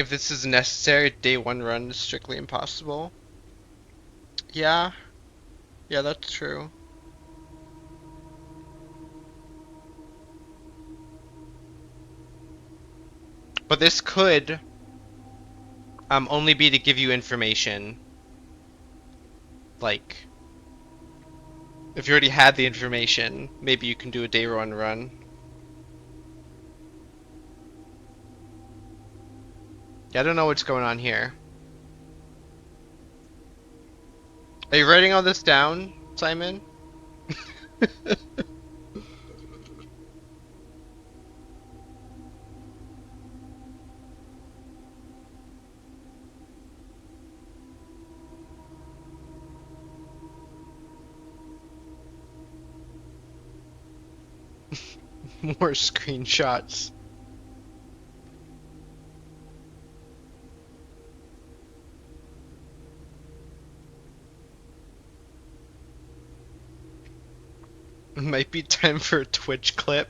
If this is necessary, day one run is strictly impossible. Yeah, yeah, that's true. But this could only be to give you information. Like, if you already had the information, maybe you can do a day one run. Yeah, I don't know what's going on here. Are you writing all this down, Simon? More screenshots. Might be time for a Twitch clip.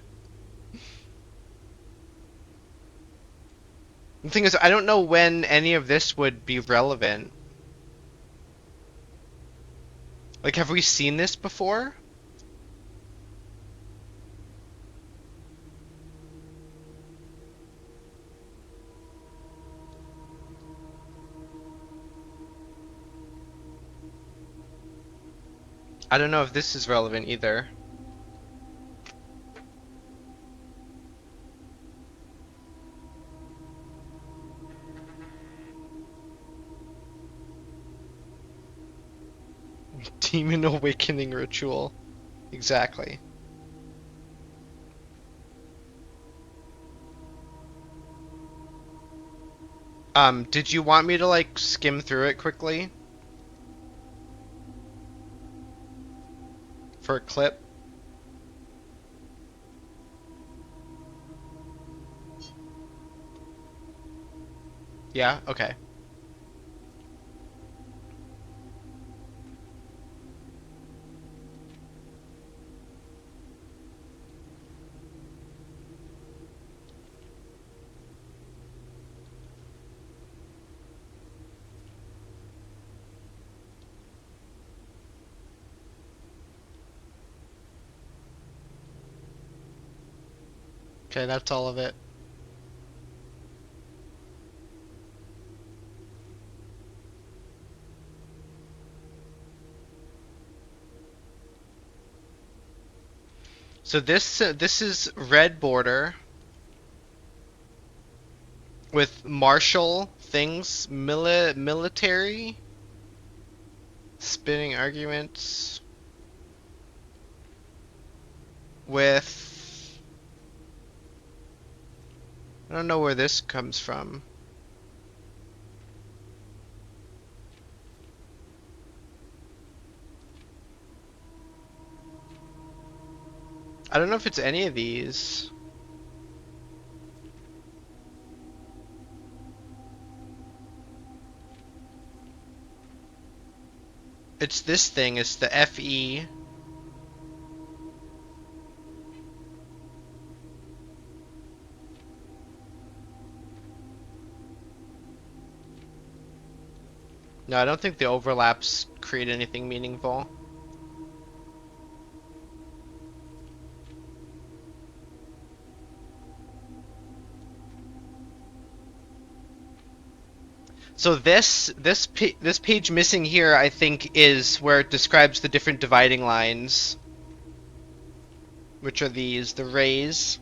The thing is, I don't know when any of this would be relevant. Like, have we seen this before? I don't know if this is relevant either. Demon awakening ritual. Exactly. Did you want me to like skim through it quickly for a clip? Yeah, okay. Okay, that's all of it. So this is red border with martial things, military, spinning arguments with I don't know where this comes from. I don't know if it's any of these. It's this thing, it's the FE. No, I don't think the overlaps create anything meaningful. So this page missing here, I think, is where it describes the different dividing lines, which are these, the rays.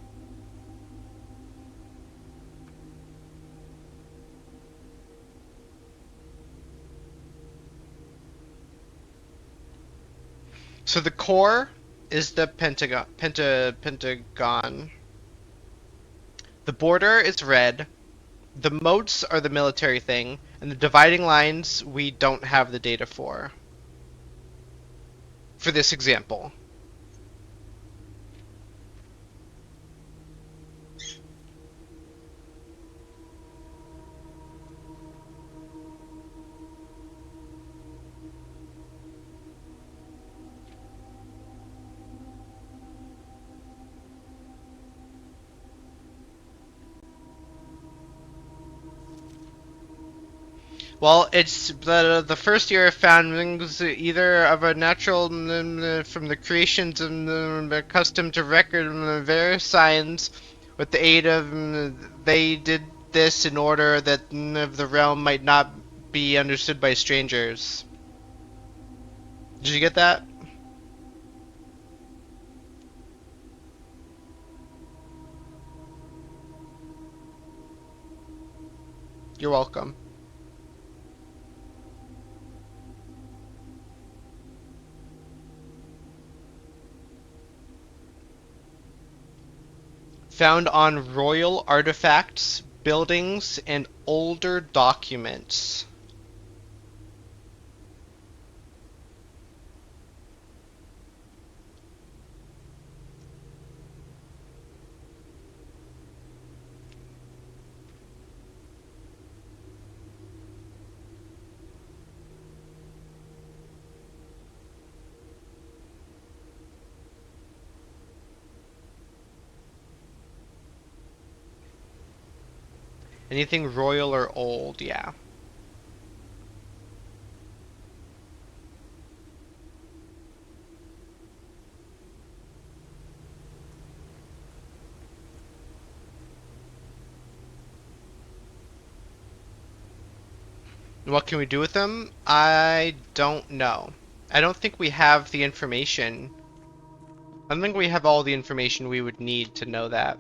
So the core is the pentagon. The border is red. The moats are the military thing, and the dividing lines we don't have the data for this example. Well, it's the first year of foundings either of a natural from the creations accustomed to record various signs with the aid of they did this in order that the realm might not be understood by strangers. Did you get that? You're welcome. Found on royal artifacts, buildings, and older documents. Anything royal or old, yeah. What can we do with them? I don't know. I don't think we have the information. I don't think we have all the information we would need to know that.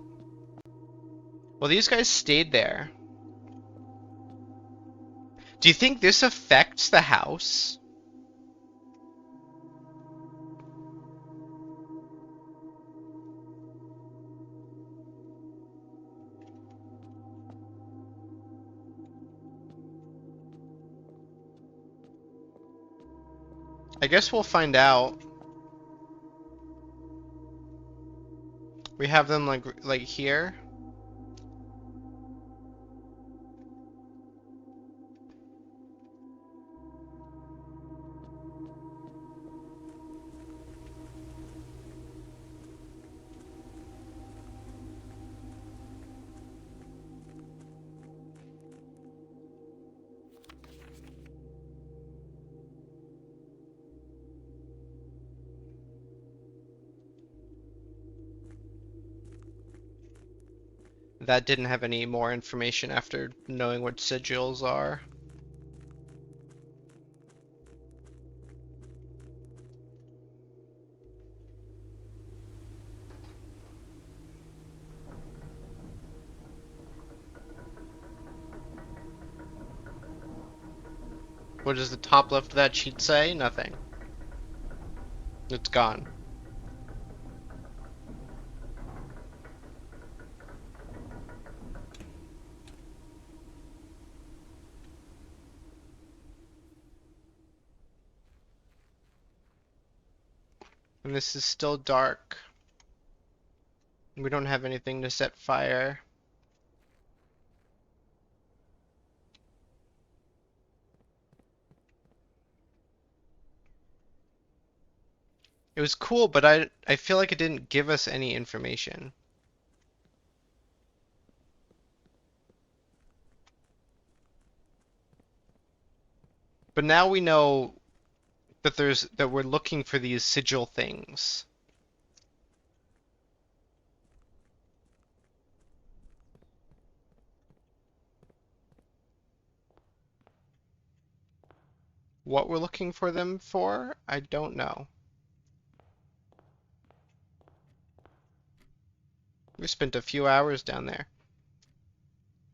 Well, these guys stayed there. Do you think this affects the house? I guess we'll find out. We have them like here. That didn't have any more information after knowing what sigils are. What does the top left of that sheet say? Nothing. It's gone. And this is still dark. We don't have anything to set fire. It was cool, but I feel like it didn't give us any information. But now we know that we're looking for these sigil things. What we're looking for them for, I don't know. We spent a few hours down there.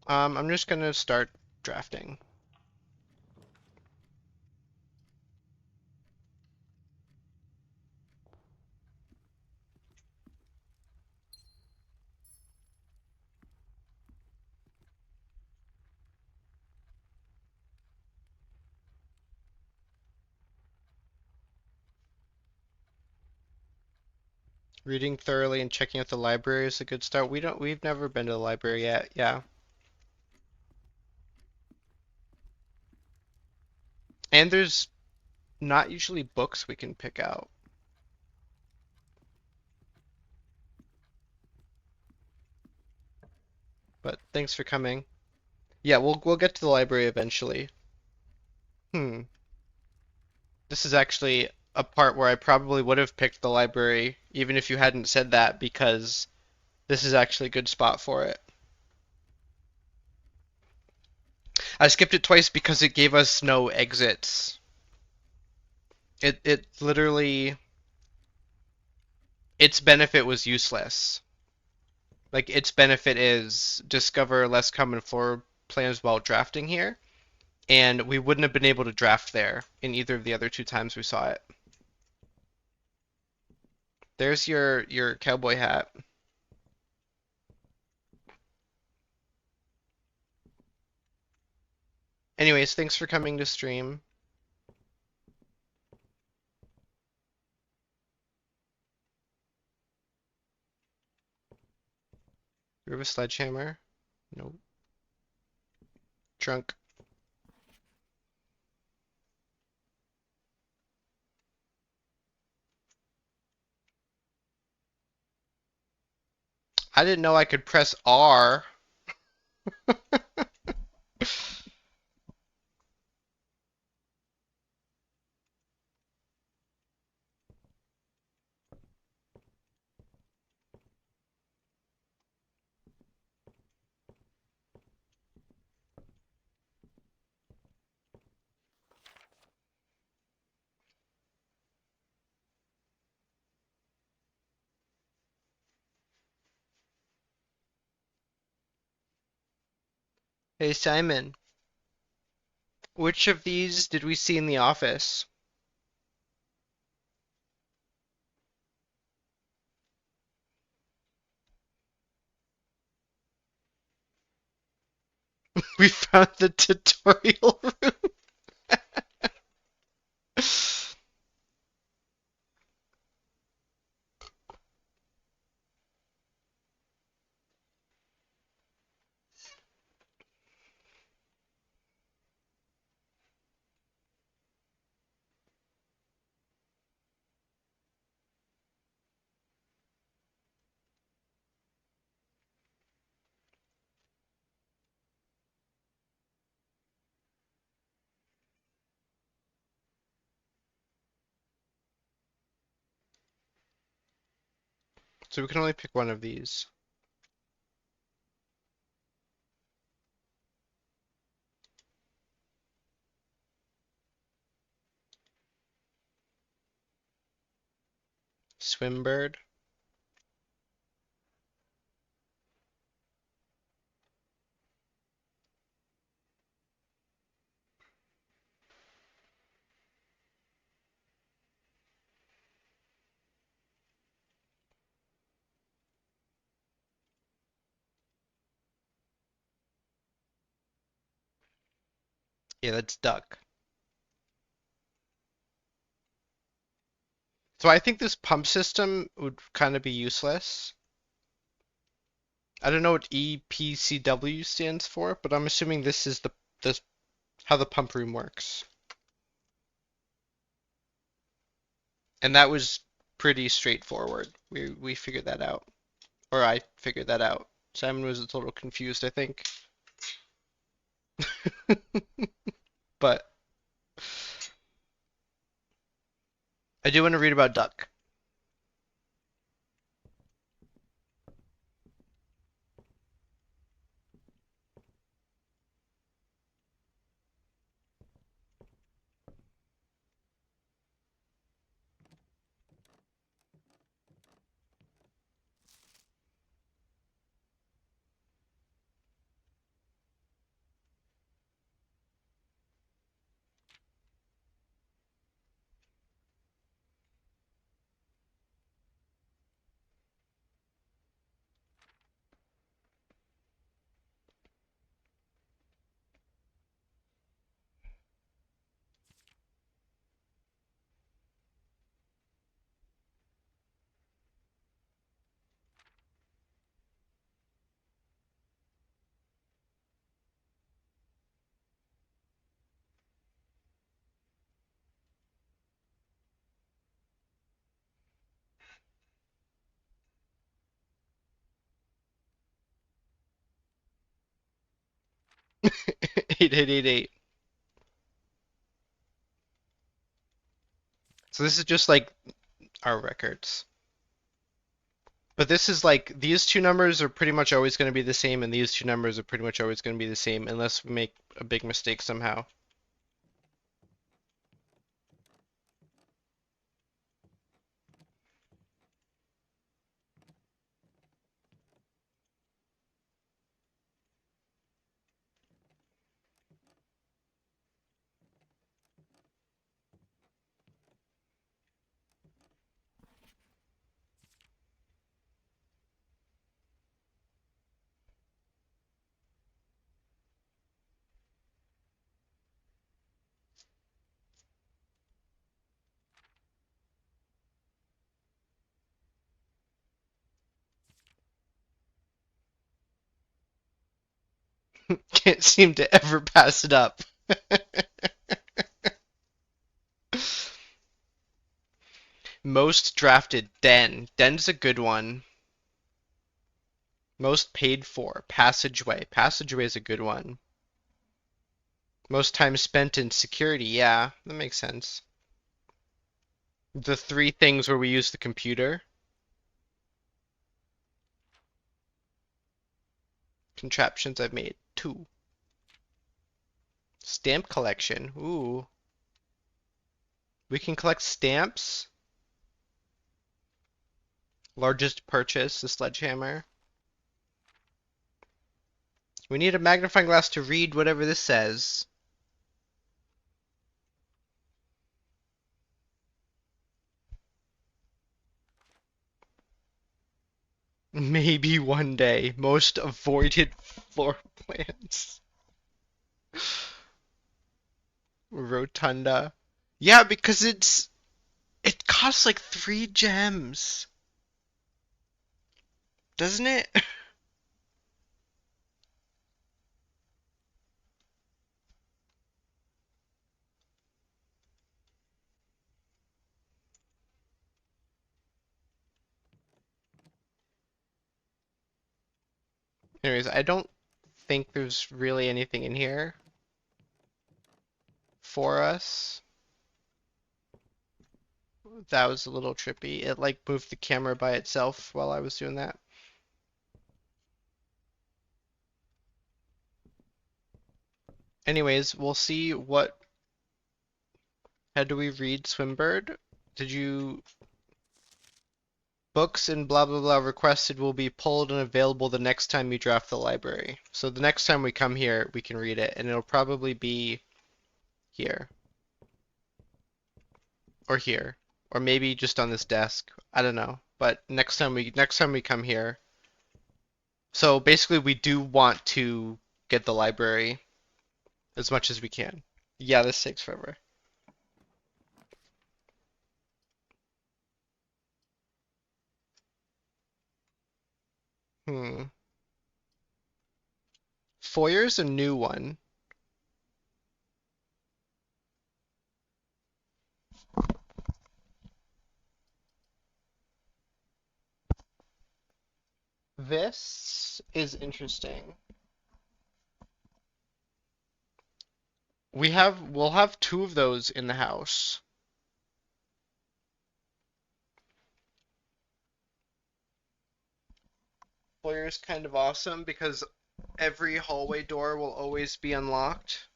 I'm just gonna start drafting. Reading thoroughly and checking out the library is a good start. We've never been to the library yet, yeah. And there's not usually books we can pick out. But thanks for coming. Yeah, we'll get to the library eventually. Hmm. This is actually a part where I probably would have picked the library, even if you hadn't said that, because this is actually a good spot for it. I skipped it twice because it gave us no exits. It literally its benefit was useless. Like its benefit is discover less common floor plans while drafting here, and we wouldn't have been able to draft there in either of the other two times we saw it. There's your cowboy hat. Anyways, thanks for coming to stream. You have a sledgehammer? Nope. Drunk. I didn't know I could press R. Hey Simon, which of these did we see in the office? We found the tutorial room. So we can only pick one of these. Swimbird. Yeah, that's duck. So I think this pump system would kind of be useless. I don't know what EPCW stands for, but I'm assuming this is the how the pump room works. And that was pretty straightforward. We figured that out. Or I figured that out. Simon was a little confused, I think. But I do want to read about duck. 8888. So this is just like our records. But this is like, these two numbers are pretty much always going to be the same, and these two numbers are pretty much always going to be the same, unless we make a big mistake somehow. Can't seem to ever pass it up. Most drafted, Den. Den's a good one. Most paid for, Passageway. Passageway is a good one. Most time spent in security, yeah, that makes sense. The three things where we use the computer. Contraptions I've made, 2. Stamp collection, ooh. We can collect stamps. Largest purchase, the sledgehammer. We need a magnifying glass to read whatever this says. Maybe one day. Most avoided floor plans. Rotunda. Yeah, because it costs like 3 gems, doesn't it? Anyways, I don't think there's really anything in here for us. That was a little trippy. It like moved the camera by itself while I was doing that. Anyways, we'll see what. How do we read Swimbird? Did you. Books and blah blah blah requested will be pulled and available the next time you draft the library. So the next time we come here, we can read it, and it'll probably be here. Or here. Or maybe just on this desk. I don't know. But next time we come here. So basically we do want to get the library as much as we can. Yeah, this takes forever. Hmm. Foyer's a new one. This is interesting. We'll have 2 of those in the house. Foyer's kind of awesome because every hallway door will always be unlocked.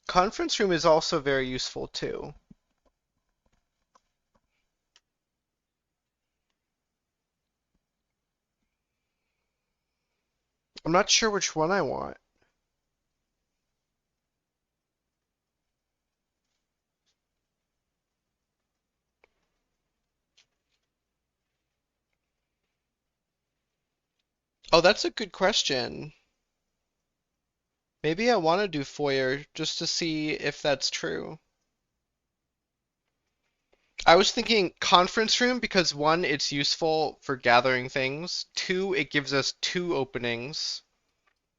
Conference room is also very useful too. I'm not sure which one I want. Oh, that's a good question. Maybe I want to do Foyer just to see if that's true. I was thinking conference room because 1, it's useful for gathering things. 2, it gives us 2 openings.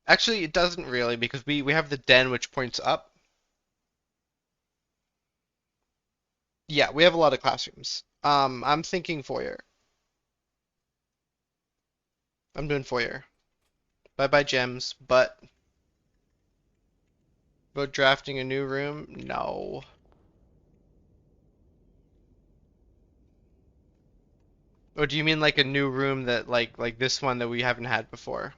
Actually, it doesn't really because we have the den which points up. Yeah, we have a lot of classrooms. I'm thinking Foyer. I'm doing Foyer. Bye bye gems, but about drafting a new room? No. Or do you mean like a new room that like this one that we haven't had before?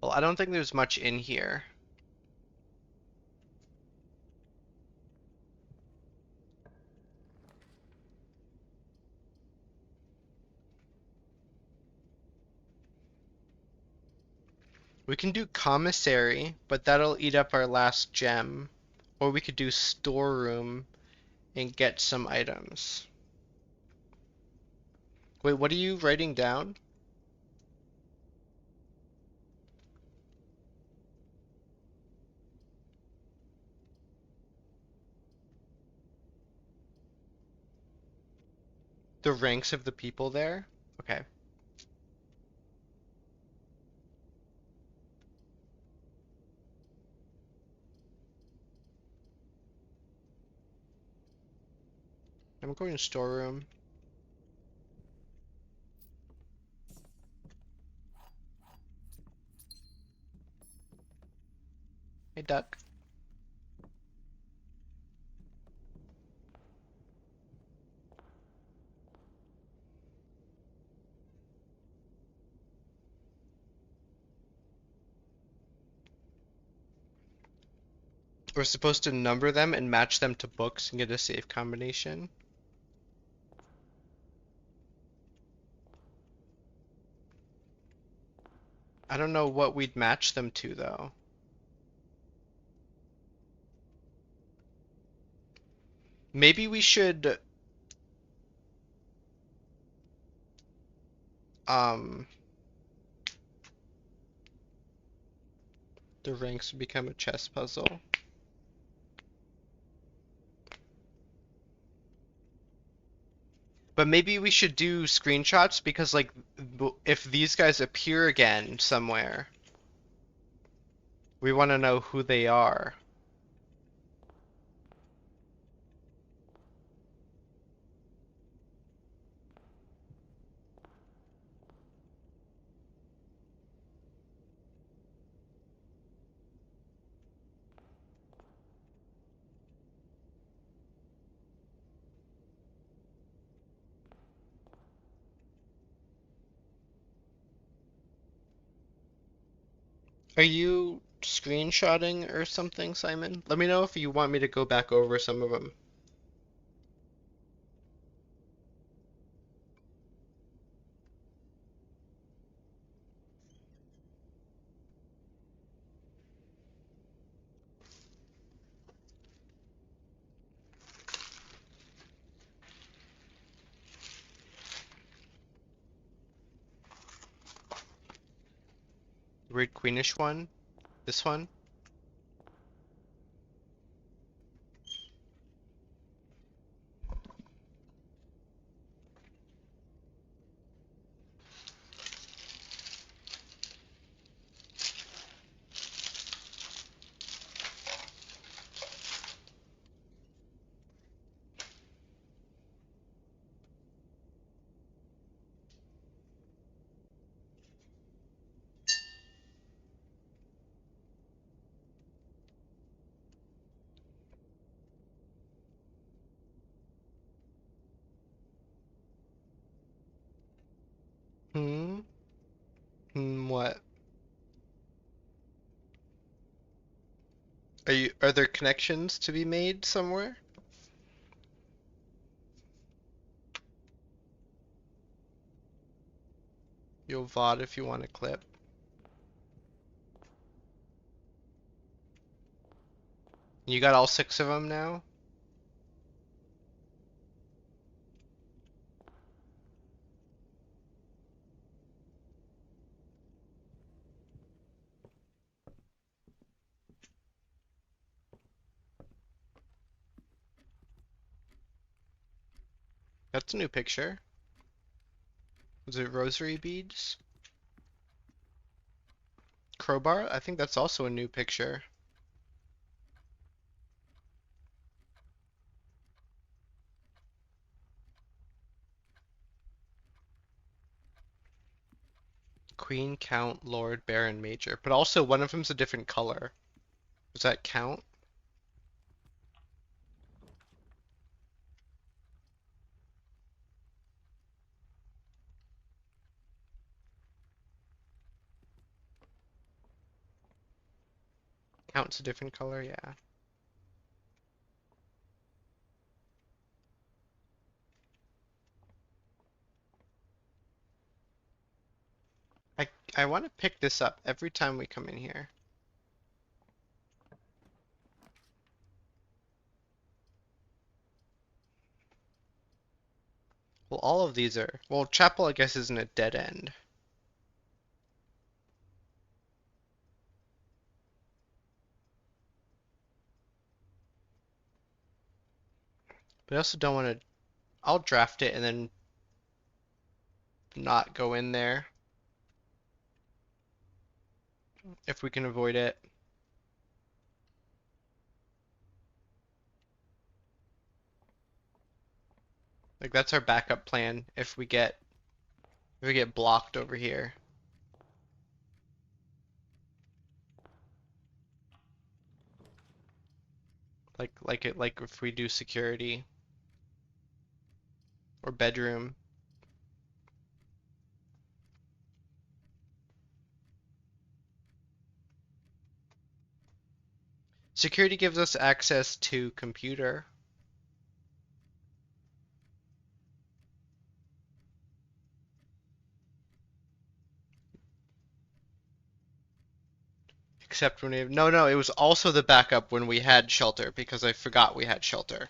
Well, I don't think there's much in here. We can do commissary, but that'll eat up our last gem. Or we could do storeroom and get some items. Wait, what are you writing down? The ranks of the people there? Okay. I'm going to storeroom. Hey, duck. We're supposed to number them and match them to books and get a safe combination. I don't know what we'd match them to, though. Maybe we should, um, the ranks become a chess puzzle. But maybe we should do screenshots because, like, if these guys appear again somewhere, we want to know who they are. Are you screenshotting or something, Simon? Let me know if you want me to go back over some of them. Weird Queenish one? This one? Hmm? Hmm, what? Are there connections to be made somewhere? You'll VOD if you want a clip. You got all 6 of them now? That's a new picture. Was it rosary beads? Crowbar? I think that's also a new picture. Queen, Count, Lord, Baron, Major. But also one of them's a different color. Does that count? Count's a different color, yeah. I I want to pick this up every time we come in here. Well, all of these are... Well, Chapel, I guess, isn't a dead end. But I also don't want to... I'll draft it and then not go in there if we can avoid it. Like, that's our backup plan if we get blocked over here. Like if we do security or bedroom. Security gives us access to computer. Except when we have, no, it was also the backup when we had shelter because I forgot we had shelter.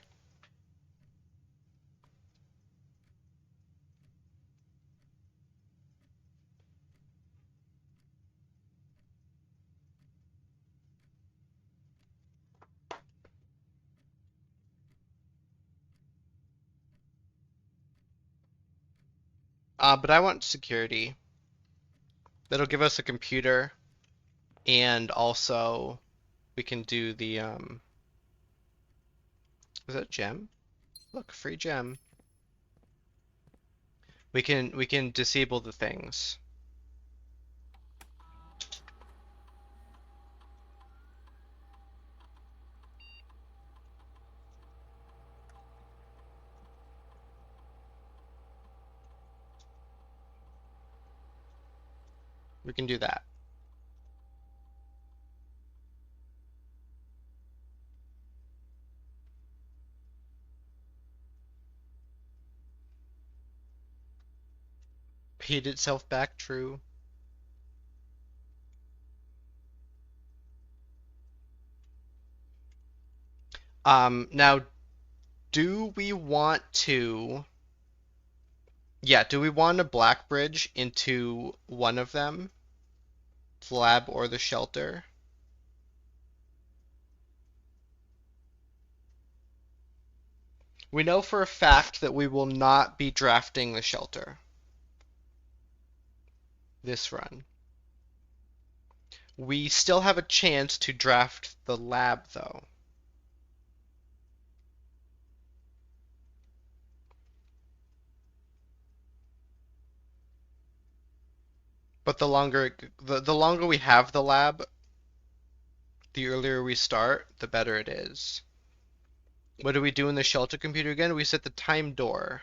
But I want security. That'll give us a computer and also we can do the is that gem? Look, free gem. We can disable the things. We can do that. Paid itself back, true. Now, do we want to... Yeah, do we want to black bridge into one of them? The lab or the shelter? We know for a fact that we will not be drafting the shelter this run. We still have a chance to draft the lab, though. But the longer we have the lab, the earlier we start, the better it is. What do we do in the shelter computer again? We set the time door.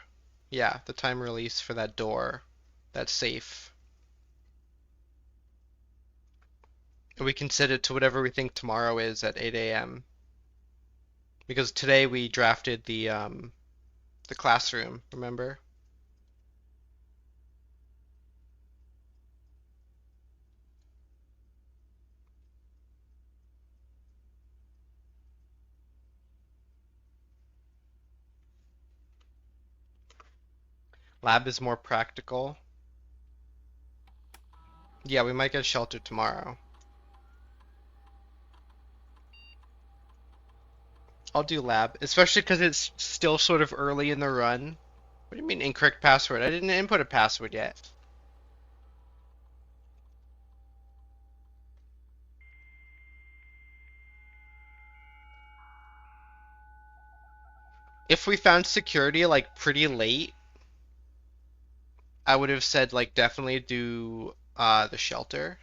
Yeah, the time release for that door. That's safe. And we can set it to whatever we think tomorrow is at 8 a.m. Because today we drafted the classroom, remember? Lab is more practical. Yeah, we might get shelter tomorrow. I'll do lab, especially because it's still sort of early in the run. What do you mean incorrect password? I didn't input a password yet. If we found security like pretty late, I would have said like definitely do the shelter.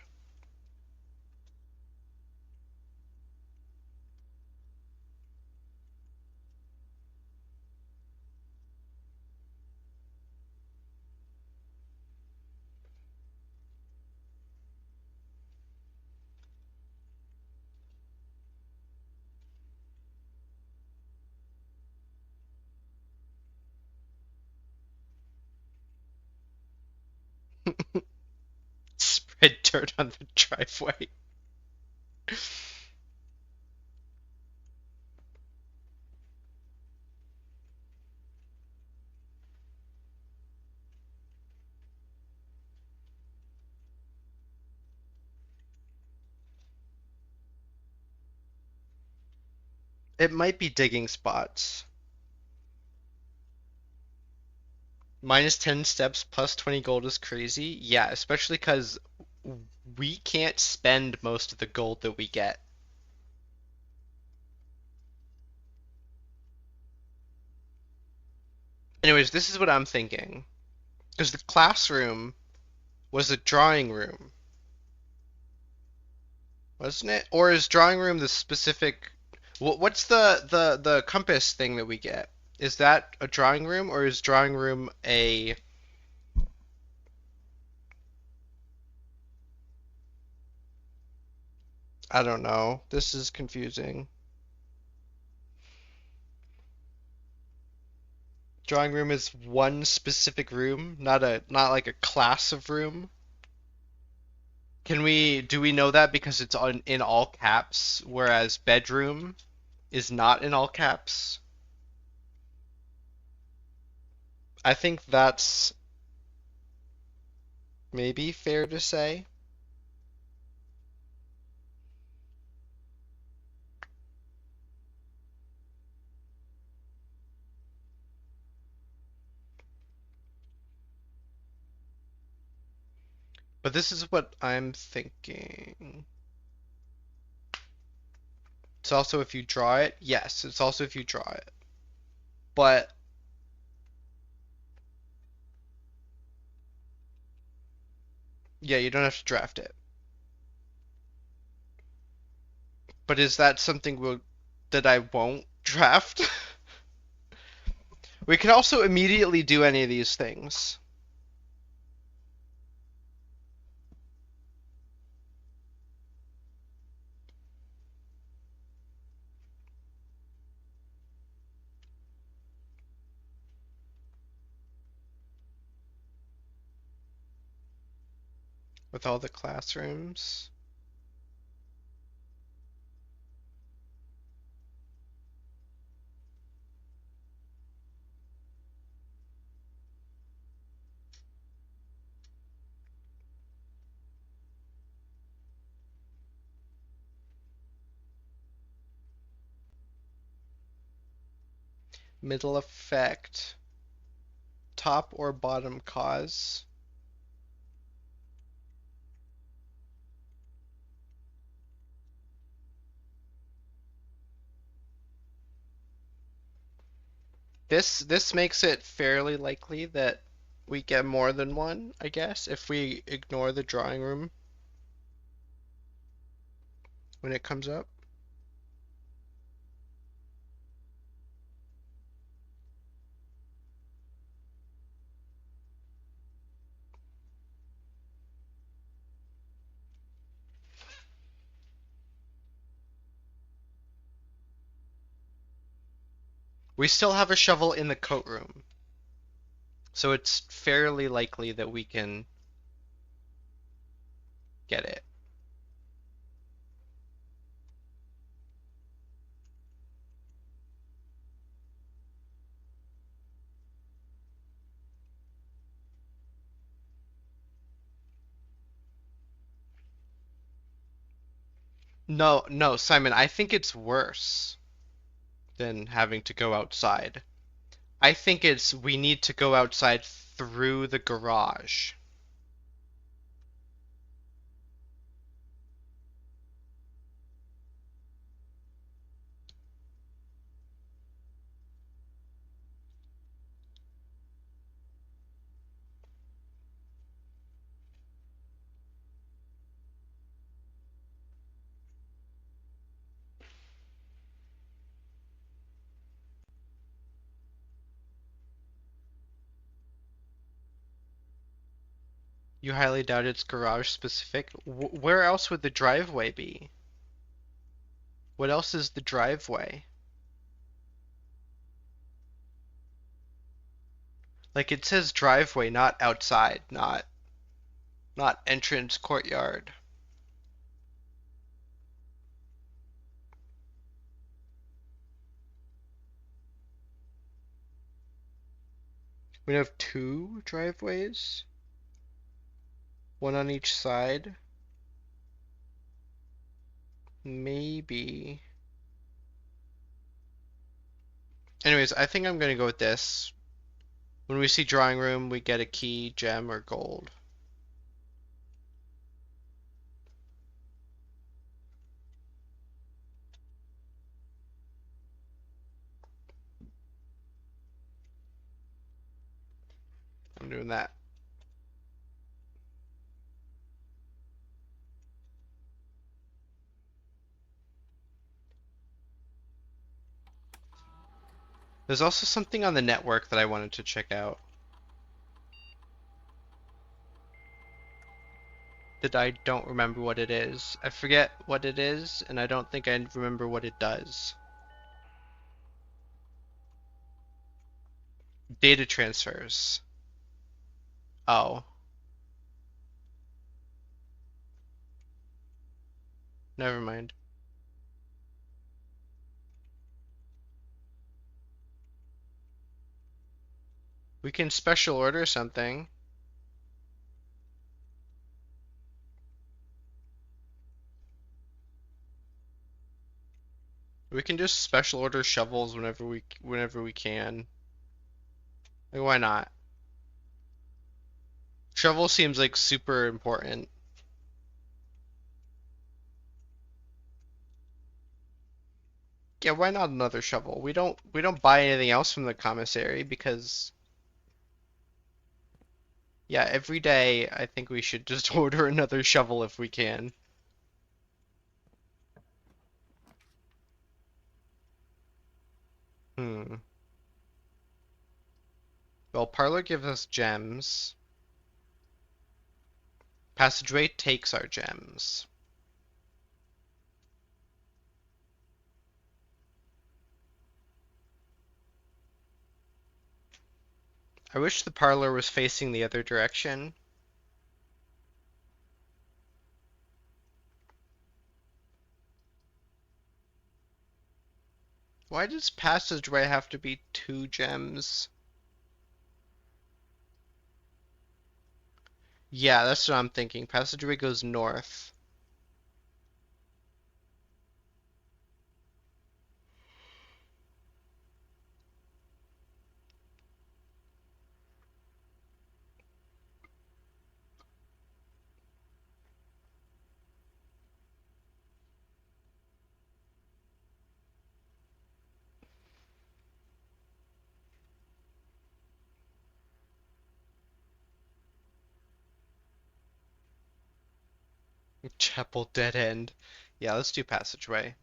Spread dirt on the driveway. It might be digging spots. Minus 10 steps plus 20 gold is crazy. Yeah, especially because we can't spend most of the gold that we get. Anyways, this is what I'm thinking. Because the classroom was a drawing room, wasn't it? Or is drawing room the specific? What's the compass thing that we get? Is that a drawing room or is drawing room a? I don't know. This is confusing. Drawing room is one specific room, not like a class of room. Do we know that because it's on in all caps, whereas bedroom is not in all caps? I think that's maybe fair to say. But this is what I'm thinking. It's also if you draw it. Yes, it's also if you draw it. But yeah, you don't have to draft it. But is that something that I won't draft? We can also immediately do any of these things with all the classrooms. Middle effect. Top or bottom cause. This makes it fairly likely that we get more than one, I guess, if we ignore the drawing room when it comes up. We still have a shovel in the coat room, so it's fairly likely that we can get it. No, no, Simon, I think it's worse than having to go outside. I think it's we need to go outside through the garage. You highly doubt it's garage specific. Where else would the driveway be? What else is the driveway? Like it says driveway, not outside, not entrance courtyard. We have two driveways, one on each side. Maybe. Anyways, I think I'm gonna go with this. When we see drawing room, we get a key, gem, or gold. I'm doing that. There's also something on the network that I wanted to check out that I don't remember what it is. I forget what it is, and I don't think I remember what it does. Data transfers. Oh, never mind. We can special order something. We can just special order shovels whenever we can. Like, why not? Shovel seems like super important. Yeah, why not another shovel? We don't buy anything else from the commissary because yeah, every day I think we should just order another shovel if we can. Hmm. Well, Parlor gives us gems. Passageway takes our gems. I wish the parlor was facing the other direction. Why does passageway have to be two gems? Yeah, that's what I'm thinking. Passageway goes north. Chapel dead end. Yeah, let's do passageway.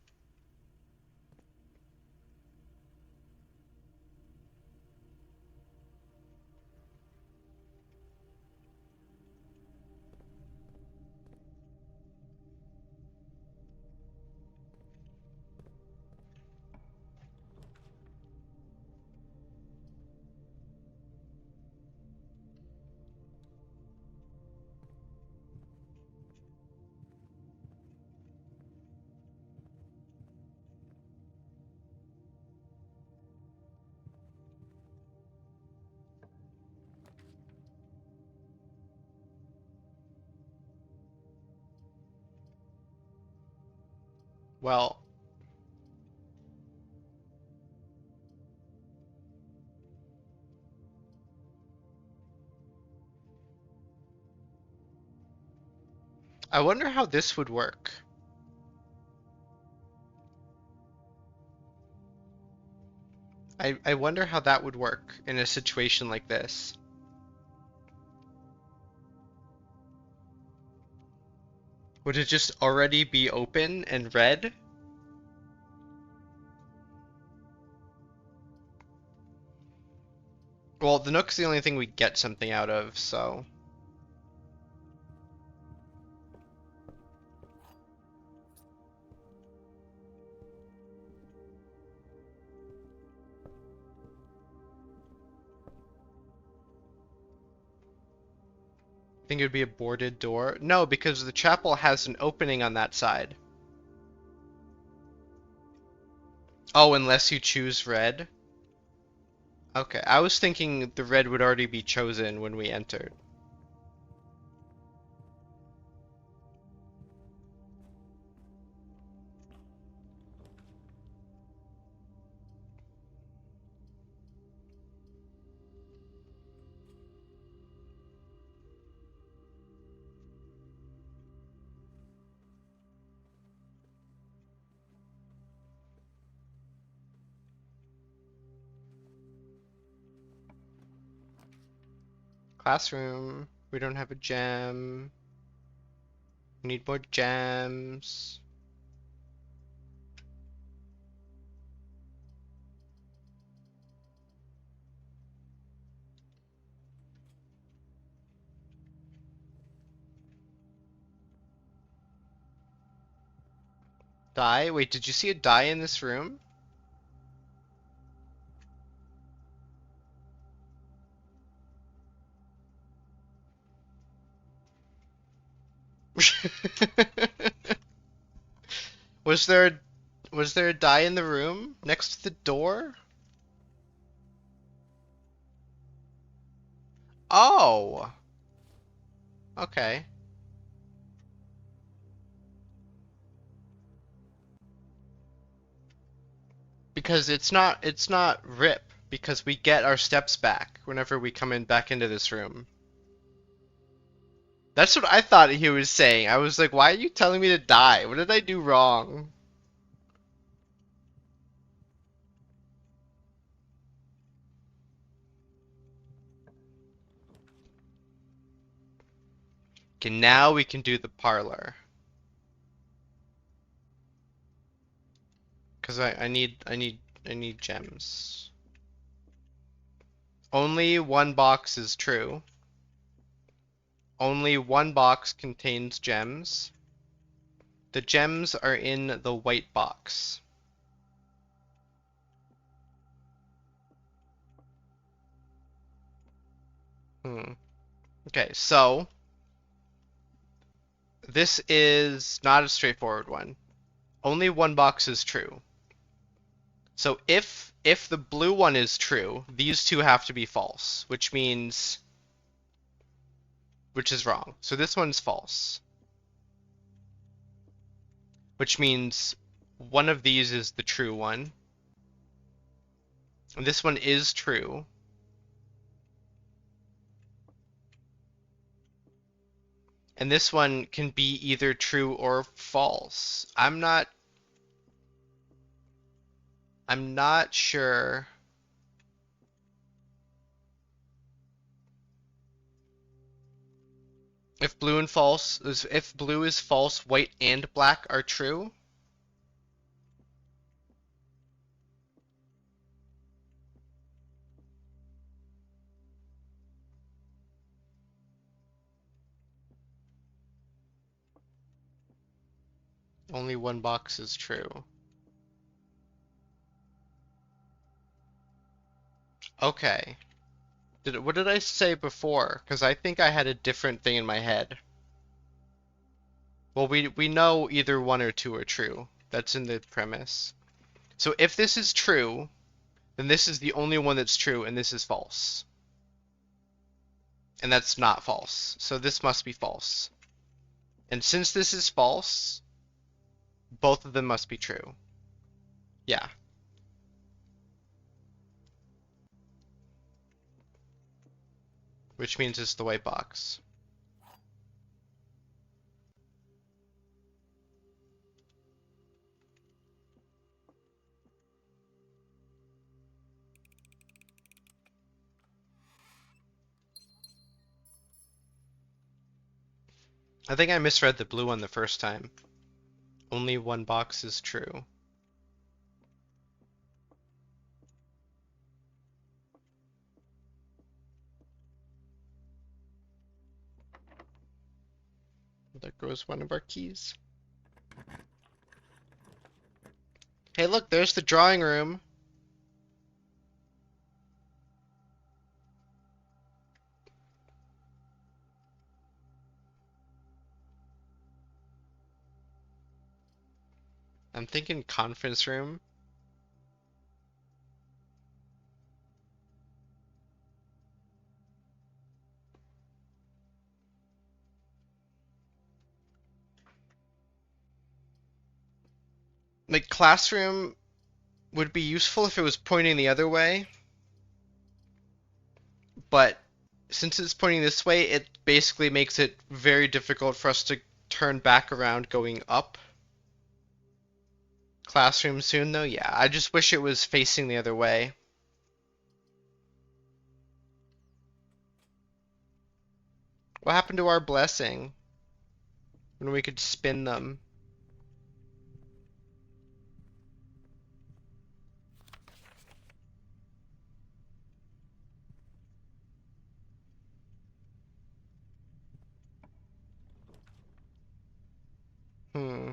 Well, I wonder how this would work. I wonder how that would work in a situation like this. Would it just already be open and red? Well, the Nook's the only thing we get something out of, so... I think it would be a boarded door. No, because the chapel has an opening on that side. Oh, unless you choose red? Okay, I was thinking the red would already be chosen when we entered. Classroom. We don't have a gem. We need more gems. Die? Wait, did you see a die in this room? Was there was there a die in the room next to the door? Oh, okay. Because it's not rip because we get our steps back whenever we come in back into this room. That's what I thought he was saying. I was like, why are you telling me to die? What did I do wrong? Okay, now we can do the parlor. Cause I need gems. Only one box is true. Only one box contains gems. The gems are in the white box. Okay, so this is not a straightforward one. Only one box is true. So if the blue one is true, these two have to be false, which means which is wrong. So this one's false, which means one of these is the true one. And this one is true. And this one can be either true or false. I'm not sure. If blue is false, white and black are true. Only one box is true. Okay. What did I say before? Because I think I had a different thing in my head. Well, we know either one or two are true. That's in the premise. So if this is true, then this is the only one that's true, and this is false. And that's not false. So this must be false. And since this is false, both of them must be true. Yeah. Which means it's the white box. I think I misread the blue one the first time. Only one box is true. There goes one of our keys. Hey, look, there's the drawing room. I'm thinking conference room. Like, classroom would be useful if it was pointing the other way, but since it's pointing this way, it basically makes it very difficult for us to turn back around going up. Classroom soon, though? Yeah, I just wish it was facing the other way. What happened to our blessing when we could spin them? Hmm.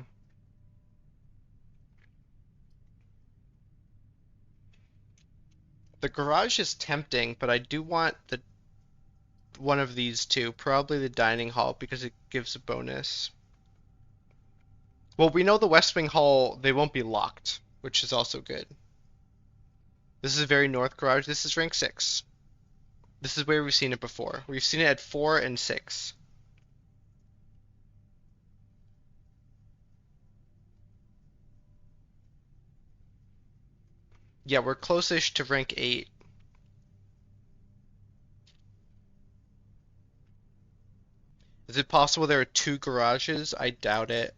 The garage is tempting, but I do want the one of these two, probably the dining hall, because it gives a bonus. Well, we know the West Wing Hall, they won't be locked, which is also good. This is a very north garage. This is rank 6. This is where we've seen it before. We've seen it at 4 and 6. Yeah, we're close-ish to rank 8. Is it possible there are 2 garages? I doubt it.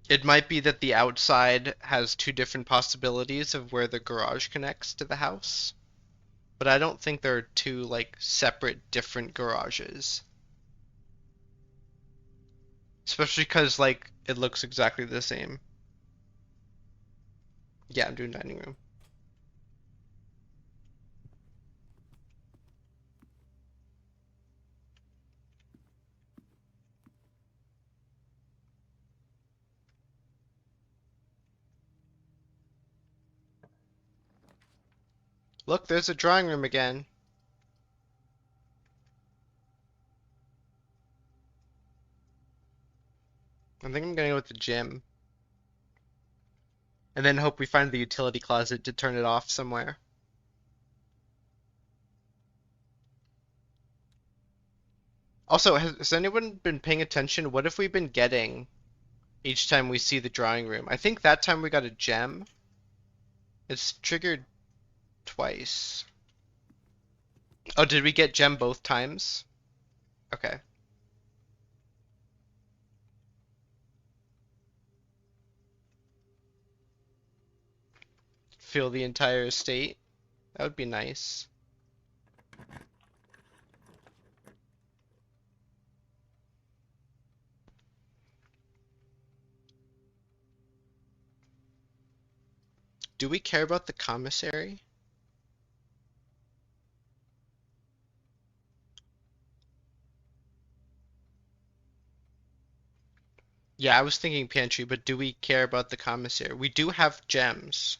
It might be that the outside has 2 different possibilities of where the garage connects to the house. But I don't think there are 2, like, separate different garages. Especially because, like, it looks exactly the same. Yeah, I'm doing dining room. Look, there's a drawing room again. I think I'm gonna go with the gym. And then hope we find the utility closet to turn it off somewhere. Also, has anyone been paying attention? What have we been getting each time we see the drawing room? I think that time we got a gem. It's triggered twice. Oh, did we get gem both times? Okay. Fill the entire estate. That would be nice. Do we care about the commissary? Yeah, I was thinking pantry, but do we care about the commissary? We do have gems.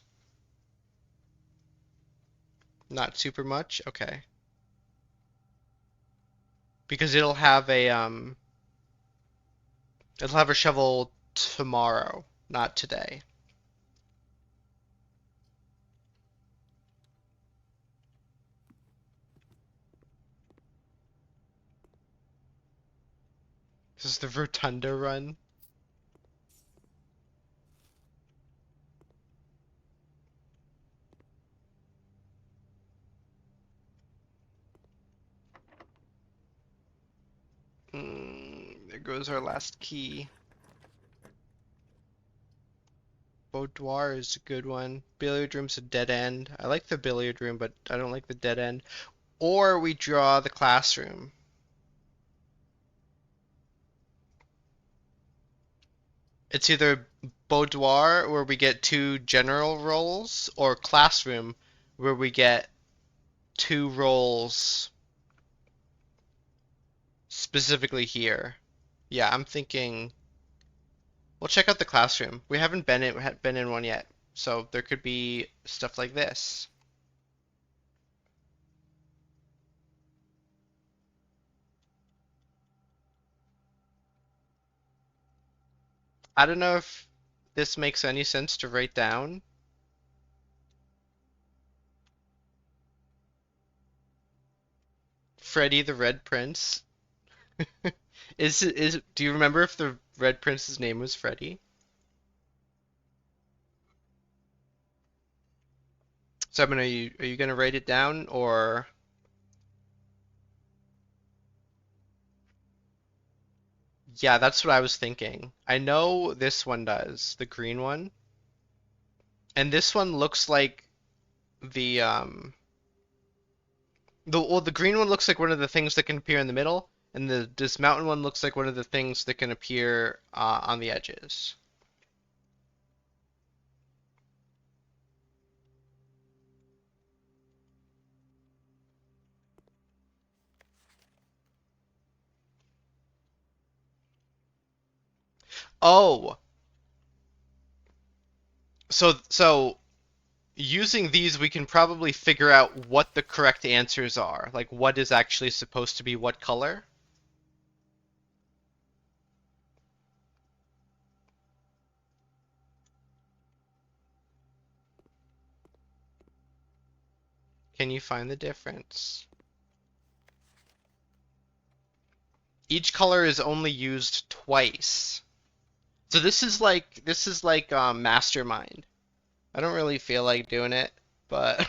Not super much? Okay. Because it'll have a shovel tomorrow, not today. This is the Rotunda run. There goes our last key. Boudoir is a good one. Billiard room's a dead end. I like the billiard room, but I don't like the dead end. Or we draw the classroom. It's either boudoir, where we get two general roles, or classroom, where we get two roles specifically here. Yeah, I'm thinking we'll check out the classroom. We haven't been in one yet, so there could be stuff like this. I don't know if this makes any sense to write down. Freddy the Red Prince. Do you remember if the Red Prince's name was Freddy? Simon, are you gonna write it down or yeah, that's what I was thinking. I know this one does, the green one. And this one looks like the the green one looks like one of the things that can appear in the middle, and this mountain one looks like one of the things that can appear on the edges. Oh, so using these we can probably figure out what the correct answers are, like what is actually supposed to be what color. Can you find the difference? Each color is only used twice. So this is like Mastermind. I don't really feel like doing it, but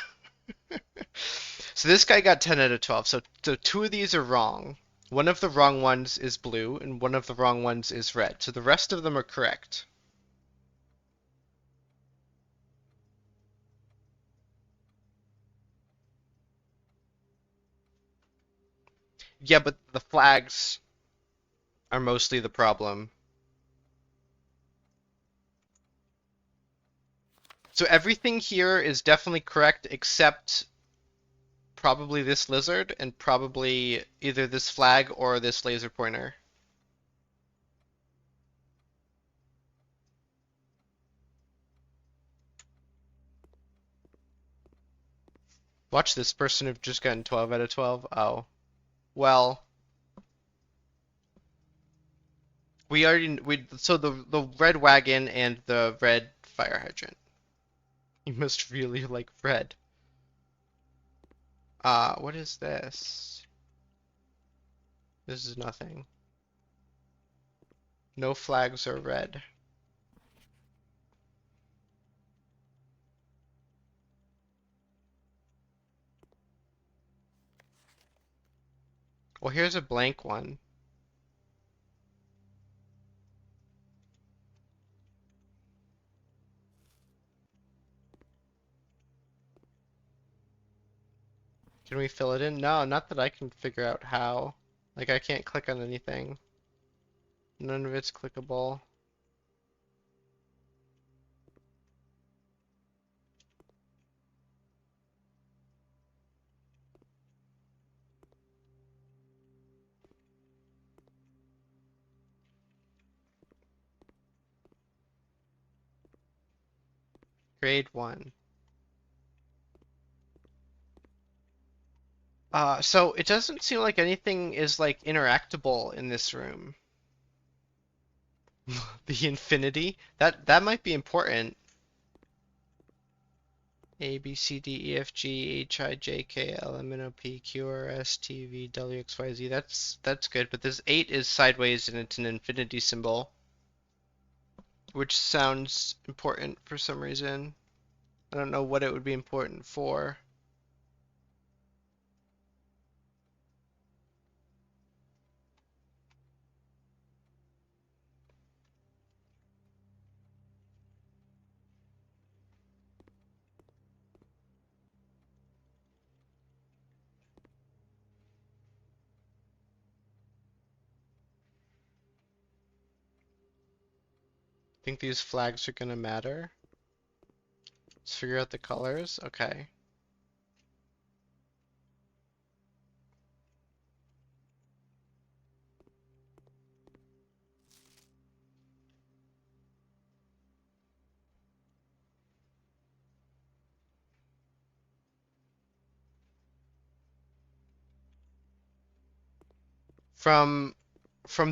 so this guy got 10 out of 12. So two of these are wrong. One of the wrong ones is blue, and one of the wrong ones is red. So the rest of them are correct. Yeah, but the flags are mostly the problem. So everything here is definitely correct except probably this lizard and probably either this flag or this laser pointer. Watch this person have just gotten 12 out of 12. Oh. Well, so the red wagon and the red fire hydrant. You must really like red. What is this? This is nothing. No flags are red. Well, here's a blank one. Can we fill it in? No, not that I can figure out how. Like, I can't click on anything. None of it's clickable. Grade 1. So it doesn't seem like anything is like interactable in this room. The infinity? That might be important. A, B, C, D, E, F, G, H, I, J, K, L, M, N, O, P, Q, R, S, T, V, W, X, Y, Z. That's good, but this 8 is sideways and it's an infinity symbol, which sounds important for some reason. I don't know what it would be important for. Think these flags are gonna matter? Let's figure out the colors. Okay. From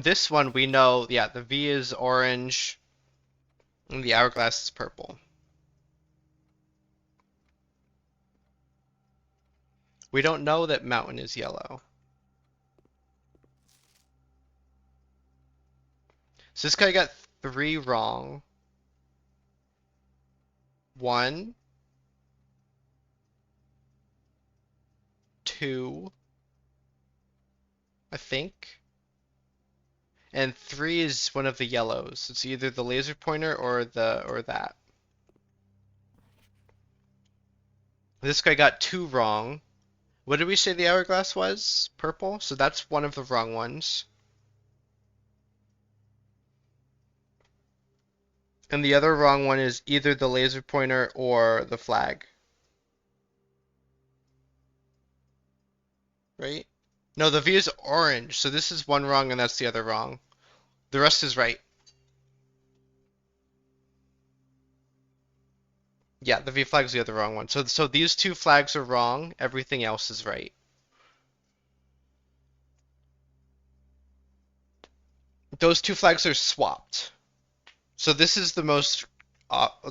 this one, we know, yeah, the V is orange and the hourglass is purple. We don't know that mountain is yellow. So this guy got 3 wrong. 1, 2, I think. And 3 is one of the yellows. It's either the laser pointer or that. This guy got 2 wrong. What did we say the hourglass was? Purple? So that's one of the wrong ones. And the other wrong one is either the laser pointer or the flag. Right? No, the V is orange, so this is one wrong and that's the other wrong. The rest is right. Yeah, the V flag is the other wrong one. So these 2 flags are wrong, everything else is right. Those 2 flags are swapped. So this is the most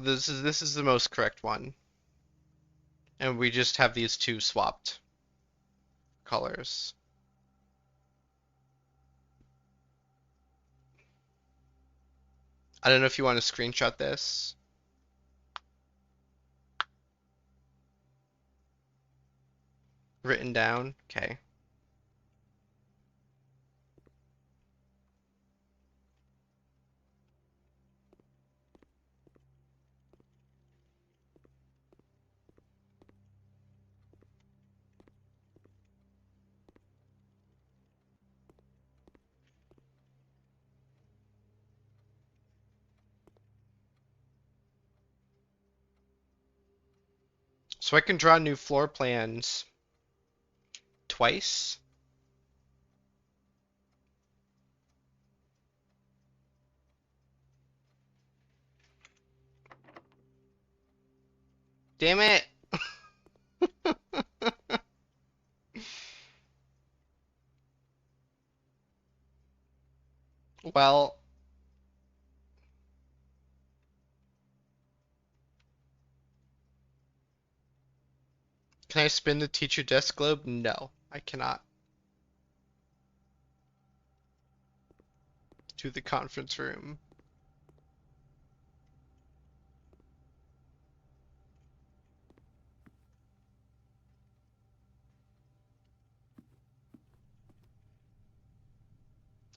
this is the most correct one. And we just have these 2 swapped colors. I don't know if you want to screenshot this. Written down. Okay. So I can draw new floor plans twice. Damn it! Well, can I spin the teacher desk globe? No, I cannot. To the conference room.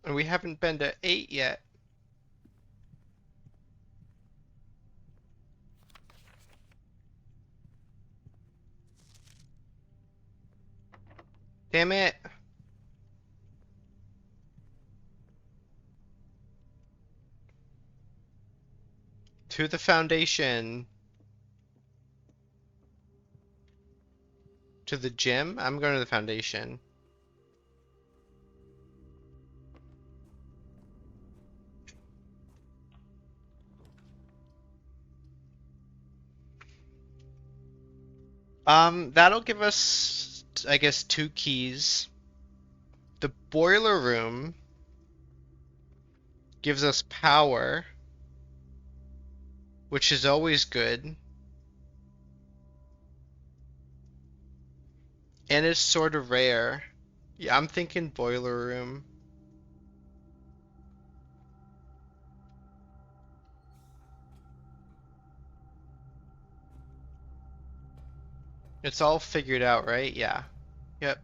And we haven't been to 8 yet. Damn it! To the foundation. To the gym? I'm going to the foundation. That'll give us, I guess, 2 keys. The boiler room gives us power, which is always good. And it's sort of rare. Yeah, I'm thinking boiler room. It's all figured out, right? Yeah. Yep.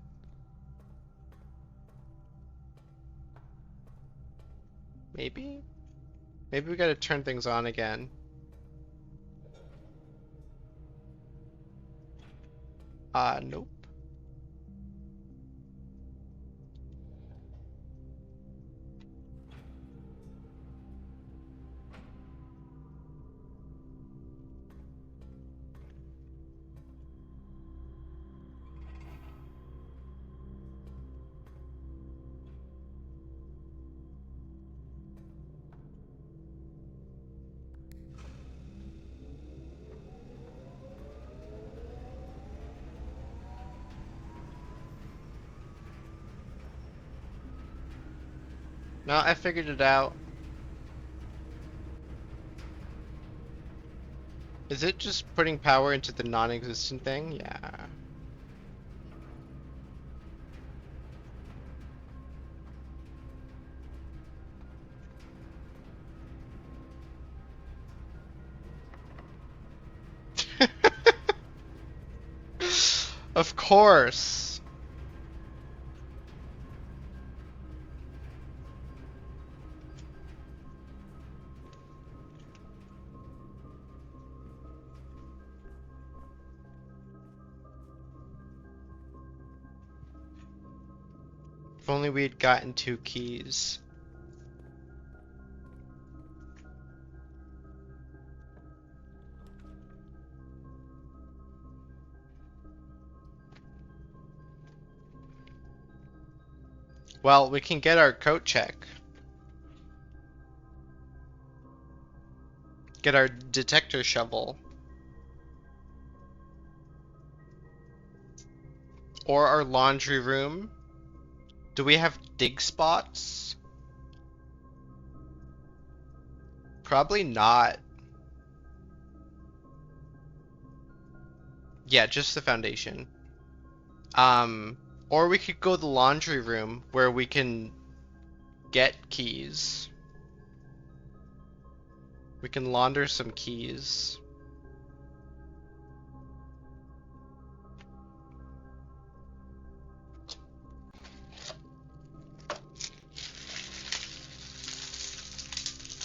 Maybe? Maybe we gotta turn things on again. Nope. No, I figured it out. Is it just putting power into the non-existent thing? Yeah. Of course. If only we had gotten 2 keys. Well, we can get our coat check. Get our detector shovel. Or our laundry room. Do we have dig spots? Probably not. Yeah, just the foundation. Um, or we could go to the laundry room where we can get keys. We can launder some keys.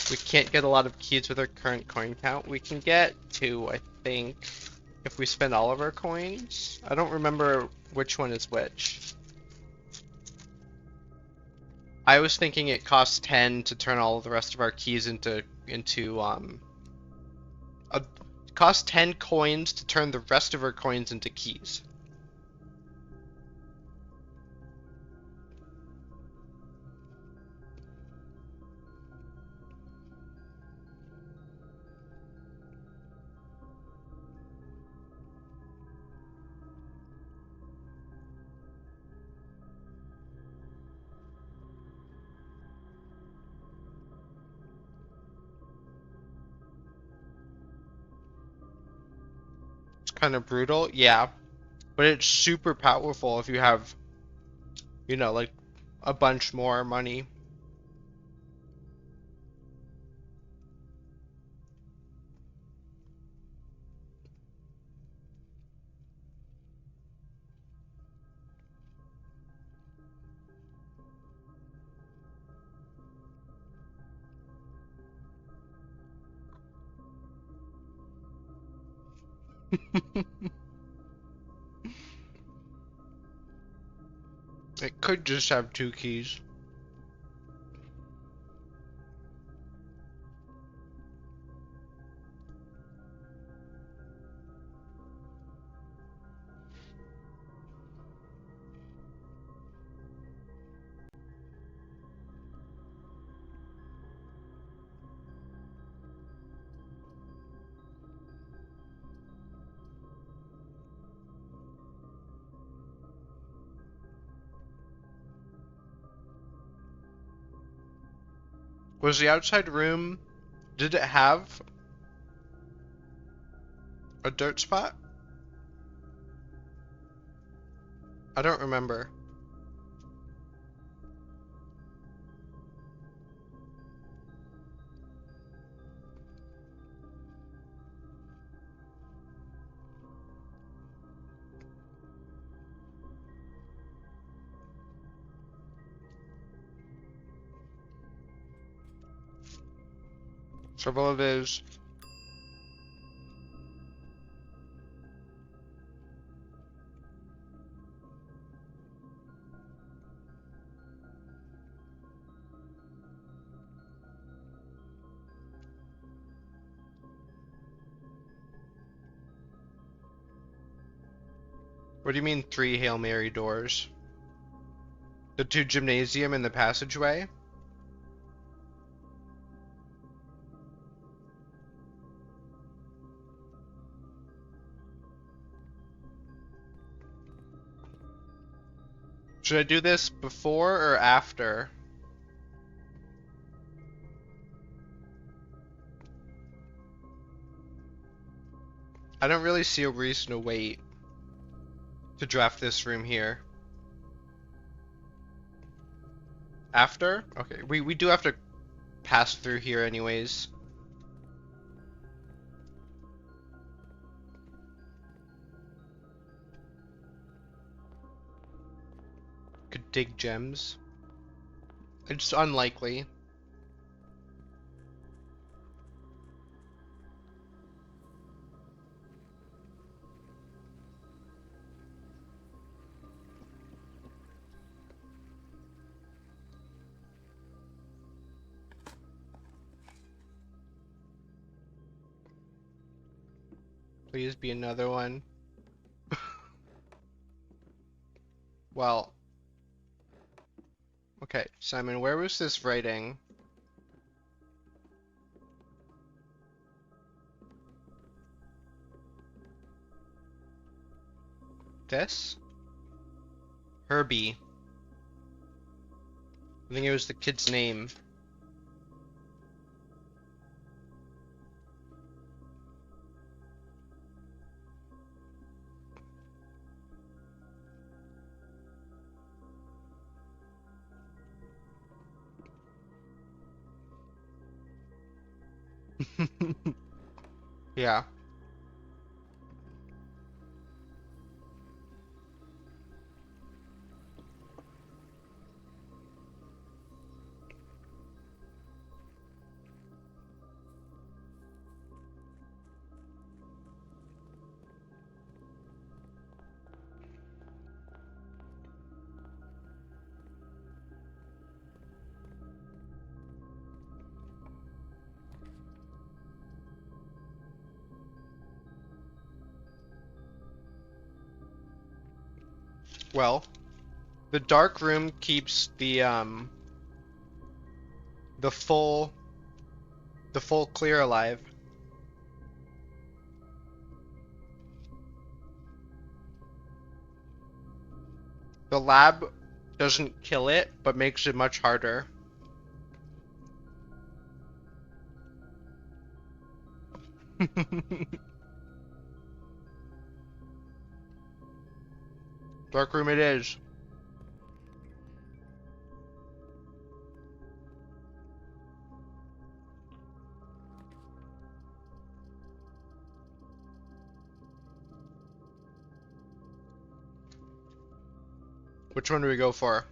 We can't get a lot of keys with our current coin count. We can get 2, I think, if we spend all of our coins. I don't remember which one is which. I was thinking it costs 10 to turn all of the rest of our keys into it costs 10 coins to turn the rest of our coins into keys. It's kind of brutal, yeah, but it's super powerful if you have, like a bunch more money. It could just have 2 keys. Was the outside room, did it have a dirt spot? I don't remember. Several of those. What do you mean 3 Hail Mary doors? The 2 gymnasium and the passageway? Should I do this before or after? I don't really see a reason to wait to draft this room here. After? Okay, we do have to pass through here anyways. Could dig gems. It's unlikely. Please be another one. Well, okay, Simon, where was this writing? This? Herbie. I think it was the kid's name. Yeah. Well, the dark room keeps the full clear alive. The lab doesn't kill it, but makes it much harder. Dark room it is. Which one do we go for?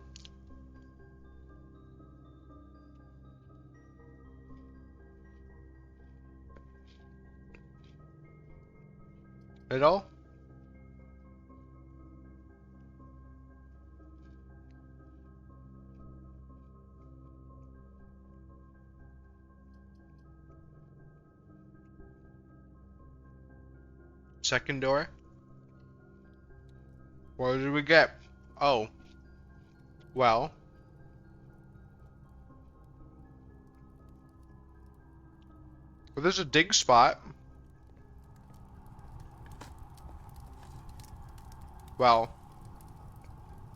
Middle? Second door? What did we get? Oh. Well. Well, there's a dig spot. Well.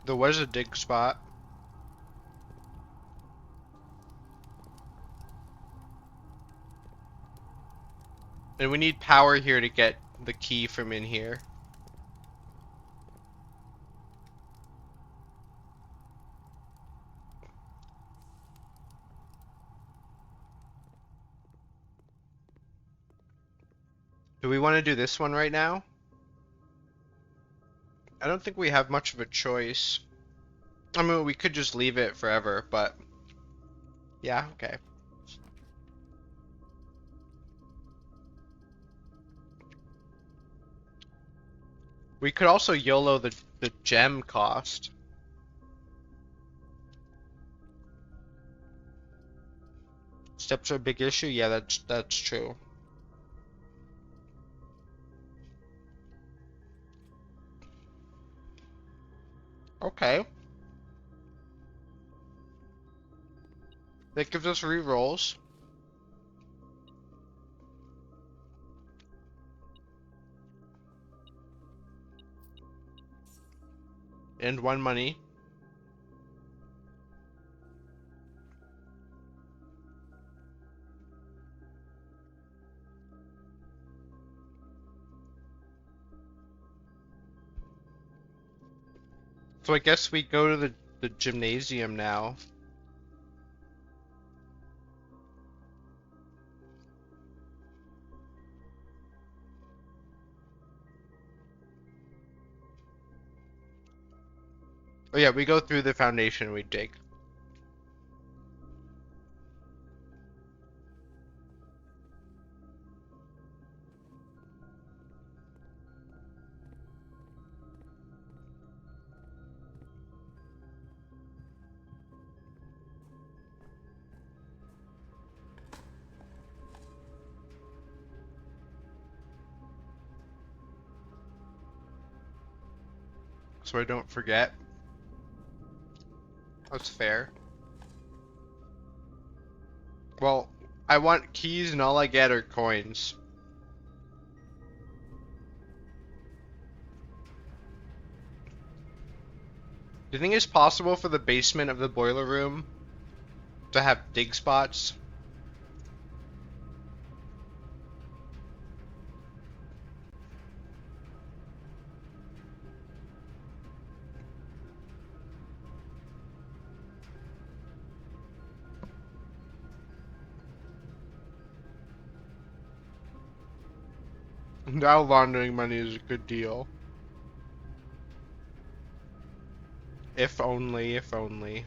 There was a dig spot. And we need power here to get the key from in here. Do we want to do this one right now? I don't think we have much of a choice. I mean, we could just leave it forever, but... Yeah, okay. We could also YOLO the gem cost. Steps are a big issue? Yeah, that's true. Okay. That gives us rerolls. And 1 money. So I guess we go to the gymnasium now. Oh yeah, we go through the foundation we dig. So I don't forget. That's fair. Well, I want keys and all I get are coins. Do you think it's possible for the basement of the boiler room to have dig spots? Now laundering money is a good deal. If only, if only.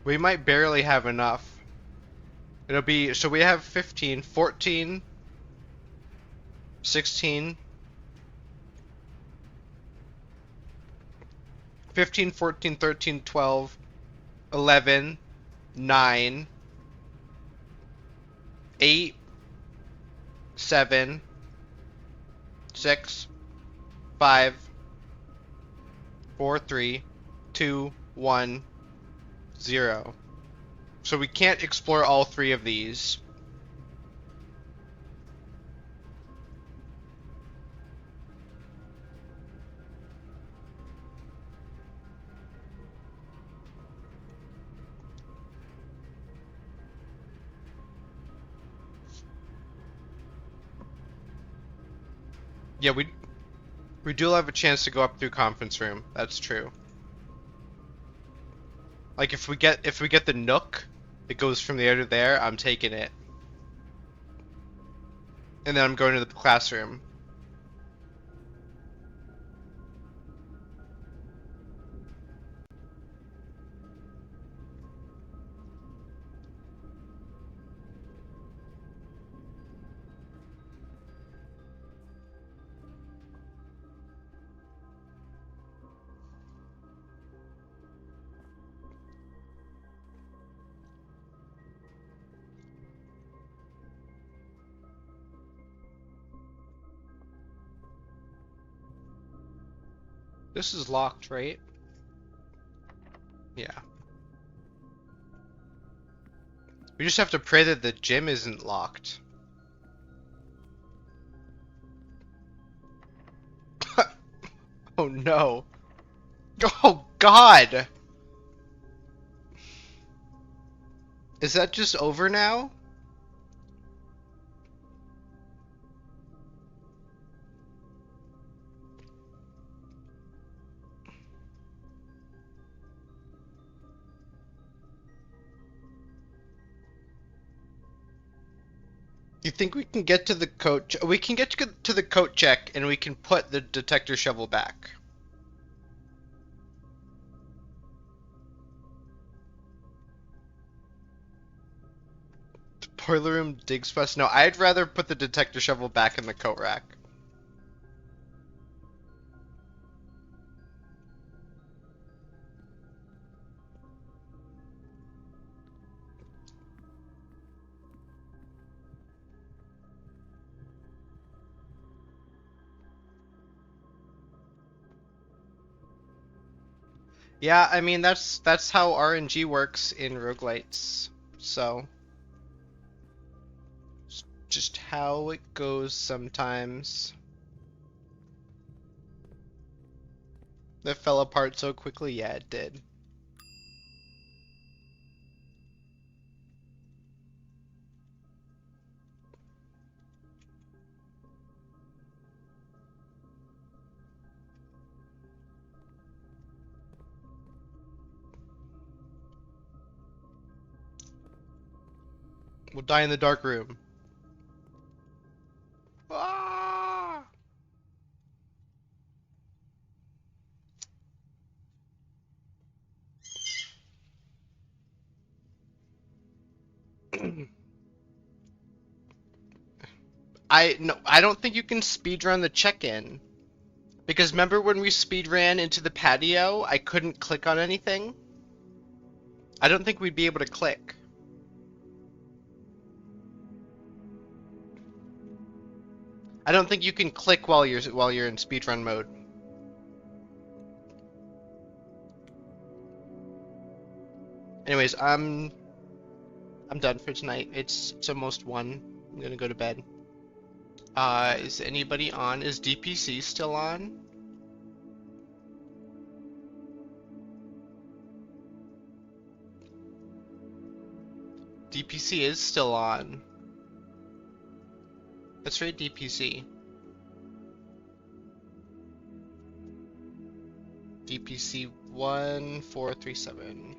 We might barely have enough. It'll be, so we have 15, 14, 16, 15, 14, 13, 12, 11, 9, 8, 7, 6, 5, 4, 3, 2, 1, 0. So we can't explore all three of these. Yeah, we do have a chance to go up through conference room. That's true. Like if we get the nook that goes from there to there, I'm taking it. And then I'm going to the classroom. This is locked, right? Yeah. We just have to pray that the gym isn't locked. Oh no. Oh God! Is that just over now? You think we can get to the coat? We can get to the coat check, and we can put the detector shovel back. The boiler room digs fast. No, I'd rather put the detector shovel back in the coat rack. Yeah, I mean that's how RNG works in roguelites. So it's just how it goes sometimes. That fell apart so quickly. Yeah, it did. We'll die in the dark room. Ah! I don't think you can speedrun the check-in. Because remember when we speedran into the patio, I couldn't click on anything? I don't think we'd be able to click. I don't think you can click while you're in speedrun mode. Anyways, I'm done for tonight. It's almost 1. I'm gonna go to bed. Is anybody on? Is DPC still on? DPC is still on. Let's raid DPC. DPC 1437.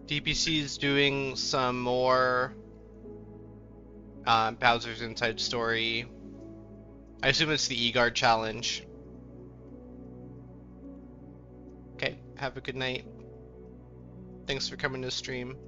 DPC is doing some more Bowser's Inside Story. I assume it's the eGuard challenge. Okay, have a good night. Thanks for coming to stream.